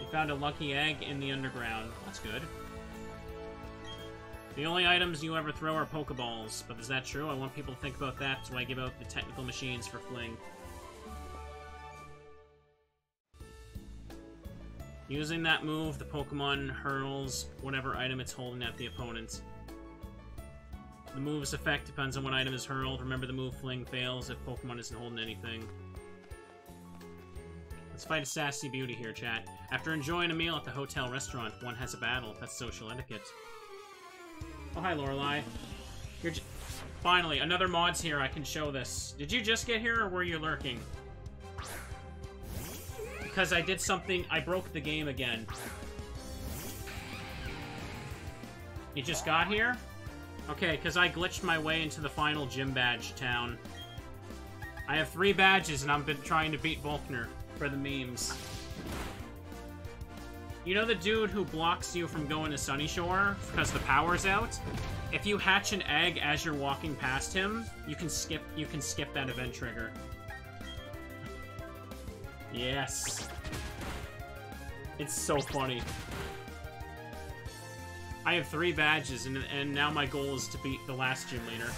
You found a lucky egg in the underground. That's good. The only items you ever throw are Pokeballs. But is that true? I want people to think about that, so I give out the technical machines for fling. Using that move, the Pokemon hurls whatever item it's holding at the opponent. The move's effect depends on what item is hurled. Remember, the move Fling fails if Pokemon isn't holding anything. Let's fight a sassy beauty here, chat. After enjoying a meal at the hotel restaurant, one has a battle. That's social etiquette. Oh, hi, Lorelei. Finally, another mod's here. I can show this. Did you just get here, or were you lurking? Because I did something... I broke the game again. You just got here? Okay, because I glitched my way into the final gym badge town. I have 3 badges, and I've been trying to beat Volkner for the memes. You know the dude who blocks you from going to Sunny Shore because the power's out? If you hatch an egg as you're walking past him, you can skip that event trigger. Yes. It's so funny. I have 3 badges, and now my goal is to beat the last gym leader.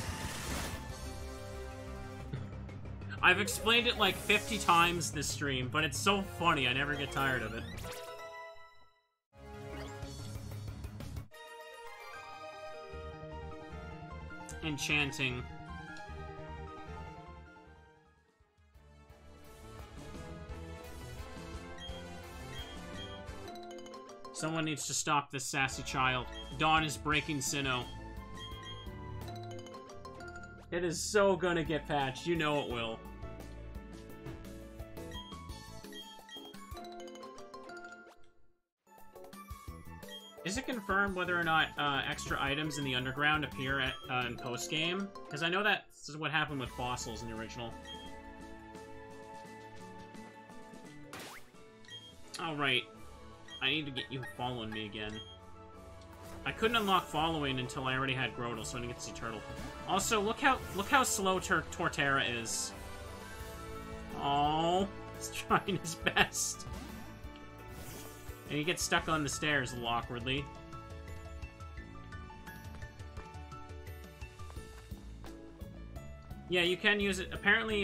I've explained it like 50 times this stream, but it's so funny, I never get tired of it. Enchanting. Someone needs to stop this sassy child. Dawn is breaking Sinnoh. It is so gonna get patched. You know it will. Is it confirmed whether or not extra items in the underground appear at, in post-game? Because I know that's what happened with fossils in the original. Alright. I need to get you following me again. I couldn't unlock following until I already had Grotle, so I didn't get to see Turtle. Also, look how slow Torterra is. Oh, he's trying his best. And he gets stuck on the stairs a little awkwardly. Yeah, you can use it. Apparently,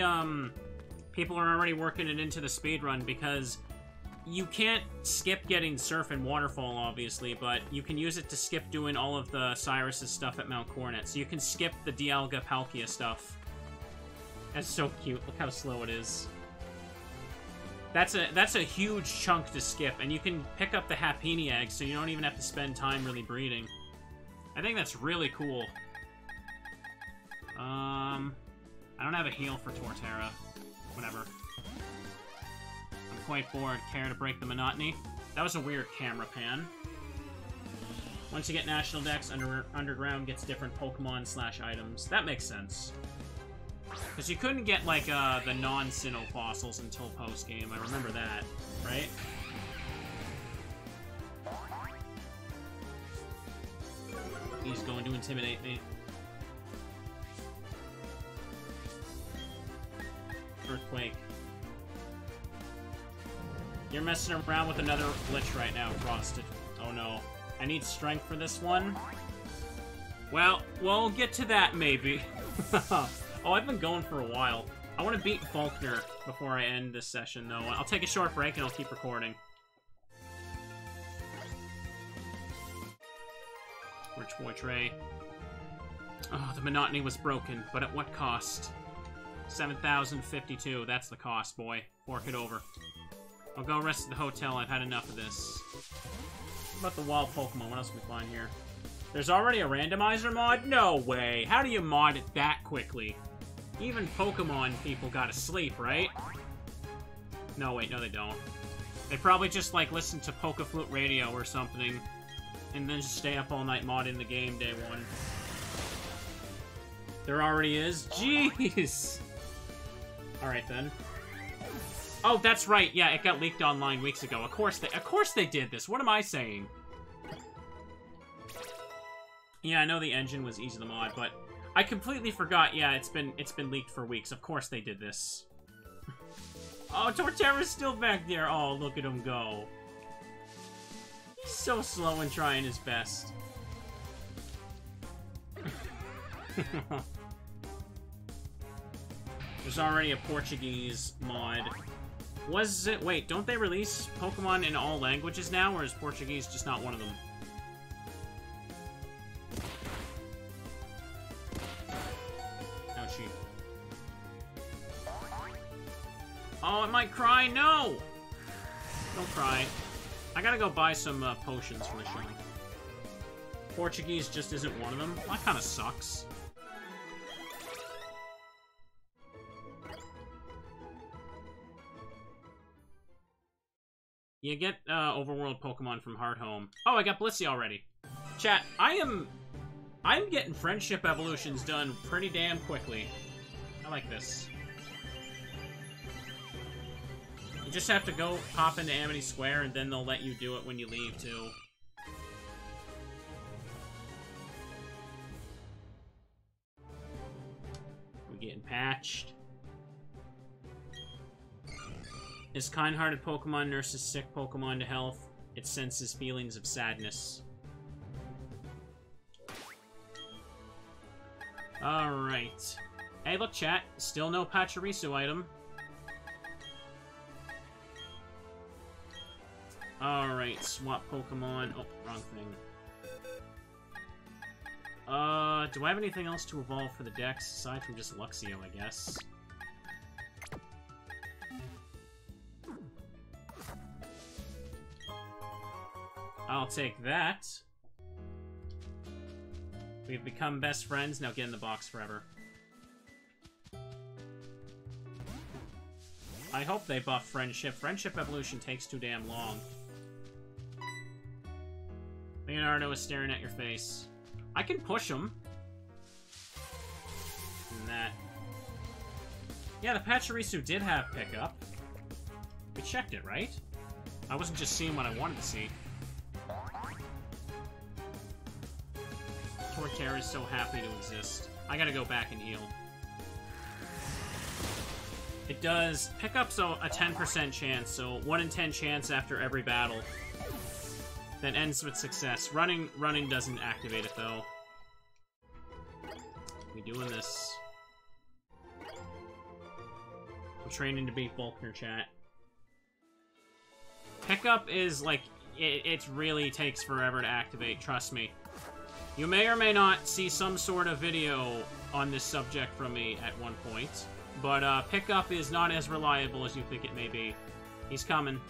people are already working it into the speedrun because you can't skip getting Surf and Waterfall, obviously, but you can use it to skip doing all of the Cyrus's stuff at Mount Coronet. So you can skip the Dialga Palkia stuff. That's so cute. Look how slow it is. That's a huge chunk to skip, and you can pick up the Happiny egg, so you don't even have to spend time really breeding. I think that's really cool. I don't have a heal for Torterra. Whatever. I'm quite bored. Care to break the monotony? That was a weird camera pan. Once you get National Dex, Underground gets different Pokemon/items. That makes sense. Because you couldn't get, like, the non-Sinnoh fossils until post-game. I remember that, right? He's going to intimidate me. Earthquake. You're messing around with another glitch right now, Frosted. Oh no. I need strength for this one. Well, we'll get to that, maybe. Oh, I've been going for a while. I want to beat Faulkner before I end this session, though. I'll take a short break and I'll keep recording. Rich Boy Trey. Oh, the monotony was broken, but at what cost? 7,052. That's the cost, boy. Fork it over. I'll go rest at the hotel. I've had enough of this. What about the wild Pokemon? What else can we find here? There's already a randomizer mod? No way. How do you mod it that quickly? Even Pokemon people gotta sleep, right? No, wait, no they don't. They probably just, like, listen to Pokeflute Radio or something, and then just stay up all night modding the game day one. There already is? Jeez! Alright, then. Oh, that's right, yeah, it got leaked online weeks ago. Of course they did this. What am I saying? Yeah, I know the engine was easy to mod, but I completely forgot. Yeah, it's been leaked for weeks. Of course they did this. Oh, Torterra's still back there. Oh, look at him go. He's so slow and trying his best. There's already a Portuguese mod. Was it? Wait, don't they release Pokemon in all languages now, or is Portuguese just not one of them? Ouchie. Oh, it might cry. No! Don't cry. I gotta go buy some potions for the show. Portuguese just isn't one of them. That kind of sucks. You get overworld Pokemon from Heart Home. Oh, I got Blissey already. Chat, I'm getting friendship evolutions done pretty damn quickly. I like this. You just have to go pop into Amity Square, and then they'll let you do it when you leave, too. We're getting patched. This kind-hearted Pokemon nurses sick Pokemon to health. It senses feelings of sadness. Alright. Hey, look, chat. Still no Pachirisu item. Alright, swap Pokemon. Oh, wrong thing. Do I have anything else to evolve for the Dex, aside from just Luxio, I guess? I'll take that. We've become best friends, now get in the box forever. I hope they buff Friendship. Friendship evolution takes too damn long. Leonardo is staring at your face. I can push him. And that. Yeah, the Pachirisu did have pickup. We checked it, right? I wasn't just seeing what I wanted to see. Torterra is so happy to exist. I gotta go back and heal. It does pickup's a 10% chance, so 1 in 10 chance after every battle. That ends with success. Running doesn't activate it, though. We doing this. I'm training to beat Volkner, chat. Pickup is, like, it really takes forever to activate, trust me. You may or may not see some sort of video on this subject from me at one point, but pickup is not as reliable as you think it may be. He's coming.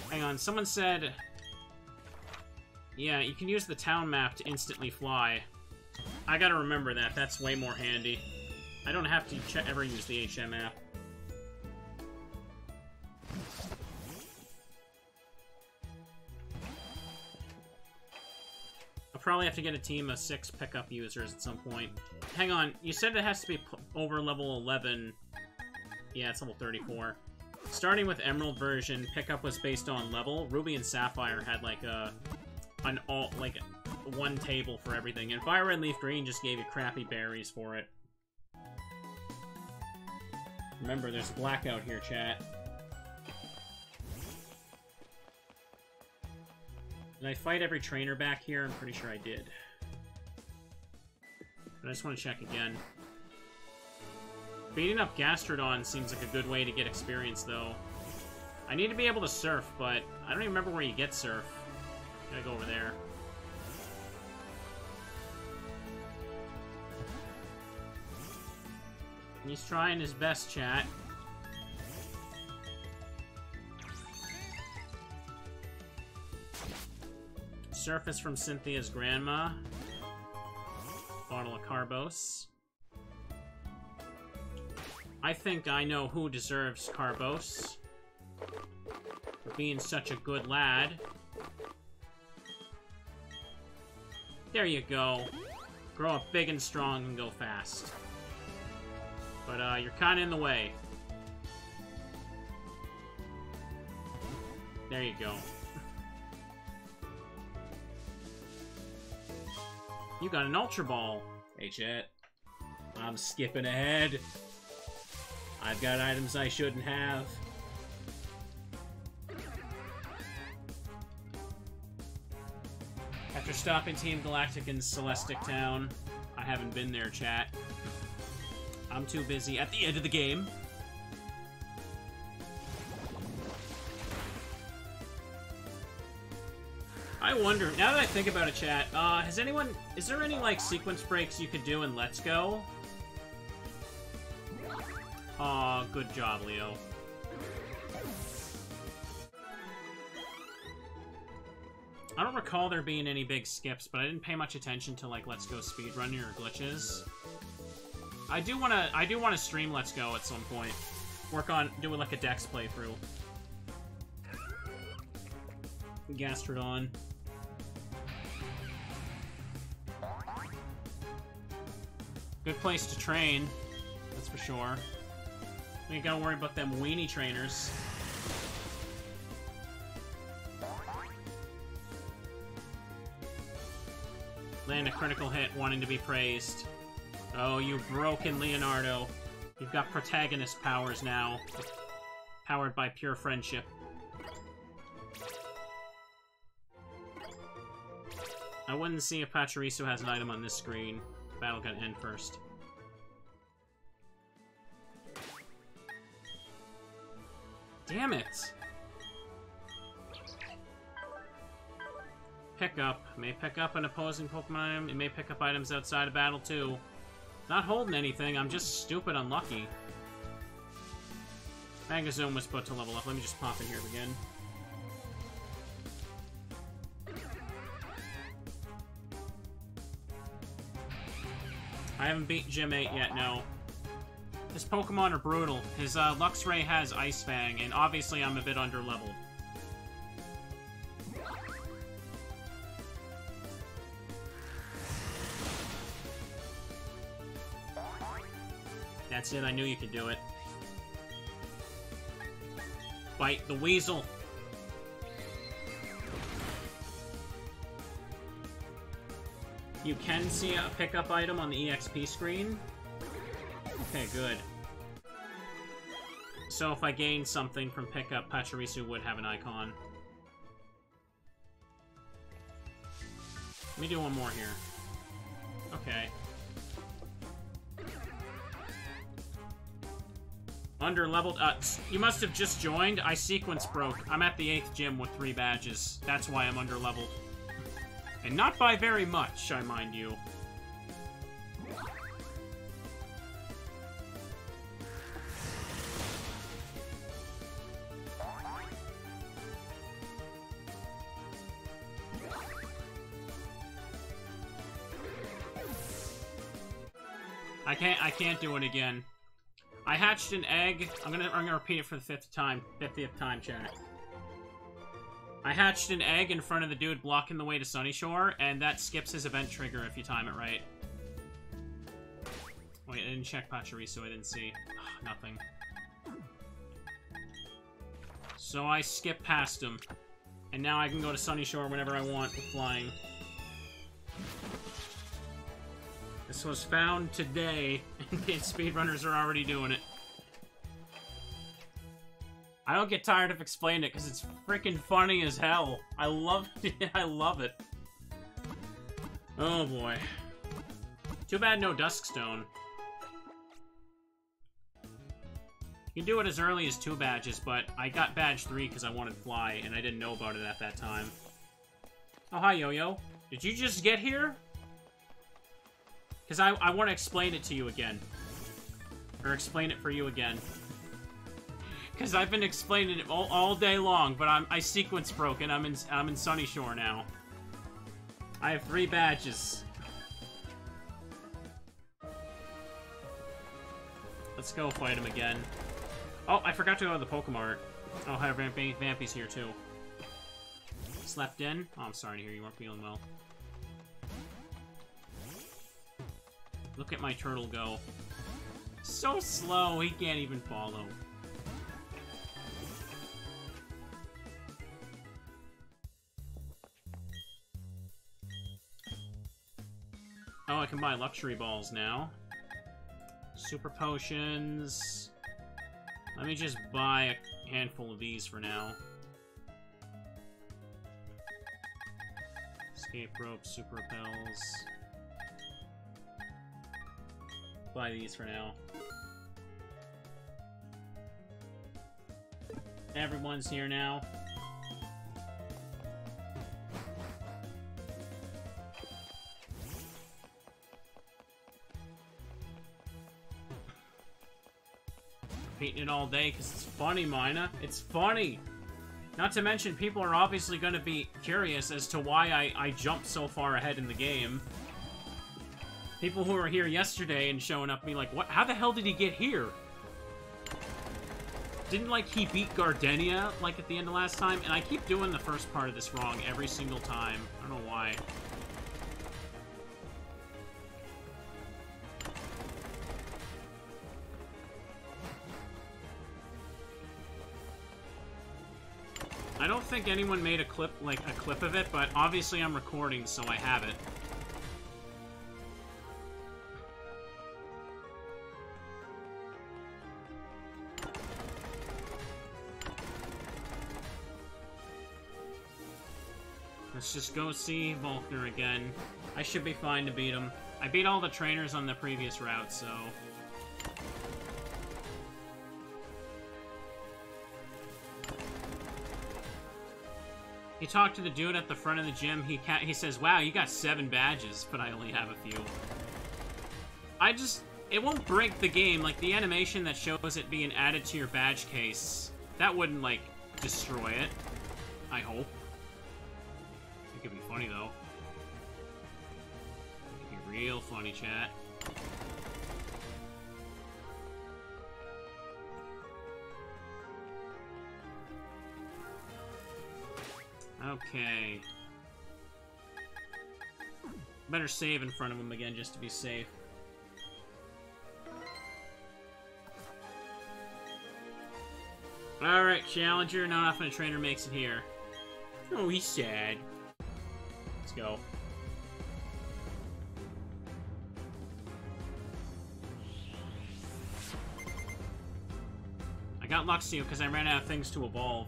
Hang on, someone said... Yeah, you can use the town map to instantly fly. I gotta remember that, that's way more handy. I don't have to ever use the HM app. I'll probably have to get a team of 6 pickup users at some point. Hang on, you said it has to be over level 11. Yeah, it's level 34. Starting with Emerald version, pickup was based on level. Ruby and Sapphire had like one table for everything, and Fire Red Leaf Green just gave you crappy berries for it. Remember, there's blackout here, chat. Did I fight every trainer back here? I'm pretty sure I did. But I just want to check again. Beating up Gastrodon seems like a good way to get experience, though. I need to be able to surf, but I don't even remember where you get surf. Gotta go over there. He's trying his best, chat. Surface from Cynthia's grandma. Bottle of Carbos. I think I know who deserves Carbos. For being such a good lad. There you go. Grow up big and strong and go fast. But, you're kinda in the way. There you go. You got an Ultra Ball. Hey, chat. I'm skipping ahead. I've got items I shouldn't have. After stopping Team Galactic in Celestic Town, I haven't been there, chat. I'm too busy at the end of the game. I wonder, now that I think about it, chat, is there any, like, sequence breaks you could do in Let's Go? Aw, good job, Leo. I don't recall there being any big skips, but I didn't pay much attention to, like, Let's Go speedrunning or glitches. I do wanna stream Let's Go at some point. Work on doing, like, a Dex playthrough. Gastrodon. Good place to train, that's for sure. We ain't gotta worry about them weenie trainers. Land a critical hit, wanting to be praised. Oh, you broken Leonardo. You've got protagonist powers now. Powered by pure friendship. I wouldn't see if Pachirisu has an item on this screen. Battle gotta end first. Damn it! Pick up. May pick up an opposing Pokemon item. It may pick up items outside of battle, too. Not holding anything, I'm just stupid unlucky. Magazine was put to level up. Let me just pop in here again. I haven't beat Gym 8 yet, no. His Pokemon are brutal. His Luxray has Ice Fang, and obviously I'm a bit underleveled. That's it, I knew you could do it. Bite the weasel! You can see a pickup item on the EXP screen. Okay, good. So if I gain something from pickup, Pachirisu would have an icon. Let me do one more here. Okay. Under-leveled. You must have just joined. I sequence broke. I'm at the 8th gym with 3 badges. That's why I'm under-leveled. And not by very much, I mind you. I can't do it again. I hatched an egg. I'm gonna repeat it for the 50th time, chat. I hatched an egg in front of the dude blocking the way to Sunnyshore, and that skips his event trigger if you time it right. Wait, I didn't check Pachirisu, I didn't see. Ugh, nothing. So I skipped past him. And now I can go to Sunnyshore whenever I want with flying. This was found today, and speedrunners are already doing it. I don't get tired of explaining it, because it's freaking funny as hell. I love it. I love it. Oh, boy. Too bad no Dusk Stone. You can do it as early as 2 badges, but I got badge 3 because I wanted Fly, and I didn't know about it at that time. Oh, hi, Yo-Yo. Did you just get here? Because I want to explain it to you again. Or explain it for you again. Because I've been explaining it all day long, but I sequence broke and I'm in Sunnyshore now. I have 3 badges. Let's go fight him again. Oh, I forgot to go to the Pokemart. Oh, hi, Vampy's here too. Slept in? Oh, I'm sorry to hear you weren't feeling well. Look at my turtle go. So slow, he can't even follow. Oh, I can buy luxury balls now. Super potions. Let me just buy a handful of these for now. Escape rope, super repels. Buy these for now. Everyone's here now. Beating it all day because it's funny, Mina. It's funny! Not to mention, people are obviously going to be curious as to why I jumped so far ahead in the game. People who were here yesterday and showing up be like, what? How the hell did he get here? Didn't, like, he beat Gardenia, like, at the end of last time? And I keep doing the first part of this wrong every single time. I don't know why. don't think anyone made a clip of it, but obviously I'm recording, so I have it. Let's just go see Volkner again. I should be fine to beat him. I beat all the trainers on the previous route, so... He talked to the dude at the front of the gym. He says, wow, you got 7 badges, but I only have a few. It won't break the game. Like, the animation that shows it being added to your badge case, that wouldn't, like, destroy it. I hope. It could be funny, though. It could be real funny, chat. Okay. Better save in front of him again, just to be safe. Alright, Challenger, not often a trainer makes it here. Oh, he's sad. Let's go. I got Luxio because I ran out of things to evolve.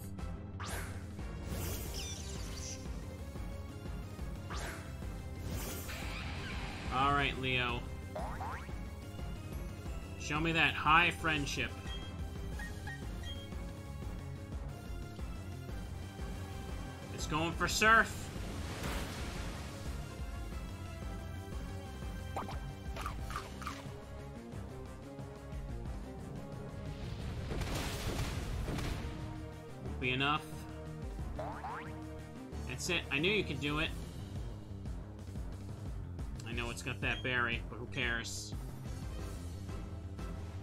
Alright, Leo. Show me that high friendship. It's going for Surf. Won't be enough. That's it. I knew you could do it. I know it's got that berry, but who cares?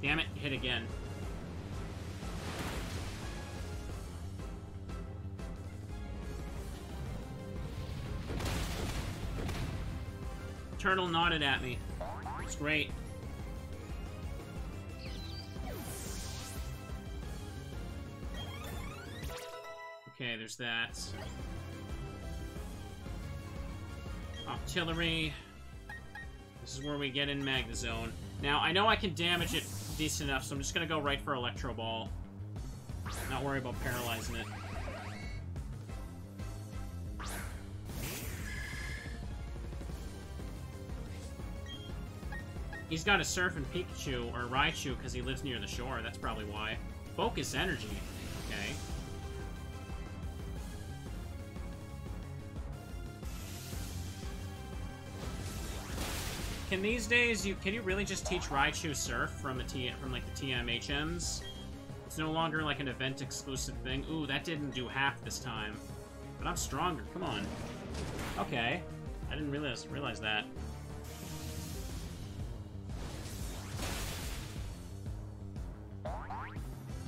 Damn it, hit again. Turtle nodded at me. It's great. Okay, there's that. Artillery. This is where we get in Magna Zone. Now, I know I can damage it decent enough, so I'm just gonna go right for Electro Ball. Not worry about paralyzing it. He's got a Surf and Pikachu, or Raichu, because he lives near the shore. That's probably why. Focus Energy. Okay. Can these days, can you really just teach Raichu Surf from like the TMHMs? It's no longer like an event-exclusive thing. Ooh, that didn't do half this time. But I'm stronger, come on. Okay. I didn't realize that.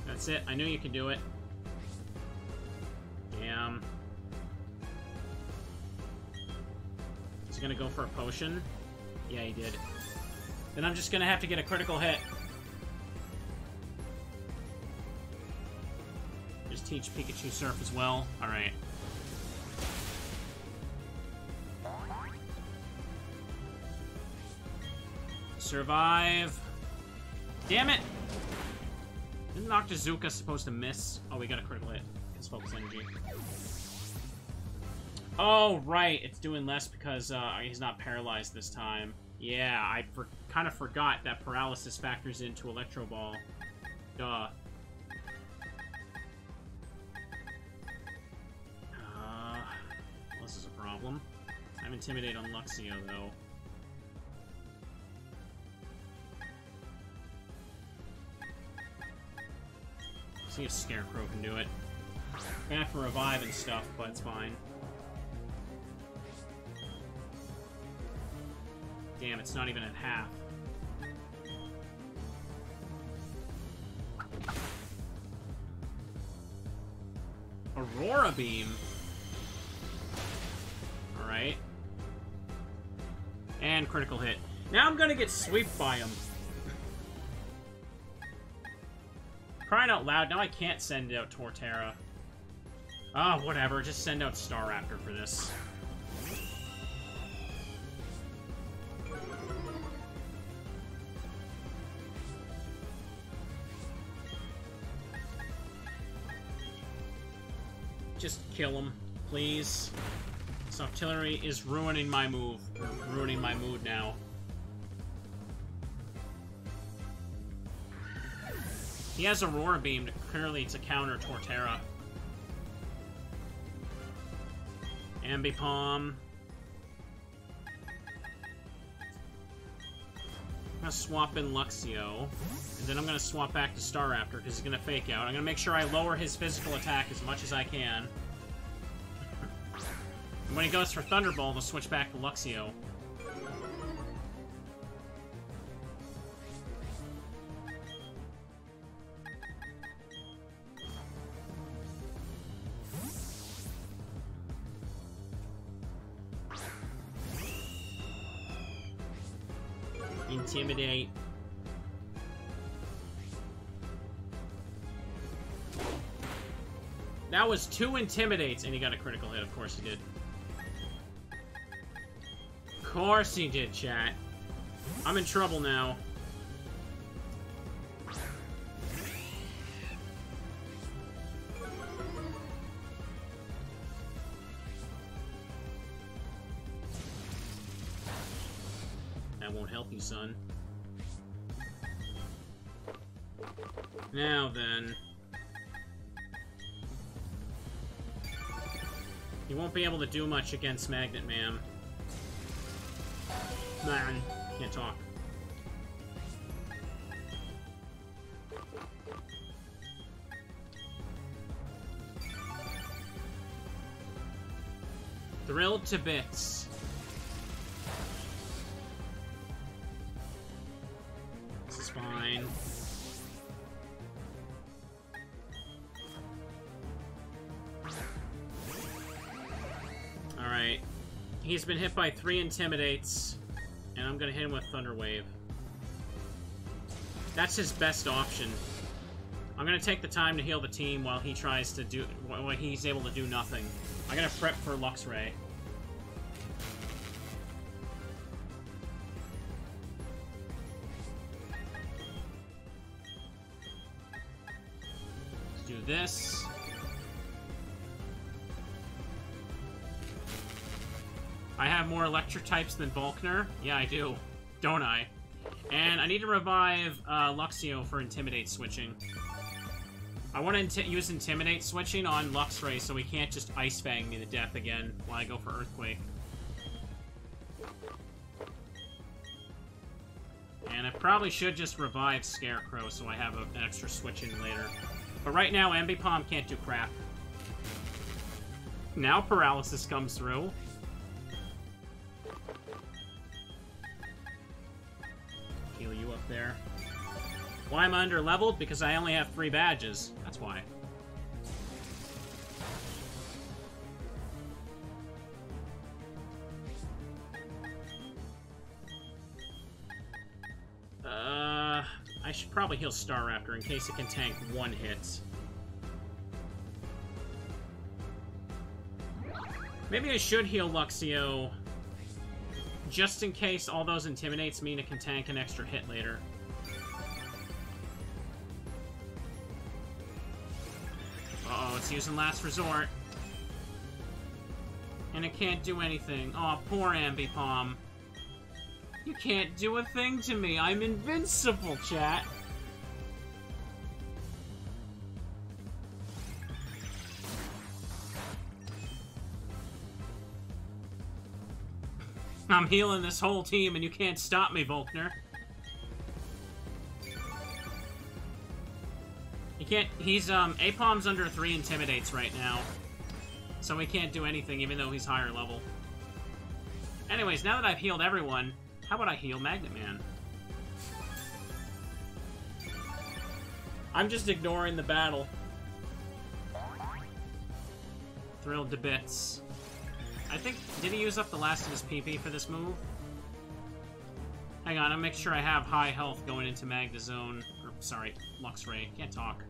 That's it, I knew you could do it. Damn. Is he gonna go for a potion? Yeah, he did. Then I'm just gonna have to get a critical hit. Just teach Pikachu Surf as well. Alright. Survive. Damn it! Isn't Noctizuka supposed to miss? Oh, we got a critical hit. It's Focus Energy. Oh, right. It's doing less because he's not paralyzed this time. Yeah, I kind of forgot that paralysis factors into Electro Ball. Duh. This is a problem. I'm Intimidate on Luxio, though. See if Scarecrow can do it. Gonna have to revive and stuff, but it's fine. Damn, it's not even at half. Aurora Beam. Alright. And critical hit. Now I'm gonna get sweeped by him. Crying out loud, now I can't send out Torterra. Oh, whatever. Just send out Staraptor for this. Just kill him, please. This artillery is ruining my move. Ruining my mood now. He has Aurora Beam, clearly to counter Torterra. Ambipom. I'm gonna swap in Luxio, and then I'm gonna swap back to Staraptor because he's gonna fake out. I'm gonna make sure I lower his physical attack as much as I can. And when he goes for Thunderbolt, I'll switch back to Luxio. Intimidate. That was 2 Intimidates, and he got a critical hit. Of course he did. Of course he did, chat. I'm in trouble now. Won't help you, son. Now then. You won't be able to do much against Magnet Man. Man, can't talk. Thrilled to bits. Fine. Alright. He's been hit by 3 Intimidates, and I'm gonna hit him with Thunder Wave. That's his best option. I'm gonna take the time to heal the team while he tries to do... while he's able to do nothing. I'm gonna prep for Luxray. This. I have more electric types than Volkner. Yeah, I do. Don't I? And I need to revive Luxio for Intimidate switching. I want to use Intimidate switching on Luxray so he can't just Ice Fang me to death again while I go for Earthquake. And I probably should just revive Scarecrow so I have an extra switch in later. But right now, Ambipom can't do crap. Now Paralysis comes through. Heal you up there. Why am I under-leveled? Because I only have 3 badges. That's why. I should probably heal Staraptor in case it can tank 1 hit. Maybe I should heal Luxio just in case all those Intimidates mean it can tank an extra hit later. Uh-oh, it's using Last Resort. And it can't do anything. Aw, poor Ambipom. You can't do a thing to me. I'm invincible, chat. I'm healing this whole team and you can't stop me, Volkner. You can't... He's, Apom's under 3 Intimidates right now. So he can't do anything even though he's higher level. Anyways, now that I've healed everyone... How about I heal Magnet Man? I'm just ignoring the battle. Thrilled to bits. I think... Did he use up the last of his PP for this move? Hang on, I'll make sure I have high health going into Magnezone. Or, sorry, Luxray. Can't talk.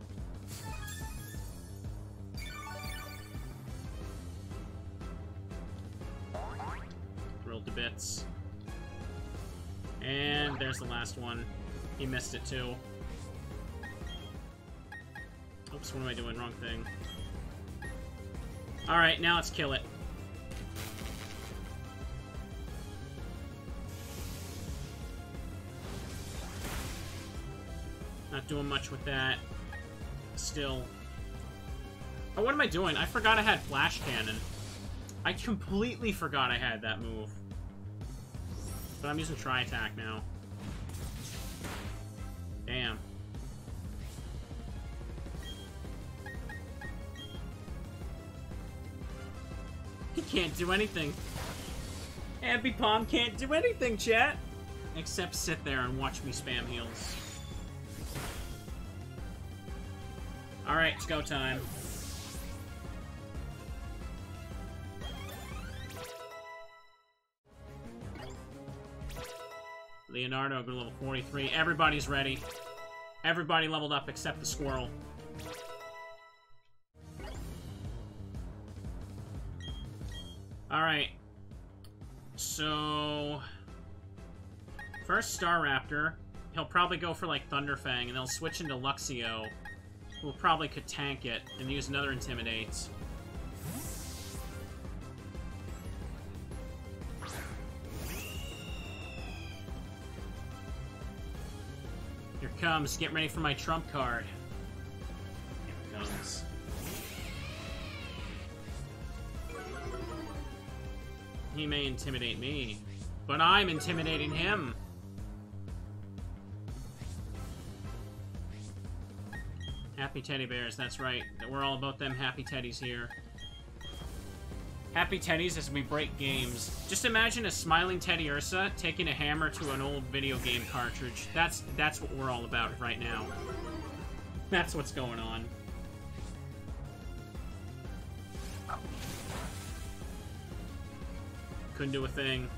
bits. And there's the last one. He missed it too. Oops, what am I doing? Wrong thing. Alright, now let's kill it. Not doing much with that. Still. Oh, what am I doing? I forgot I had Flash Cannon. I completely forgot I had that move. But I'm using Tri-Attack now. Damn. He can't do anything. Ampy Palm can't do anything, chat! Except sit there and watch me spam heals. Alright, it's go time. Leonardo, go level 43. Everybody's ready. Everybody leveled up except the squirrel. Alright. So... First Staraptor. He'll probably go for, like, Thunderfang, and they'll switch into Luxio, who probably could tank it and use another Intimidate. Here it comes. Get ready for my trump card. Here it comes. He may intimidate me, but I'm intimidating him. Happy teddy bears, that's right. We're all about them happy teddies here. Happy teddies as we break games. Just imagine a smiling Teddy Ursa taking a hammer to an old video game cartridge. That's what we're all about right now. That's what's going on. Couldn't do a thing.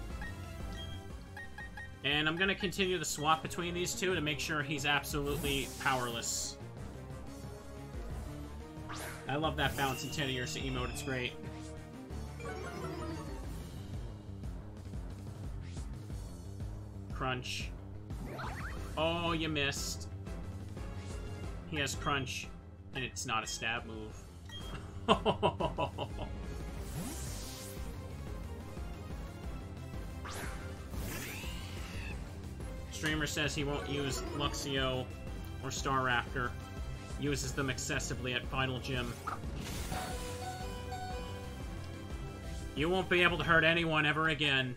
And I'm gonna continue the swap between these two to make sure he's absolutely powerless. I love that bouncing Teddy Ursa emote, it's great. Crunch. Oh, you missed. He has Crunch, and it's not a stab move. Streamer says he won't use Luxio or Staraptor. Uses them excessively at Final Gym. You won't be able to hurt anyone ever again.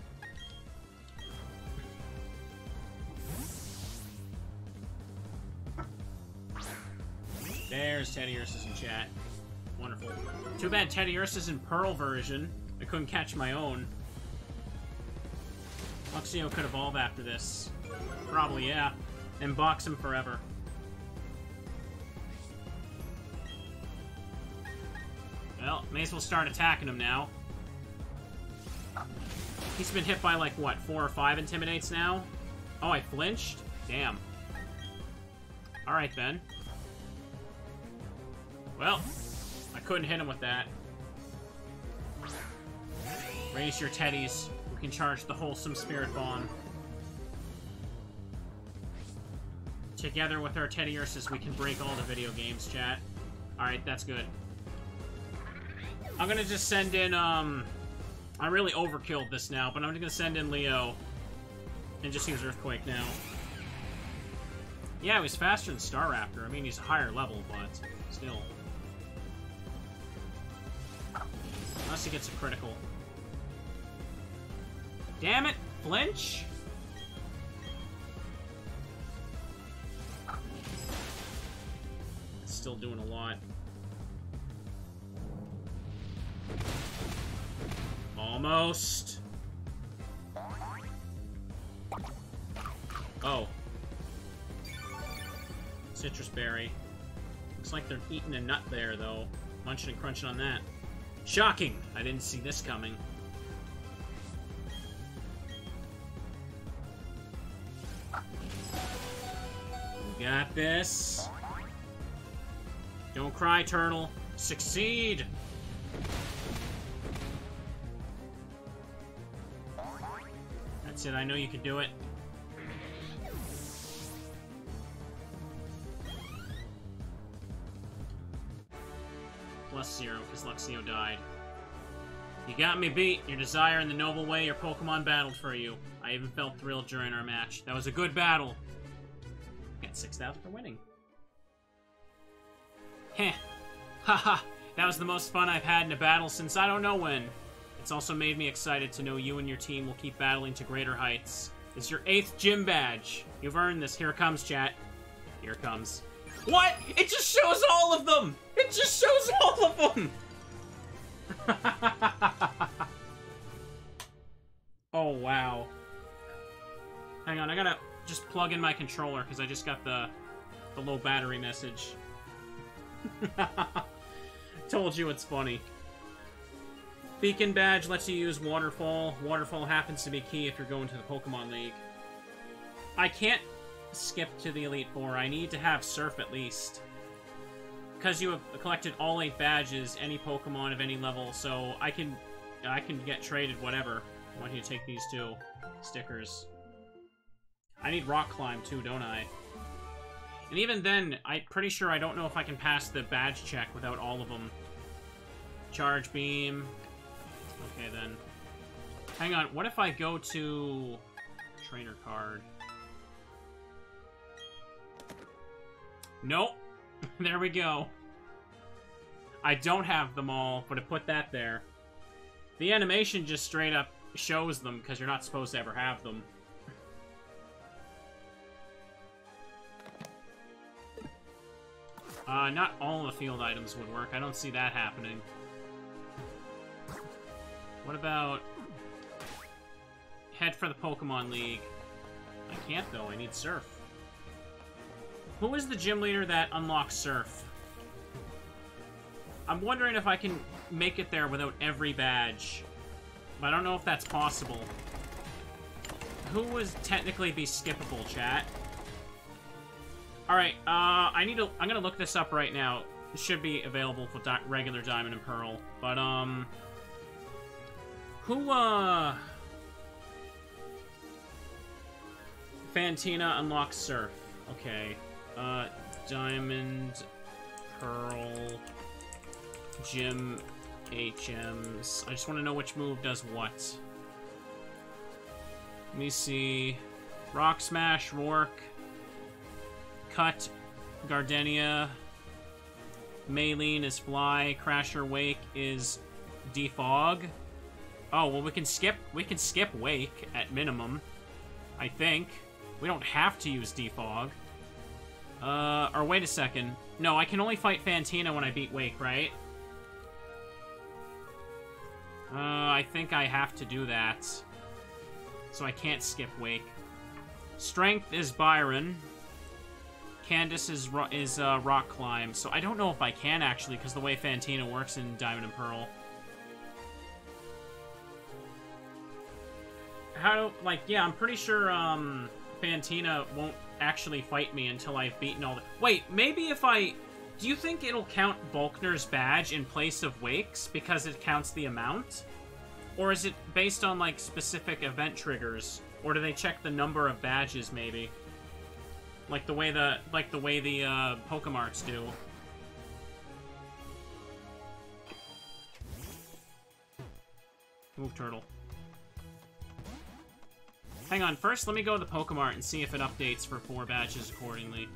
There's Teddy Ursa's in chat. Wonderful. Too bad Teddy Ursa's in Pearl version. I couldn't catch my own. Luxio could evolve after this. Probably, yeah. And box him forever. Well, may as well start attacking him now. He's been hit by, like, what, 4 or 5 Intimidates now? Oh, I flinched? Damn. Alright, then. Well, I couldn't hit him with that. Raise your teddies. We can charge the wholesome Spirit Bomb. Together with our Teddy Ursas, we can break all the video games, chat. Alright, that's good. I'm gonna just send in, I really overkilled this now, but I'm gonna send in Leo. And just use Earthquake now. Yeah, he's faster than Staraptor. I mean, he's a higher level, but still. Unless he gets a critical. Damn it! Flinch? It's still doing a lot. Almost. Oh. Citrus berry. Looks like they're eating a nut there, though. Munching and crunching on that. Shocking! I didn't see this coming. We got this. Don't cry, turtle. Succeed! That's it, I know you can do it. +0, because Luxio died. You got me beat. Your desire and the noble way your Pokemon battled for you. I even felt thrilled during our match. That was a good battle. Got 6,000 for winning. Heh. Haha. That was the most fun I've had in a battle since I don't know when. It's also made me excited to know you and your team will keep battling to greater heights. It's your 8th gym badge. You've earned this. Here it comes, chat. Here it comes. What? It just shows all of them! It just shows all of them! Oh, wow. Hang on, I gotta just plug in my controller, because I just got the low battery message. Told you it's funny. Beacon badge lets you use Waterfall. Waterfall happens to be key if you're going to the Pokemon League. I can't skip to the Elite Four. I need to have Surf at least. Because you have collected all 8 badges, any Pokemon of any level, so I can get traded whatever. I want you to take these 2 stickers. I need Rock Climb too, don't I? And even then, I'm pretty sure I don't know if I can pass the badge check without all of them. Charge Beam. Okay, then. Hang on, what if I go to... Trainer card? Nope. There we go. I don't have them all, but it put that there. The animation just straight up shows them, because you're not supposed to ever have them. Not all the field items would work. I don't see that happening. What about... Head for the Pokemon League? I can't, though. I need Surf. Who is the gym leader that unlocks Surf? I'm wondering if I can make it there without every badge. But I don't know if that's possible. Who would technically be skippable, chat? Alright, I'm gonna look this up right now. It should be available for regular Diamond and Pearl. But, who, Fantina unlocks Surf. Okay. Diamond, Pearl, Gym, HMs. I just want to know which move does what. Let me see. Rock Smash, Rourke. Cut, Gardenia. Maylene is Fly. Crasher Wake is Defog. Oh, well, we can skip Wake at minimum. I think. We don't have to use Defog. Or wait a second. No, I can only fight Fantina when I beat Wake, right? I think I have to do that. So I can't skip Wake. Strength is Byron. Candace is Rock Climb. So I don't know if I can, actually, because the way Fantina works in Diamond and Pearl. Yeah, I'm pretty sure, Fantina won't actually fight me until I've beaten all the... Wait, maybe if I... Do you think it'll count Bulkner's badge in place of Wake's because it counts the amount? Or is it based on, like, specific event triggers? Or do they check the number of badges, maybe? Like the way the Pokemarts do. Move, Turtle. Hang on, first let me go to the Pokemart and see if it updates for 4 badges accordingly.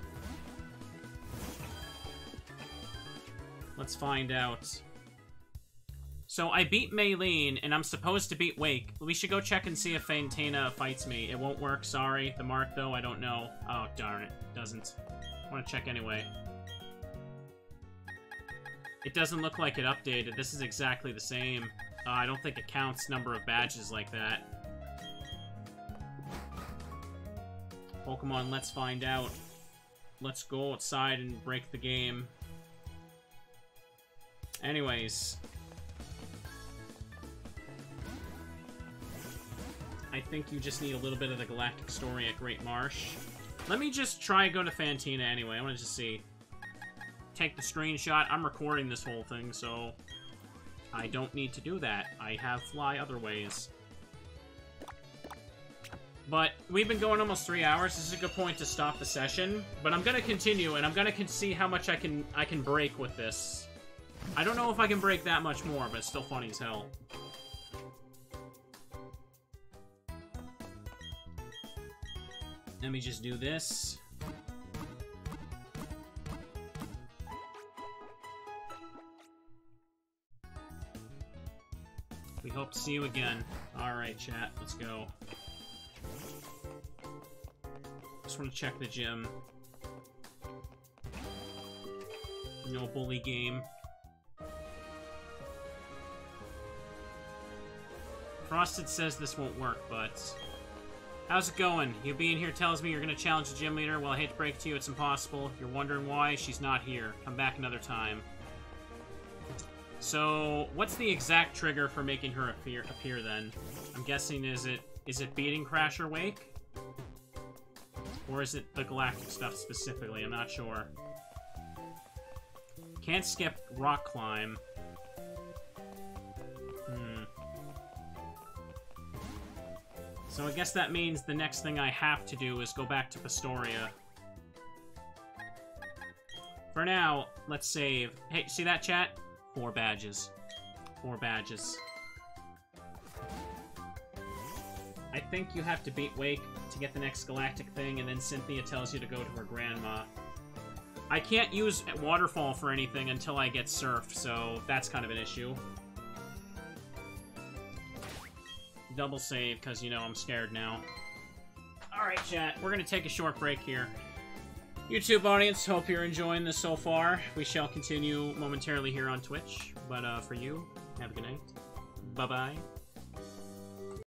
Let's find out. So I beat Maylene, and I'm supposed to beat Wake. We should go check and see if Fantina fights me. It won't work, sorry. The mark, though, I don't know. Oh, darn it. Doesn't. I want to check anyway. It doesn't look like it updated. This is exactly the same. I don't think it counts number of badges like that. Pokemon, let's find out. Let's go outside and break the game. Anyways. I think you just need a little bit of the Galactic story at Great Marsh. Let me just try go to Fantina anyway. I want to just see. Take the screenshot. I'm recording this whole thing, so I don't need to do that. I have Fly other ways. But we've been going almost 3 hours. This is a good point to stop the session. But I'm gonna continue, and I'm gonna see how much I can break with this. I don't know if I can break that much more, but it's still funny as hell. Let me just do this. We hope to see you again. Alright, chat, let's go. Just want to check the gym. No bully game. Frosted says this won't work, but... How's it going? You being here tells me you're gonna challenge the gym leader. Well, I hate to break it to you, it's impossible. You're wondering why? She's not here. Come back another time. So, what's the exact trigger for making her appear then? I'm guessing, is it beating Crasher Wake? Or is it the Galactic stuff specifically? I'm not sure. Can't skip Rock Climb. So I guess that means the next thing I have to do is go back to Pastoria. For now, let's save. Hey, see that, chat? 4 badges. 4 badges. I think you have to beat Wake to get the next Galactic thing, and then Cynthia tells you to go to her grandma. I can't use Waterfall for anything until I get Surfed, so that's kind of an issue. Double save, because, you know, I'm scared now. Alright, chat, we're gonna take a short break here. YouTube audience, hope you're enjoying this so far. We shall continue momentarily here on Twitch, but for you, have a good night. Bye-bye.